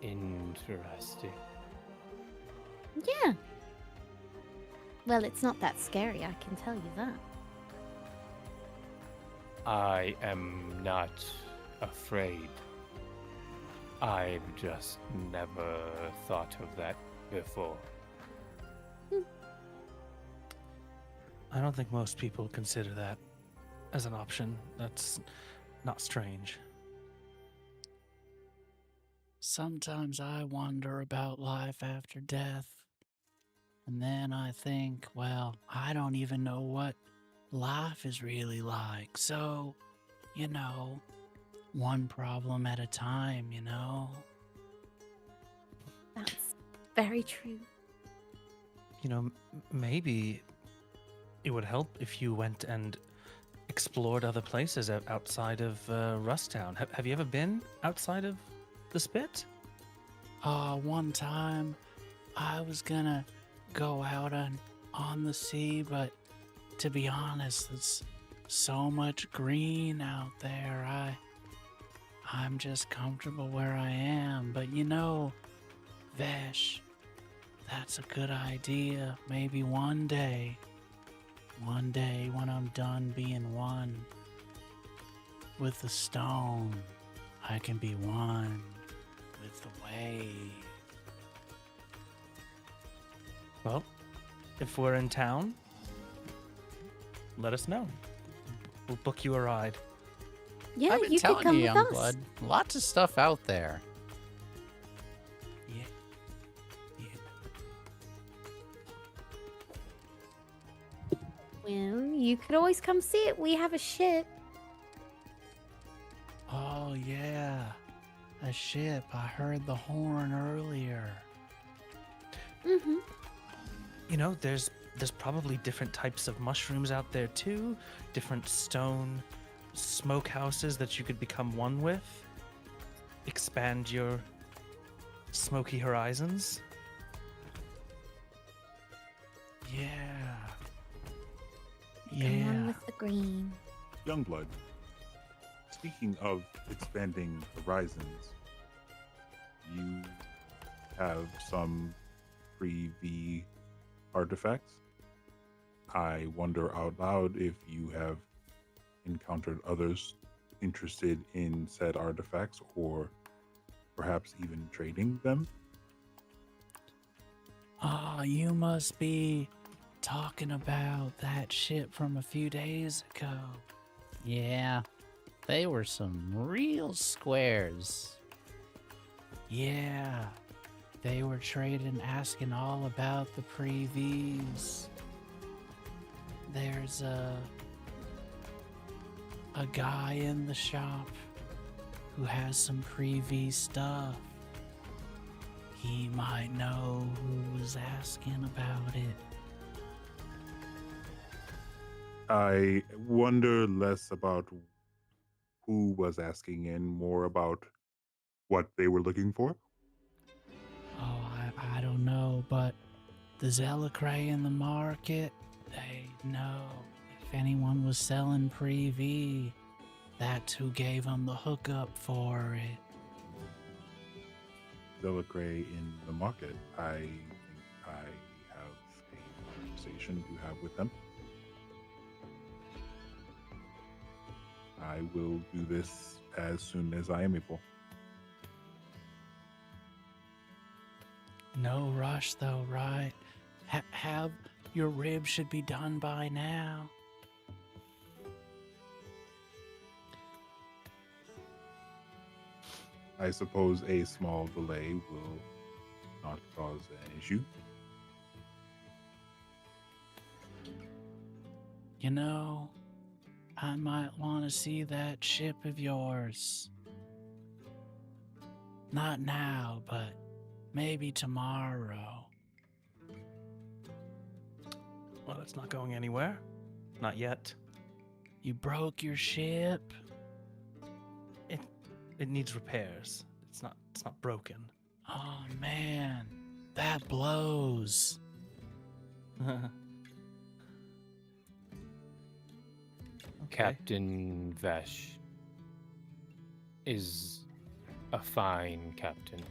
Interesting. Yeah. Well, it's not that scary, I can tell you that. I am not afraid. I've just never thought of that before. I don't think most people consider that as an option. That's not strange. Sometimes I wonder about life after death. And then I think, well, I don't even know what life is really like. So, one problem at a time, That's very true. Maybe it would help if you went and explored other places outside of Rusttown. Have you ever been outside of the Spit? One time I was gonna go out on the sea, but to be honest, it's so much green out there. I'm just comfortable where I am. But Vesh, that's a good idea. Maybe one day when I'm done being one with the stone, I can be one with the wave. Well, if we're in town, let us know. We'll book you a ride. Yeah, I've been you could telling come you, with young us. blood. Lots of stuff out there. Yeah. Well, you could always come see it. We have a ship. Oh yeah, a ship. I heard the horn earlier. Mm-hmm. There's probably different types of mushrooms out there too. Different stone smokehouses that you could become one with. Expand your smoky horizons. Yeah. Come on Yeah. with the green. Youngblood, speaking of expanding horizons, you have some pre-V artifacts. I wonder out loud if you have encountered others interested in said artifacts or perhaps even trading them. Oh, you must be talking about that ship from a few days ago. Yeah, they were some real squares. Yeah, they were trading, asking all about the pre-Vs. There's a guy in the shop who has some pre-V stuff. He might know who was asking about it. I wonder less about who was asking and more about what they were looking for. Oh, I don't know, but the Zelicray in the market, they know if anyone was selling pre-V, that's who gave them the hookup for it. Zelicray in the market. I think I have a conversation to have with them. I will do this as soon as I am able. No rush though, right? Have your ribs should be done by now. I suppose a small delay will not cause an issue. I might want to see that ship of yours. Not now, but maybe tomorrow. Well, it's not going anywhere. Not yet. You broke your ship? It needs repairs. It's not broken. Oh man, that blows. Okay. Captain Vesh is a fine captain.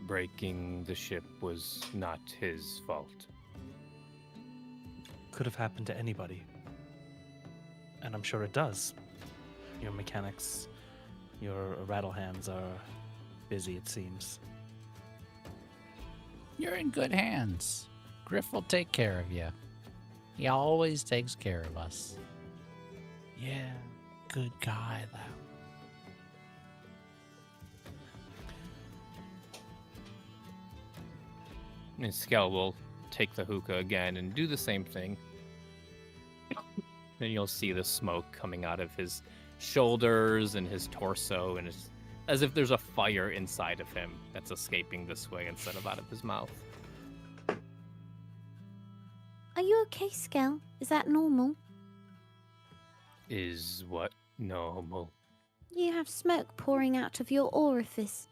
Breaking the ship was not his fault. Could have happened to anybody. And I'm sure it does. Your mechanics, your rattle hands are busy, it seems. You're in good hands. Griff will take care of you. He always takes care of us. Yeah, good guy, though. And Skell will take the hookah again and do the same thing. Then you'll see the smoke coming out of his shoulders and his torso, and it's as if there's a fire inside of him that's escaping this way instead of out of his mouth. Are you okay, Skell? Is that normal? Is what normal? You have smoke pouring out of your orifice.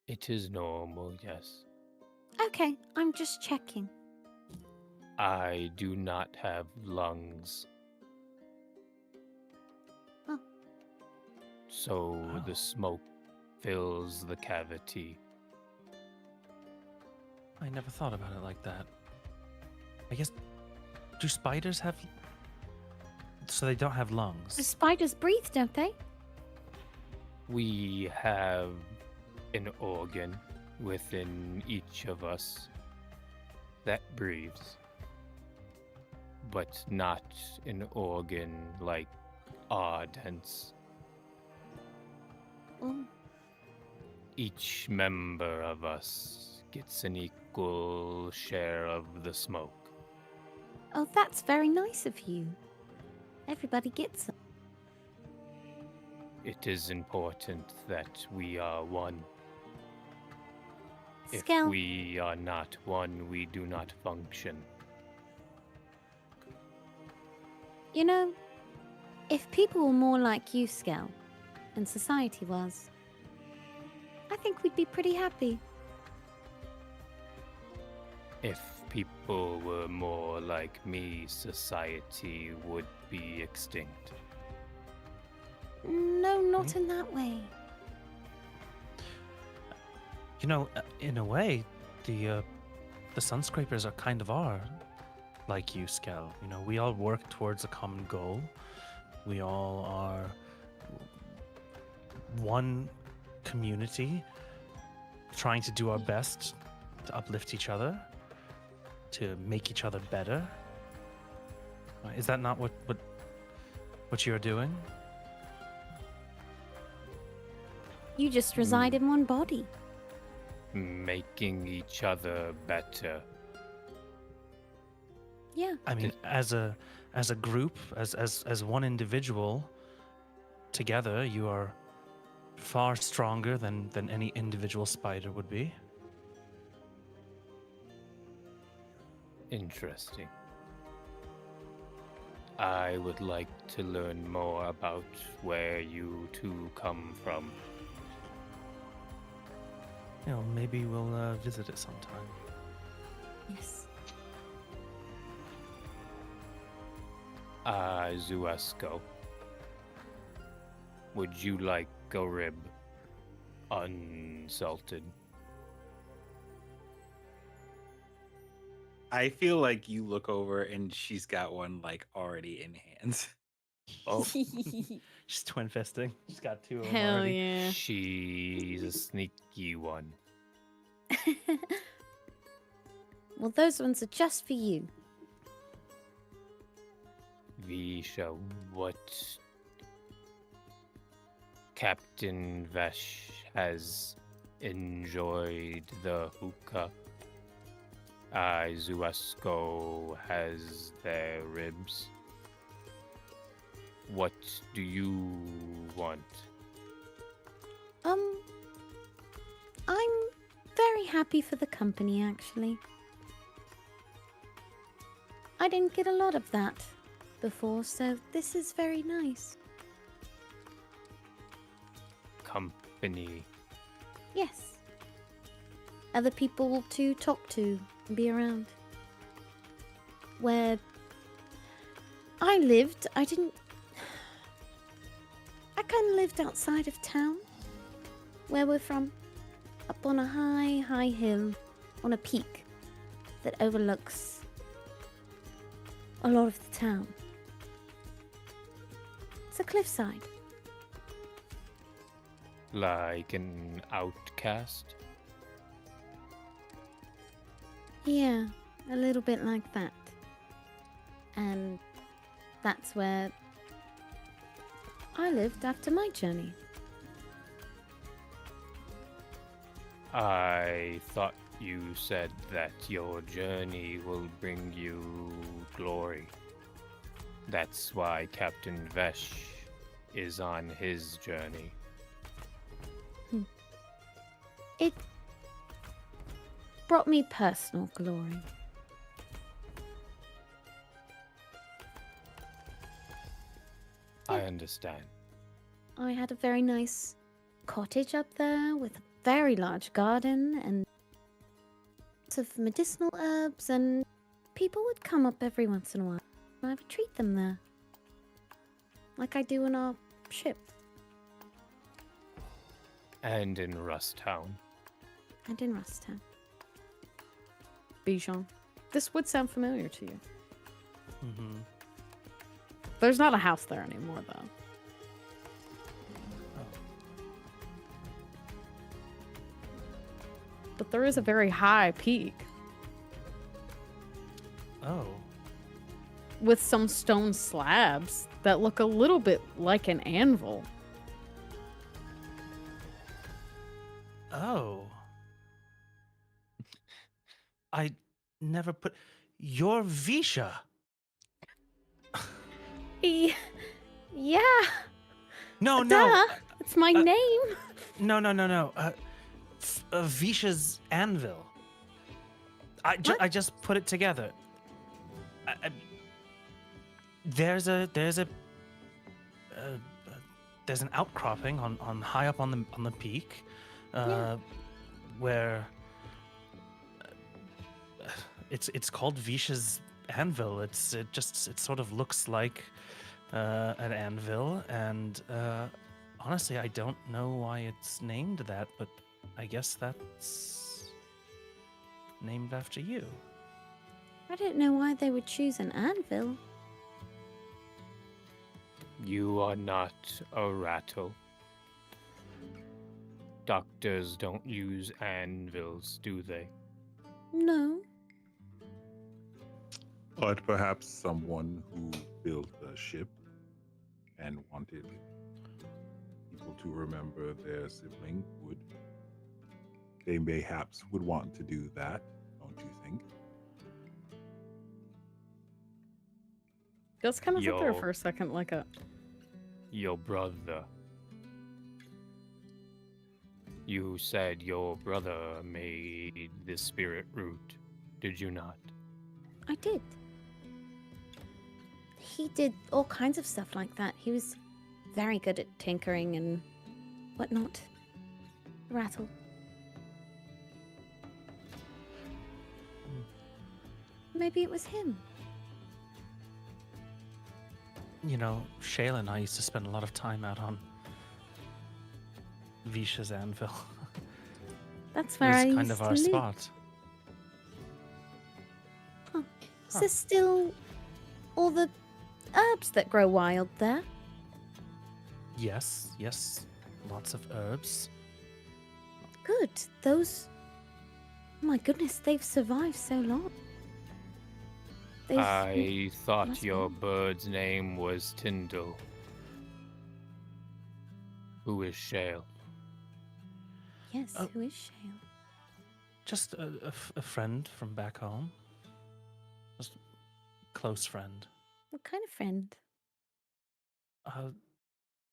It is normal, yes. Okay, I'm just checking. I do not have lungs. Oh. So the smoke fills the cavity. I never thought about it like that. I guess, do spiders have... So they don't have The lungs? spiders breathe, don't they? We have an organ within each of us that breathes, but not an organ like Ardence. Oh, Each member of us gets an equal share of the smoke. oh, that's very nice of you. Everybody gets them. It is important that we are one. If Skell, we are not one, we do not function. you know, if people were more like you, Skell, and society was, I think we'd be pretty happy. If people were more like me, society would be extinct. No, not in that way. You know, in a way, the Sunscrapers are kind of like you, Skell. You know, we all work towards a common goal. We all are one community, trying to do our best to uplift each other, to make each other better. Is that not what you're doing? You just reside in one body. Making each other better. Yeah. I mean, as a group, as one individual, together, you are far stronger than any individual spider would be. Interesting. I would like to learn more about where you two come from. You know, maybe we'll visit it sometime. Yes. Zuesco, would you like a rib? Unsalted. I feel like you look over and she's got one like already in hand. Oh, She's twin fisting. She's got two of them Hell already. yeah. she's a sneaky one. Well, those ones are just for you. Visha, what Captain Vesh has enjoyed the hookah. Zuesco has their ribs. What do you want? I'm very happy for the company, actually. I didn't get a lot of that before, so this is very nice. Company. Yes. Other people to talk to and be around. Where I lived, I kind of lived outside of town. Where we're from. Up on a high hill. On a peak that overlooks a lot of the town. It's a cliffside. Like an outcast? Yeah, a little bit like that. And that's where I lived after my journey. I thought you said that your journey will bring you glory. That's why Captain Vesh is on his journey. It brought me personal glory. I understand. I had a very nice cottage up there with a very large garden and lots of medicinal herbs, and people would come up every once in a while and I would treat them there. Like I do in our ship. And in Rusttown. And in Rusttown. Bijan, this would sound familiar to you. Mm-hmm. There's not a house there anymore, though. But there is a very high peak Oh. with some stone slabs that look a little bit like an anvil. Oh. I never put. You're Visha. Yeah, No, duh. no. It's my name. No. Visha's anvil. What? I just put it together. There's an outcropping on high up on the peak, Yeah. where it's called Visha's anvil. It sort of looks like an anvil, and honestly, I don't know why it's named that, but I guess that's named after you. I don't know why they would choose an anvil. You are not a rattle. Doctors don't use anvils, do they? No. But perhaps someone who built a ship and wanted people to remember their sibling would. They mayhaps would want to do that, don't you think? Just kind of sit there Yo. for a second, like a. Your brother. You said your brother made the spirit root, did you not? I did. He did all kinds of stuff like that. He was very good at tinkering and whatnot. Rattle. Maybe it was him. You know, Shayla and I used to spend a lot of time out on Visha's anvil. That's It where I was kind used of to our live. spot. Huh. Is there still all the herbs that grow wild there? Yes, lots of herbs. Good. Those. Oh my goodness, they've survived so long. I thought must your be. bird's name was Tyndall. Who is Shale? Yes, Oh. who is Shale? Just a friend from back home. Just close friend. What kind of friend?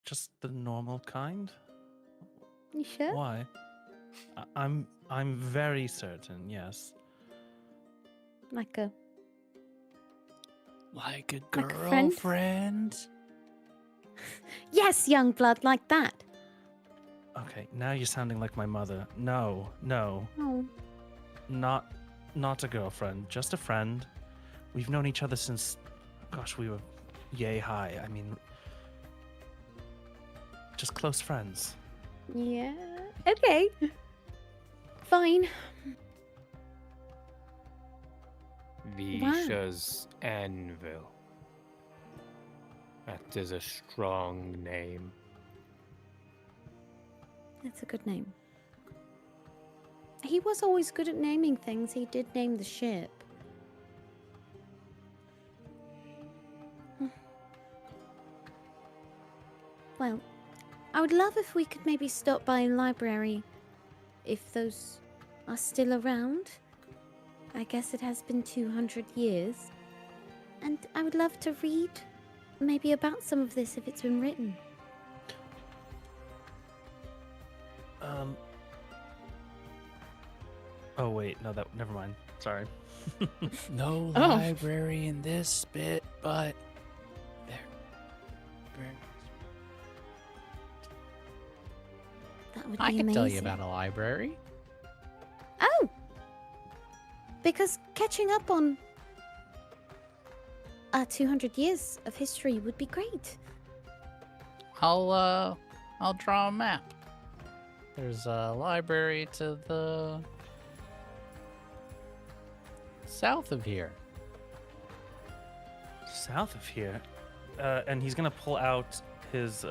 Just the normal kind. You sure? Why? I'm very certain. Yes. Like a. Like a Like a friend? girlfriend? Yes, young blood, like that. Okay, now you're sounding like my mother. No, Oh, not a girlfriend. Just a friend. We've known each other since, gosh, we were yay high. I mean, just close friends. yeah. Okay. Fine. Visha's Anvil. That is a strong name. That's a good name. He was always good at naming things. He did name the ship. Well, I would love if we could maybe stop by a library, if those are still around. I guess it has been 200 years. And I would love to read maybe about some of this if it's been written. Oh wait, no, never mind. Sorry. No Oh. library in this bit, but there. That would I be can amazing. tell you about a library. Oh! Because catching up on 200 years of history would be great. I'll draw a map. There's a library to the south of here. South of here, and he's gonna pull out his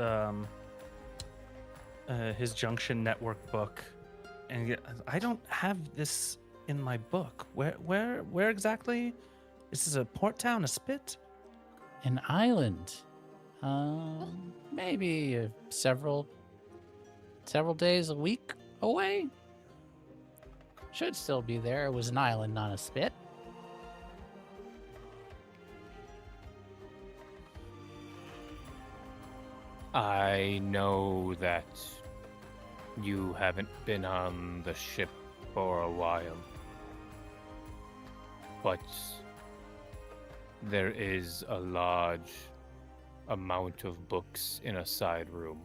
Junction Network book, and I don't have this in my book. Where exactly? Is this a port town, a spit? An island. Maybe several days a week away. Should still be there. It was an island, not a spit. I know that you haven't been on the ship for a while, but there is a large amount of books in a side room.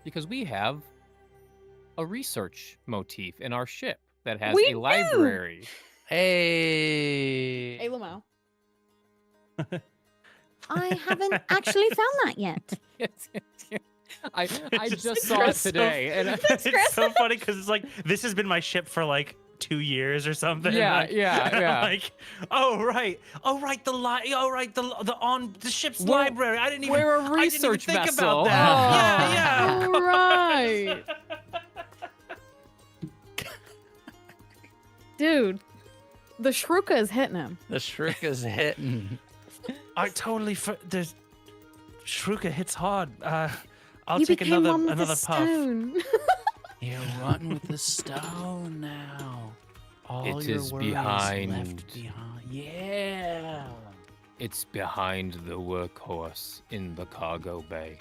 Because we have a research motif in our ship that has We a do! library. Hey. Hey, Lamau. I haven't actually found that yet. I It's just saw it Chris, so- today, and It's so funny because it's like this has been my ship for like 2 years or something. Yeah, like, yeah, and I'm yeah. like, oh right, the ship's We're- library. I didn't even. we're a I didn't even research think vessel. about that. Yeah, All right. Dude, the Shruka is hitting him. The shriek is hitting. I totally. There's Shruka hits hard. I'll You take became one with another the puff. stone. You're one with the stone now. All It your is worries behind. left behind. Yeah. it's behind the workhorse in the cargo bay.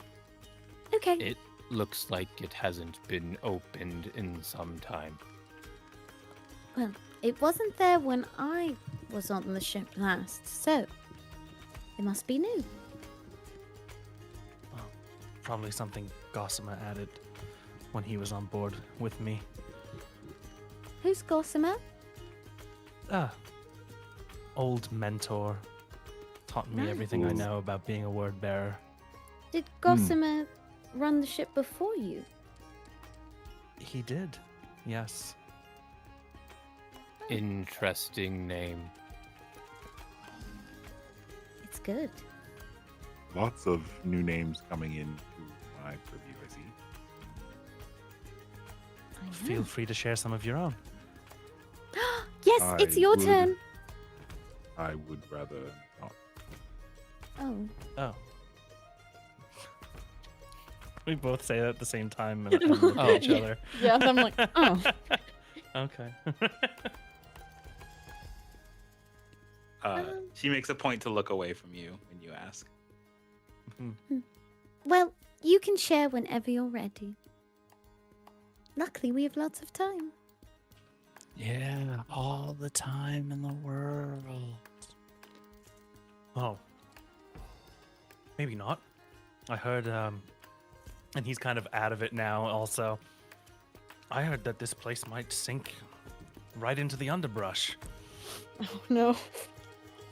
Okay. It looks like it hasn't been opened in some time. Well, it wasn't there when I was on the ship last, so it must be new. Well, probably something Gossamer added when he was on board with me. Who's Gossamer? Old mentor. Taught me Nice. everything I know about being a word bearer. Did Gossamer run the ship before you? He did. Yes. Interesting name. It's good. Lots of new names coming in to my purview, I see. I know. Feel free to share some of your own. Yes, it's I your would- turn. I would rather not. Oh. Oh. We both say that at the same time and look Oh. at each other. Yeah, I'm like, oh. Okay. She makes a point to look away from you when you ask. Well, you can share whenever you're ready. Luckily, we have lots of time. Yeah, all the time in the world. Oh. Maybe not. I heard, and he's kind of out of it now also. I heard that this place might sink right into the underbrush. Oh, no.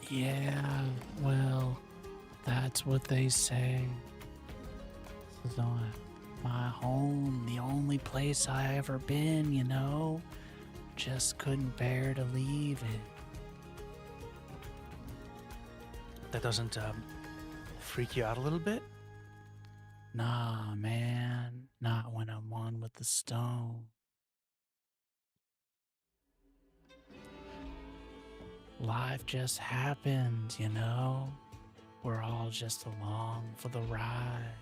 Yeah, well, that's what they say. This is my home, the only place I ever been, you know? Just couldn't bear to leave it. That doesn't, freak you out a little bit? Nah, man, not when I'm one with the stone. life just happens, you know? We're all just along for the ride.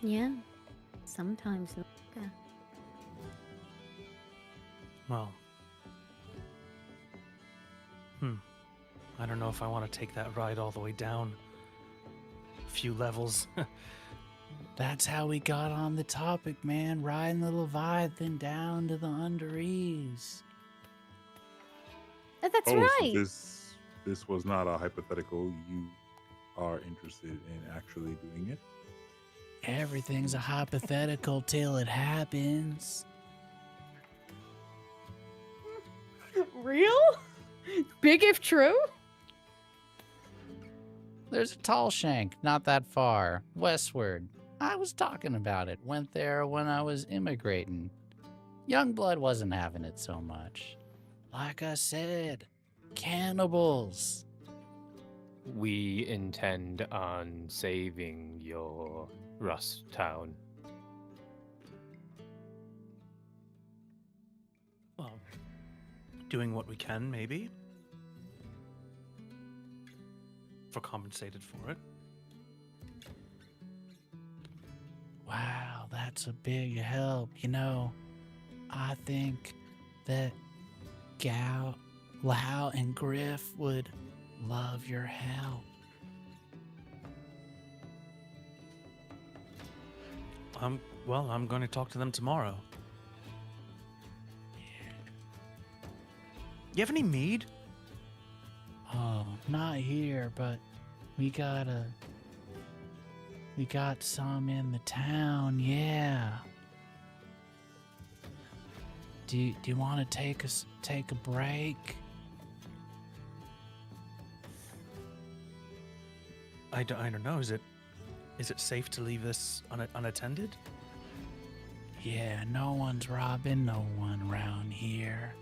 Yeah, sometimes longer. Well, I don't know if I want to take that ride all the way down a few levels. That's how we got on the topic, man. Riding the Leviathan down to the Underease. Oh, that's So right. this was not a hypothetical. You are interested in actually doing it. Everything's a hypothetical till it happens. Real? Big if true? There's a tall shank not that far, westward. I was talking about it. Went there when I was immigrating. Youngblood wasn't having it so much. Like I said, cannibals. We intend on saving your Rust Town. Well, doing what we can, maybe. For compensated for it. Wow, that's a big help. You know, I think that Lau and Griff would love your help. Well, I'm going to talk to them tomorrow. You have any mead? Oh, not here, but we got some in the town, yeah. Do you want to take a break? I don't know. Is it safe to leave this unattended? Yeah, no one's robbing no one around here.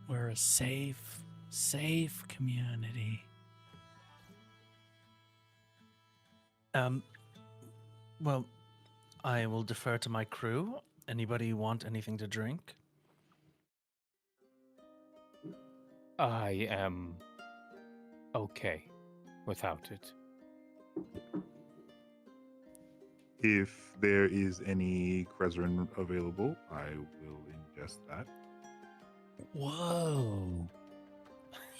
We're a safe community. Well, I will defer to my crew. Anybody want anything to drink? I am okay without it. If there is any Krezerin available, I will ingest that. Whoa.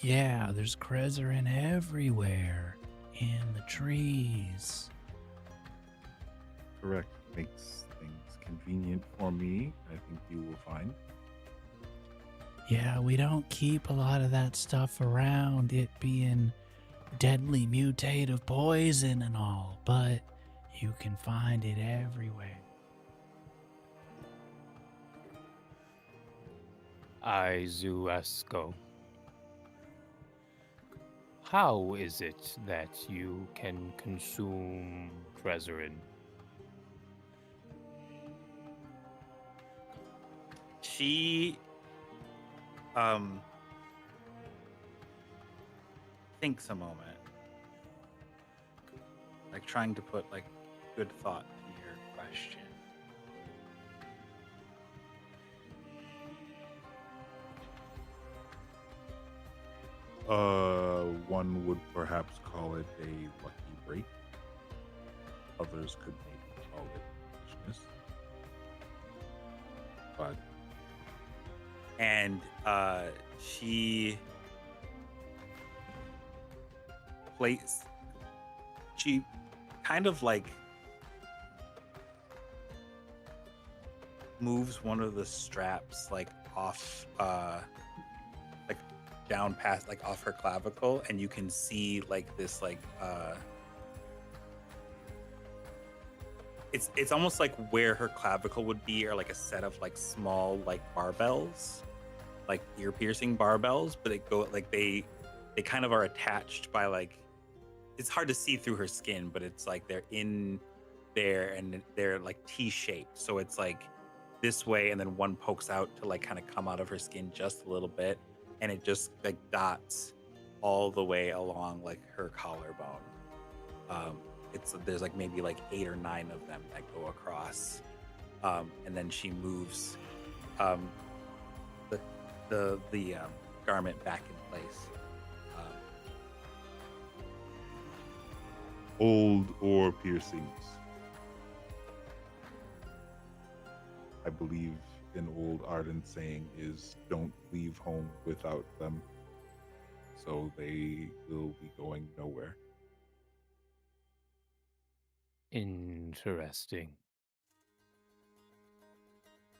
Yeah, there's Krezerin everywhere. In the trees. Correct. Makes things convenient for me, I think you will find. Yeah, we don't keep a lot of that stuff around, it being deadly mutative poison and all, but you can find it everywhere. Izuesko. How is it that you can consume Krezerin? She thinks a moment. Like trying to put like good thought to your question. One would perhaps call it a lucky break. Others could maybe call it foolishness. But And she plays. She kind of like moves one of the straps like off, like down past, like off her clavicle, and you can see like this, like it's almost like where her clavicle would be, or like a set of like small like barbells, like ear piercing barbells, but it go like they kind of are attached by like, it's hard to see through her skin, but it's like they're in there and they're like T-shaped. So it's like this way, and then one pokes out to like kind of come out of her skin just a little bit, and it just like dots all the way along like her collarbone. There's like maybe like 8 or 9 of them that go across, and then she moves the garment back in place. Old or piercings. I believe an old ardent saying is don't leave home without them. So they will be going nowhere. Interesting.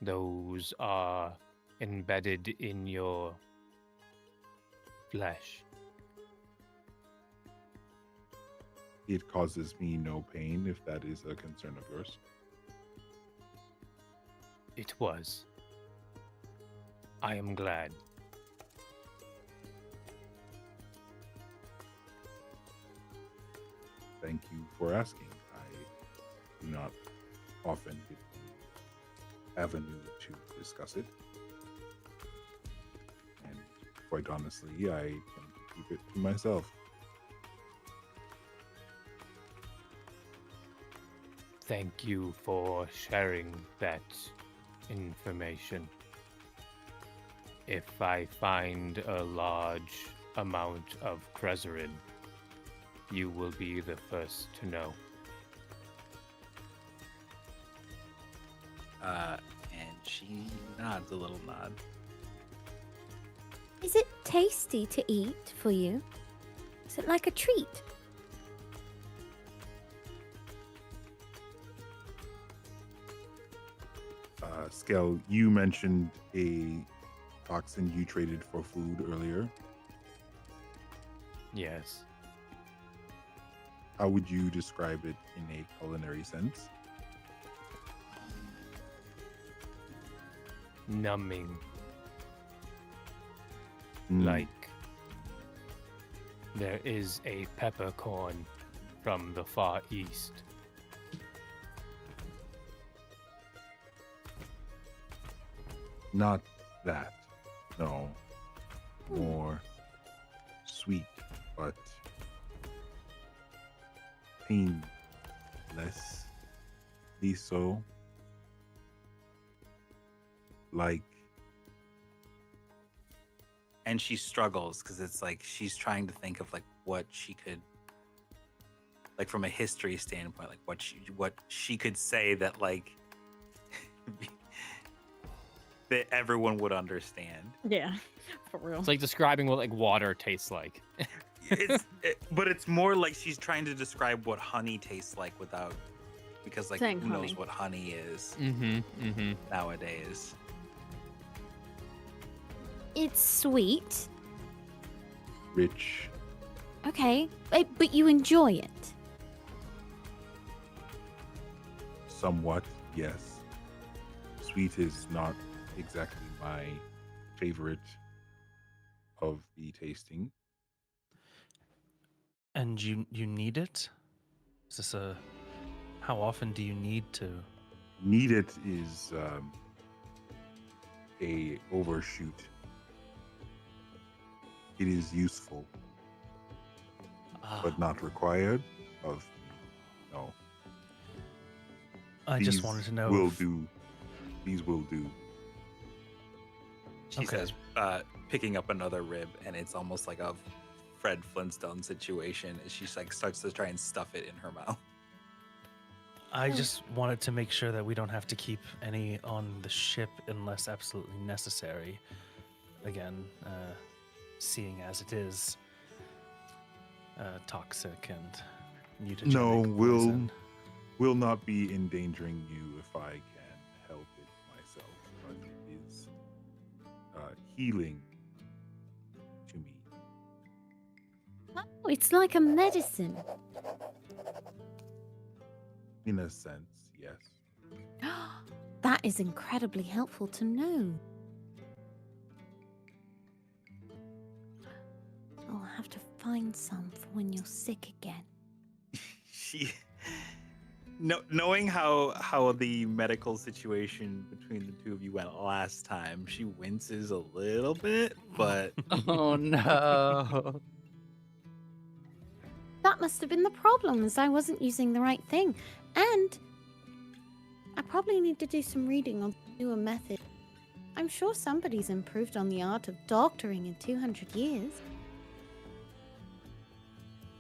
Those are embedded in your flesh. It causes me no pain if that is a concern of yours. It was. I am glad. Thank you for asking. I do not often get the avenue to discuss it. And quite honestly, I tend to keep it to myself. Thank you for sharing that information. If I find a large amount of Krezerin, you will be the first to know. And she nods a little nod. Is it tasty to eat for you? Is it like a treat? Skell, you mentioned a toxin you traded for food earlier. Yes. How would you describe it in a culinary sense? Numbing. Mm, Like there is a peppercorn from the Far East. Not that. No. More sweet, but painless. So. Like. And she struggles because it's like she's trying to think of like what she could, like from a history standpoint, like what she could say that like that everyone would understand. Yeah, for real. It's like describing what like water tastes like. But it's more like she's trying to describe what honey tastes like without, because like Saying who knows honey. what honey is Mm-hmm. nowadays. It's sweet. Rich. Okay, but you enjoy it. Somewhat, yes. Sweet is not exactly my favorite of the tasting. And you need it? Is this a... How often do you need to... Need it is a overshoot. It is useful, but not required of no. I These just wanted to know will if- do. These will do. She Okay. says, picking up another rib, and it's almost like a Fred Flintstone situation as she like starts to try and stuff it in her mouth. I just wanted to make sure that we don't have to keep any on the ship unless absolutely necessary. Again, seeing as it is toxic and mutagenic No, poison. will not be endangering you if I can help it myself, but it is healing to me. Oh, it's like a medicine. In a sense, yes. That is incredibly helpful to know. I'll have to find some for when you're sick again. She, knowing how the medical situation between the two of you went last time, she winces a little bit, but Oh no. That must have been the problem, as I wasn't using the right thing. And I probably need to do some reading on the newer method I'm sure somebody's improved on the art of doctoring in 200 years.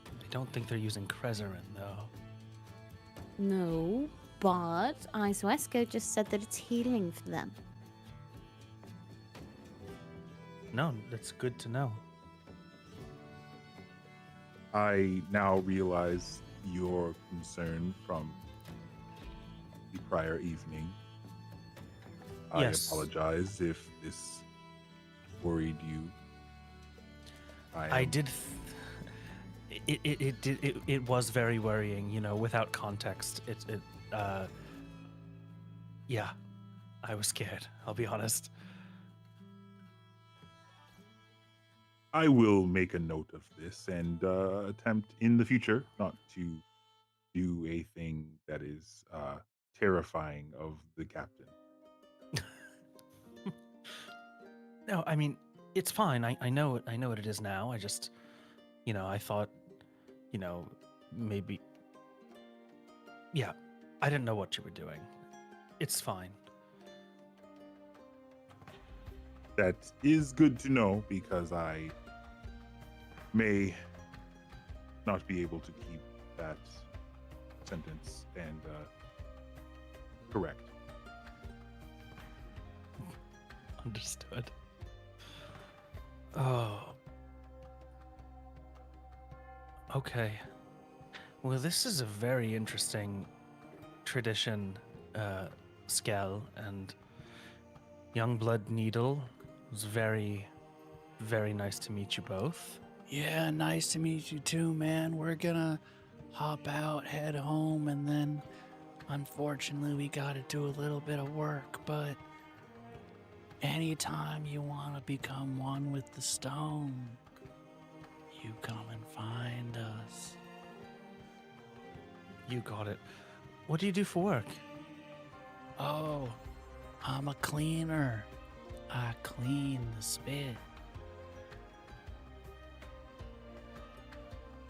I don't think they're using Krezerin, though. No, but Iswesko just said that it's healing for them. No, that's good to know. I now realize your concern from the prior evening. Yes. I apologize if this worried you. I did. It was very worrying, you know, without context. Yeah, I was scared. I'll be honest. I will make a note of this and attempt in the future not to do a thing that is terrifying of the captain. No, I mean, it's fine. I know what it is now. I just, you know, I thought, you know, maybe. Yeah, I didn't know what you were doing. It's fine. That is good to know because I may not be able to keep that sentence and correct. Understood. Oh. Okay. Well, this is a very interesting tradition, Skell and Youngblood Needle. It was very, very nice to meet you both. Yeah, nice to meet you too, man. We're gonna hop out, head home, and then unfortunately we gotta do a little bit of work, but anytime you want to become one with the stone, you come and find us. You got it. What do you do for work? Oh, I'm a cleaner. I clean the spit.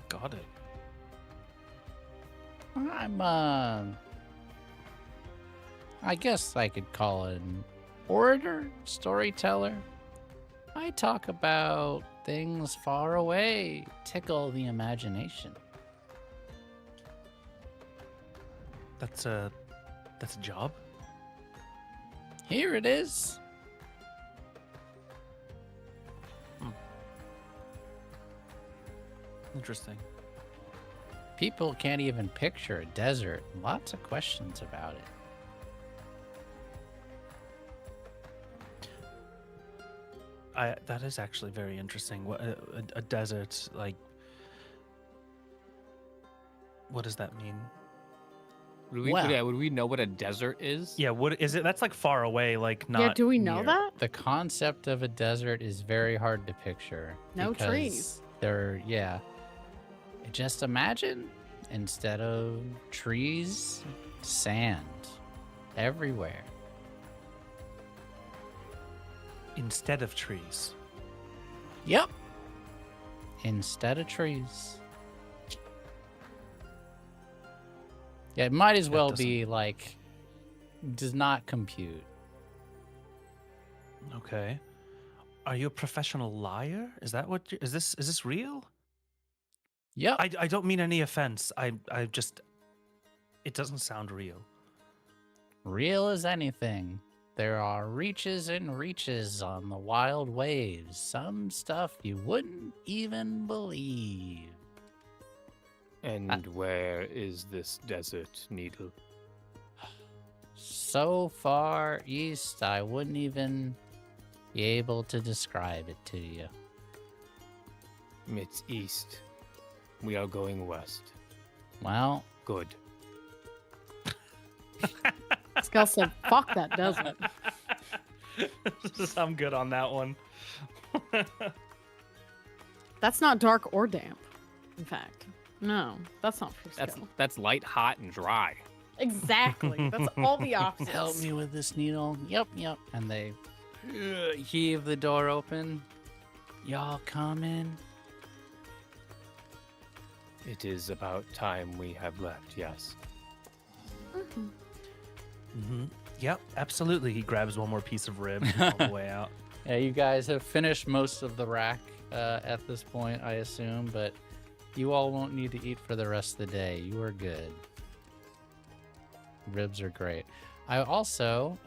Got it. I'm, I guess I could call it an orator, storyteller. I talk about things far away, tickle the imagination. That's a job? Here it is. Interesting. People can't even picture a desert. Lots of questions about it. That is actually very interesting. What a desert, like, what does that mean? Would we know what a desert is? Yeah, what is it? That's like far away, like not. Yeah, do we know near. that? The concept of a desert is very hard to picture. No because trees. Just imagine, instead of trees, sand everywhere. Instead of trees. Yep. Instead of trees. Yeah, it might as well be like, does not compute. Okay. Are you a professional liar? Is that what? Is this real? Yep. I don't mean any offense. I just, it doesn't sound real. Real as anything. There are reaches and reaches on the wild waves. Some stuff you wouldn't even believe. And where is this desert, Needle? So far east, I wouldn't even be able to describe it to you. It's east. We are going west. Well, Good. Skell said, fuck that desert. I'm good on that one. That's not dark or damp, in fact. No, that's not for Skell. That's light, hot, and dry. Exactly. That's all the opposites. help me with this needle. Yep. And they heave the door open. Y'all coming? It is about time we have left, yes. Mm-hmm. Mm-hmm. Yep, absolutely. He grabs one more piece of rib all the way out. Yeah, you guys have finished most of the rack at this point, I assume, but you all won't need to eat for the rest of the day. You are good. Ribs are great. I also,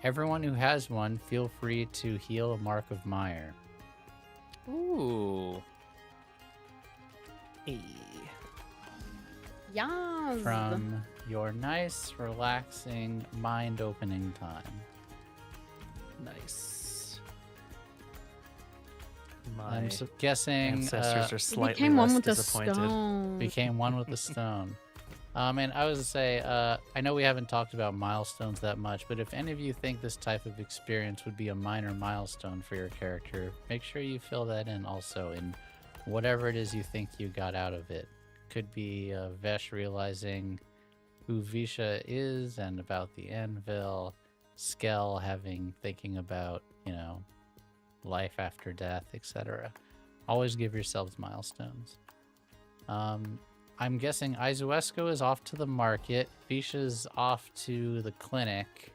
everyone who has one, feel free to heal a Mark of Mire. Ooh. Hey. Yas. From your nice, relaxing, mind-opening time. Nice. I'm My guessing ancestors are We slightly became one less with the disappointed. stone. became one with the stone. And I was to say, I know we haven't talked about milestones that much, but if any of you think this type of experience would be a minor milestone for your character, make sure you fill that in also in whatever it is you think you got out of it. Could be Vesh realizing who Visha is and about the anvil, Skell thinking about, life after death, etc. Always give yourselves milestones. I'm guessing Izuesco is off to the market, Visha's off to the clinic,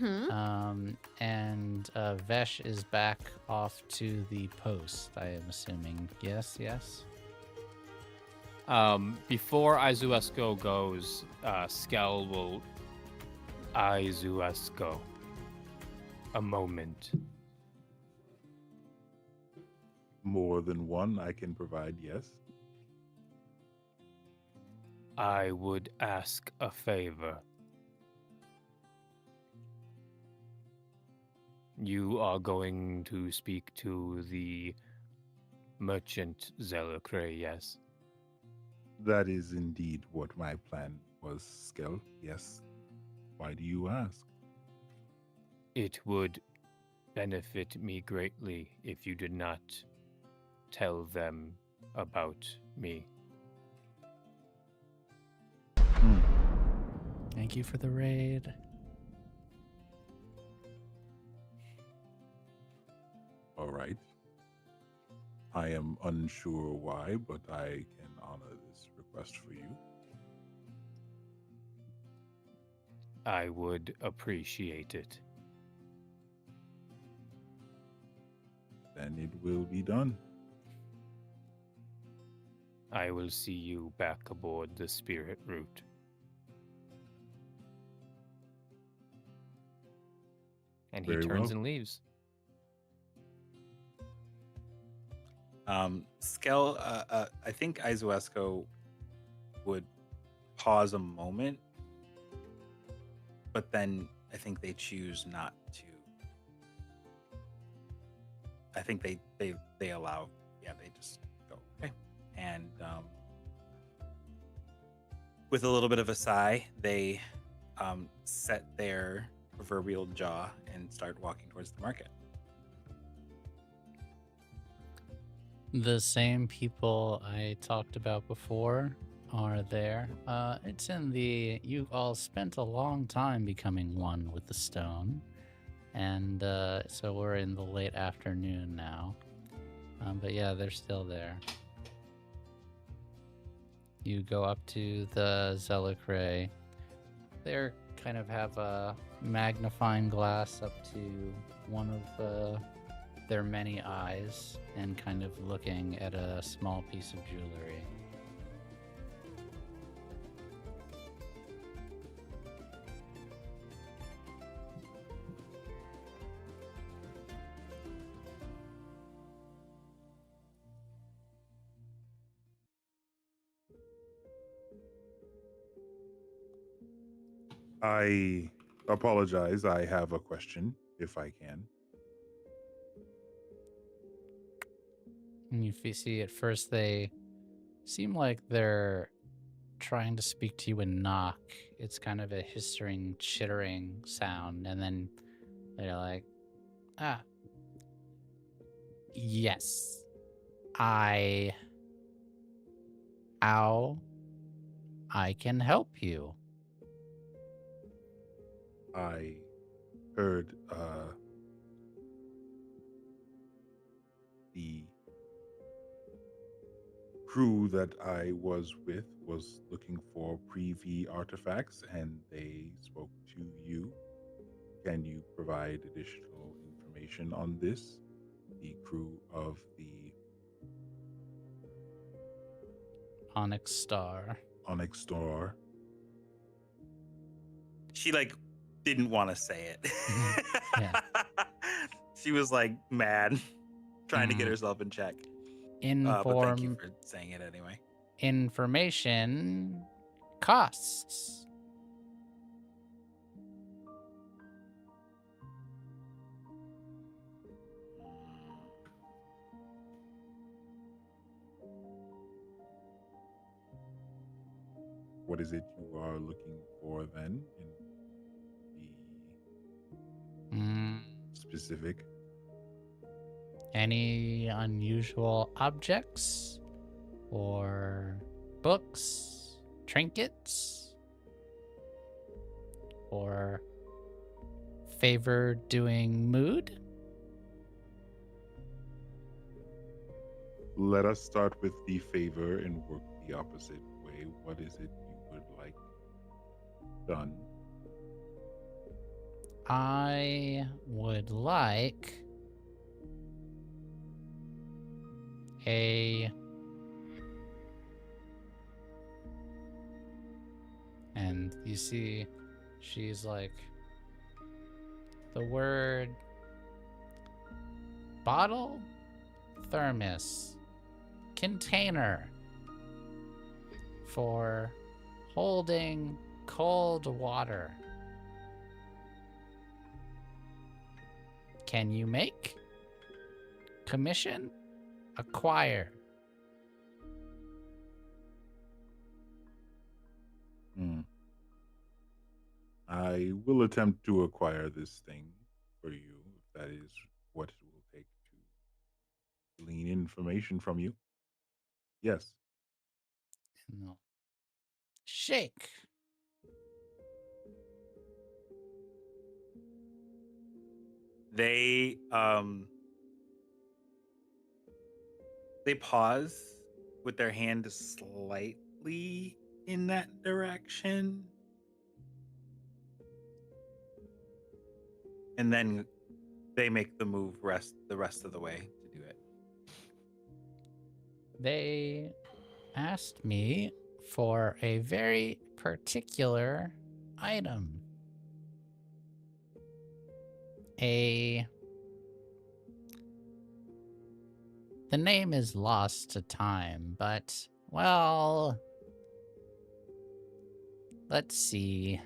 and Vesh is back off to the post, I am assuming. Yes? Before Izuesco goes, Skell will Izuesco. A moment. More than one I can provide, yes. I would ask a favor. You are going to speak to the merchant Zelakray, yes? That is indeed what my plan was, Skell. Yes. Why do you ask? It would benefit me greatly if you did not tell them about me. Thank you for the raid. All right. I am unsure why, but I can honor this request for you. I would appreciate it. Then it will be done. I will see you back aboard the Spirit Route. And he Very turns well. and leaves. Skell, I think Izuesco would pause a moment, but then I think they choose not to. I think they allow, they just go, okay. And with a little bit of a sigh, they set their proverbial jaw and start walking towards the market. The same people I talked about before are there. It's in you all spent a long time becoming one with the stone. And so we're in the late afternoon now. But yeah, they're still there. You go up to the Zelakray. They're kind of have a magnifying glass up to one of their many eyes and kind of looking at a small piece of jewelry. I apologize. I have a question, if I can. And you see at first they seem like they're trying to speak to you and knock. It's kind of a hissing, chittering sound. And then they're like, yes, I can help you. I heard the crew that I was with was looking for pre-V artifacts, and they spoke to you. Can you provide additional information on this? The crew of the Onyx Star. Onyx Star. She like didn't want to say it. Yeah. She was like mad, trying to get Mm. herself in check. But thank you for saying it anyway. Information costs. What is it you are looking for then in Mm, the specific? any unusual objects or books, trinkets, or favor doing mood? Let us start with the favor and work the opposite way. What is it you would like done? I would like a... And you see, she's like, the word bottle, thermos, container for holding cold water. Can you make? Commission? Acquire. I will attempt to acquire this thing for you, if that is what it will take to glean information from you. Yes. No. Shake. They pause with their hand slightly in that direction, and then they make the move the rest of the way to do it. They asked me for a very particular item. The name is lost to time, but, well, let's see.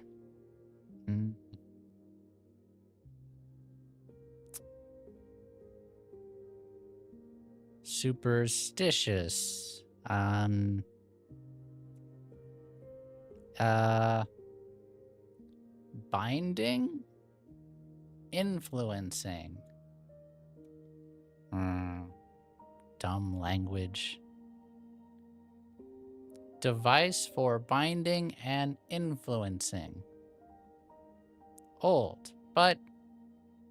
Superstitious. Binding? Influencing. Dumb language. Device for binding and influencing. Old, but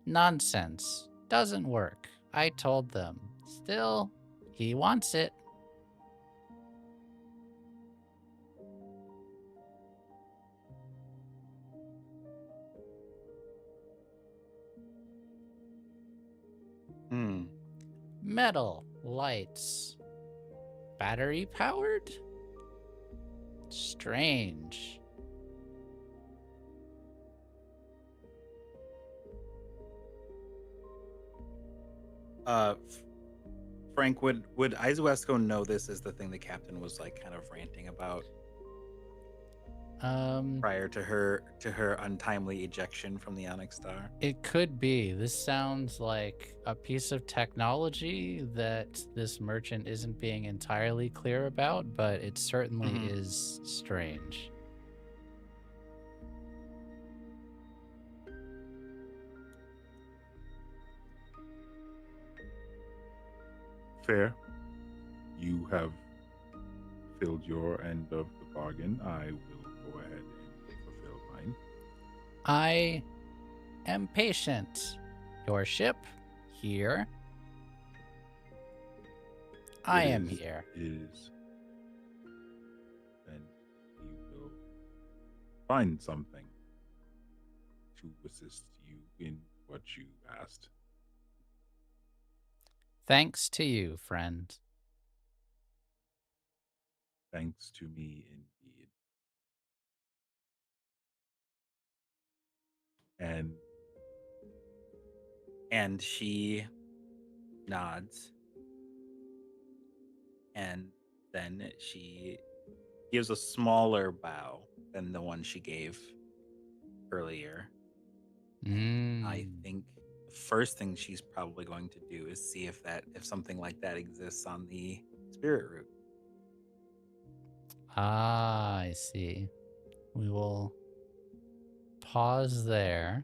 nonsense. Doesn't work. I told them. Still, he wants it. Metal lights. Battery powered? Strange. Frank, would Izuesco know this is the thing the captain was like kind of ranting about prior to her untimely ejection from the Onyx Star? It could be. This sounds like a piece of technology that this merchant isn't being entirely clear about, but it certainly is strange. Fair. You have filled your end of the bargain. I will go ahead and fulfill mine. I am patient. Your ship here. I am here. It is find something to assist you in what you asked. Thanks to you, friend. Thanks to me indeed. And she nods. And then she gives a smaller bow than the one she gave earlier. I think the first thing she's probably going to do is see if something like that exists on the spirit route. Ah, I see. We will pause there.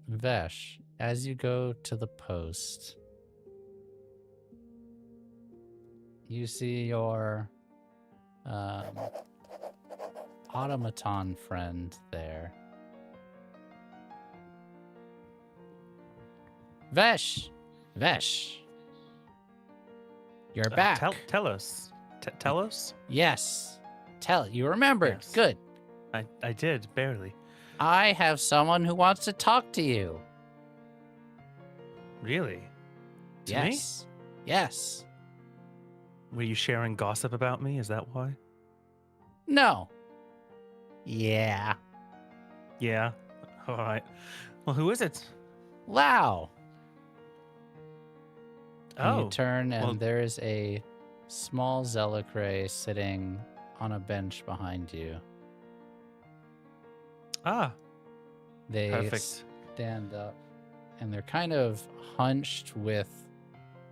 Vesh, as you go to the post, you see your automaton friend there. Vesh! Vesh! You're back. Tell us. Tell us? Yes. You remembered. Yes. Good. I did, barely. I have someone who wants to talk to you. Really? To Yes. Yes. me? Were you sharing gossip about me? Is that why? No. Yeah. Yeah. All right. Well, who is it? Lao. And Oh. you turn and well- there is a small Zealocray sitting on a bench behind you. Ah. They Perfect. stand up and they're kind of hunched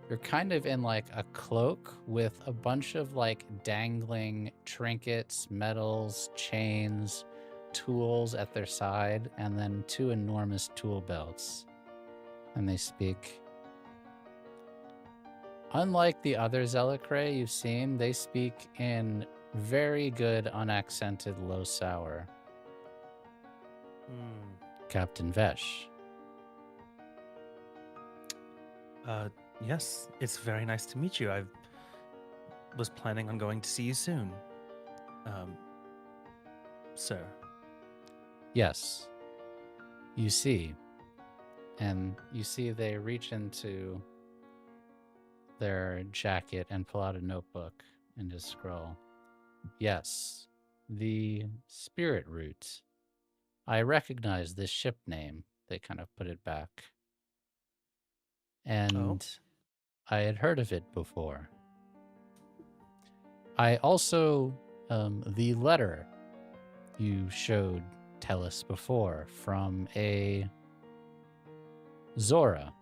you're kind of in like a cloak with a bunch of like dangling trinkets, medals, chains, tools at their side, and then 2 enormous tool belts. And they speak. Unlike the other Zealocray you've seen, they speak in very good unaccented low sour. Captain Vesh. Yes, it's very nice to meet you. I was planning on going to see you soon. Sir. Yes. You see. And you see they reach into their jacket and pull out a notebook and just scroll. Yes. The spirit route. I recognize this ship name. They kind of put it back. And I had heard of it before. I also, the letter you showed Tellus before from a Zora.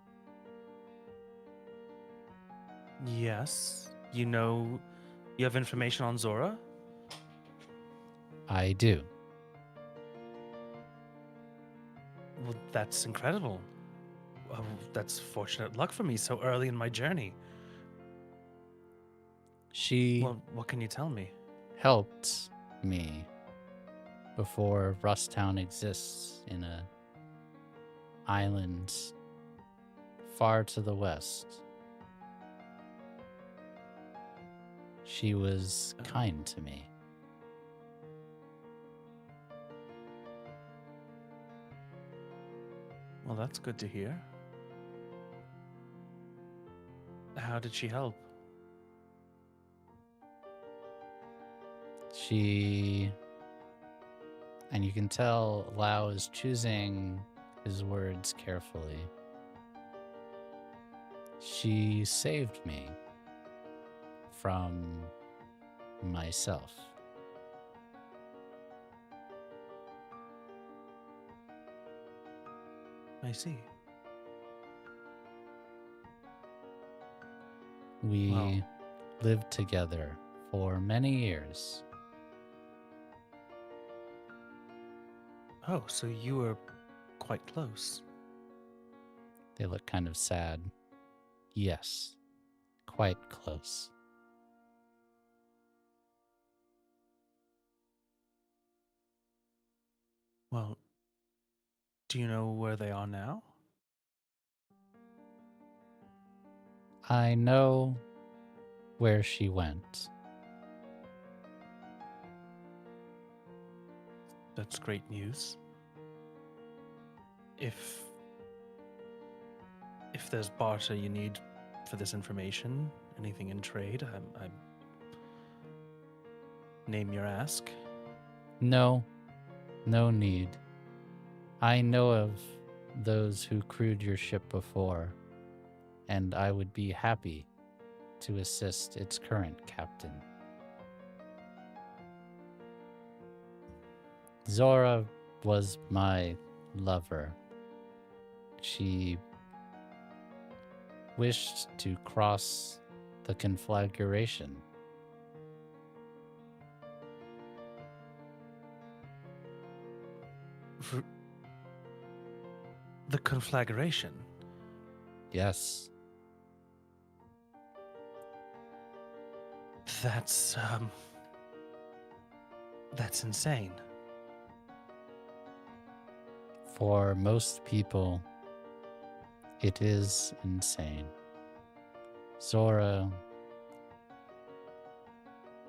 Yes. You have information on Zora? I do. Well, that's incredible. Well, that's fortunate luck for me so early in my journey. She Well, what can you tell me? helped me before Rusttown exists in a island far to the west. She was kind to me. Well, that's good to hear. How did she help? And you can tell Lao is choosing his words carefully. She saved me from myself. I see. We Wow. lived together for many years. Oh, so you were quite close. They look kind of sad. Yes, quite close. Well, do you know where they are now? I know where she went. That's great news. If there's barter you need for this information, anything in trade, I'm name your ask. No, no need. I know of those who crewed your ship before, and I would be happy to assist its current captain. Zora was my lover. She wished to cross the conflagration. The conflagration? Yes. That's insane. For most people, it is insane. Zora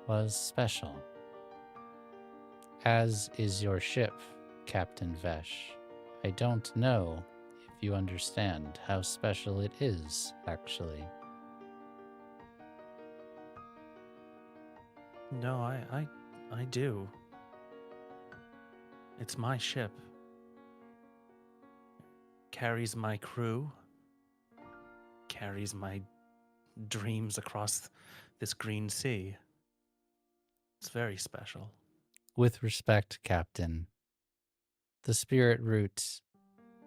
was special, as is your ship, Captain Vesh. I don't know if you understand how special it is, actually. No, I do. It's my ship. Carries my crew. Carries my dreams across this green sea. It's very special. With respect, Captain, the Spirit Route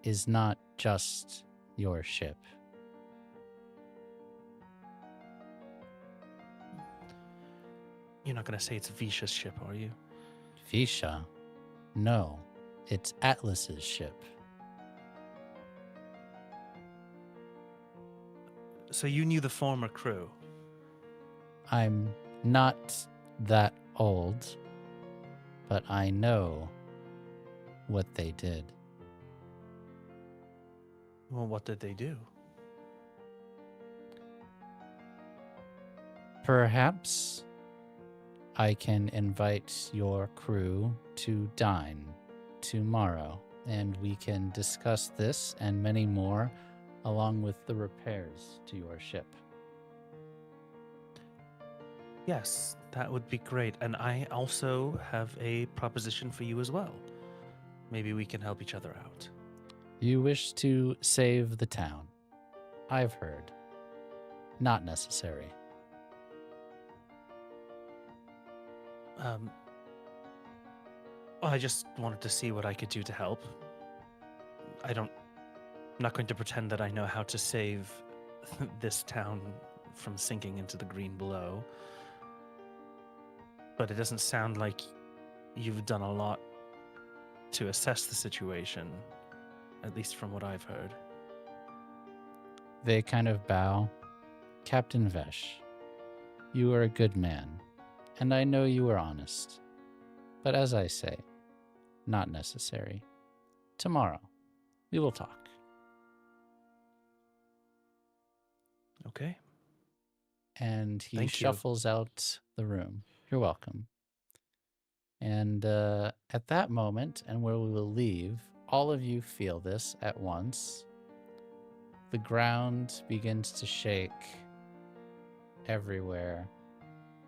is not just your ship. You're not going to say it's Visha's ship, are you? Visha? No, it's Atlas's ship. So you knew the former crew? I'm not that old, but I know what they did. Well, what did they do? Perhaps I can invite your crew to dine tomorrow, and we can discuss this and many more, along with the repairs to your ship. Yes, that would be great. And I also have a proposition for you as well. Maybe we can help each other out. You wish to save the town. I've heard. Not necessary. I just wanted to see what I could do to help. I'm not going to pretend that I know how to save this town from sinking into the green below. But it doesn't sound like you've done a lot to assess the situation, at least from what I've heard. They kind of bow. Captain Vesh, you are a good man, and I know you are honest. But as I say, not necessary. Tomorrow, we will talk. Okay. And he Thank you. shuffles out the room. You're welcome. And at that moment, and where we will leave, all of you feel this at once. The ground begins to shake everywhere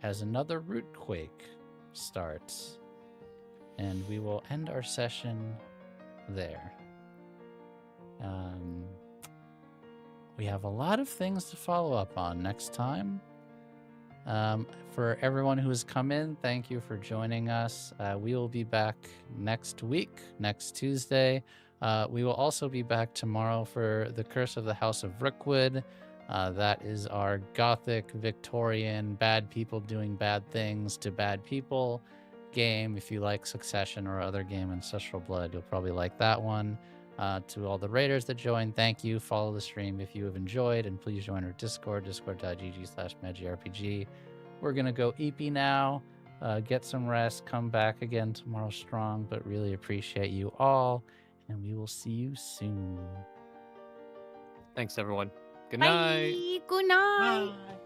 as another root quake starts. And we will end our session there. We have a lot of things to follow up on next time. For everyone who has come in, thank you for joining us. We will be back next week, next Tuesday. We will also be back tomorrow for The Curse of the House of Rookwood. That is our gothic, Victorian, bad people doing bad things to bad people game. If you like Succession or other game, Ancestral Blood, you'll probably like that one. To all the raiders that joined, thank you. Follow the stream if you have enjoyed, and please join our Discord, discord.gg/MagicRPG. We're going to go EP now, get some rest, come back again tomorrow strong, but really appreciate you all, and we will see you soon. Thanks, everyone. Good Bye. night. Good night. Bye.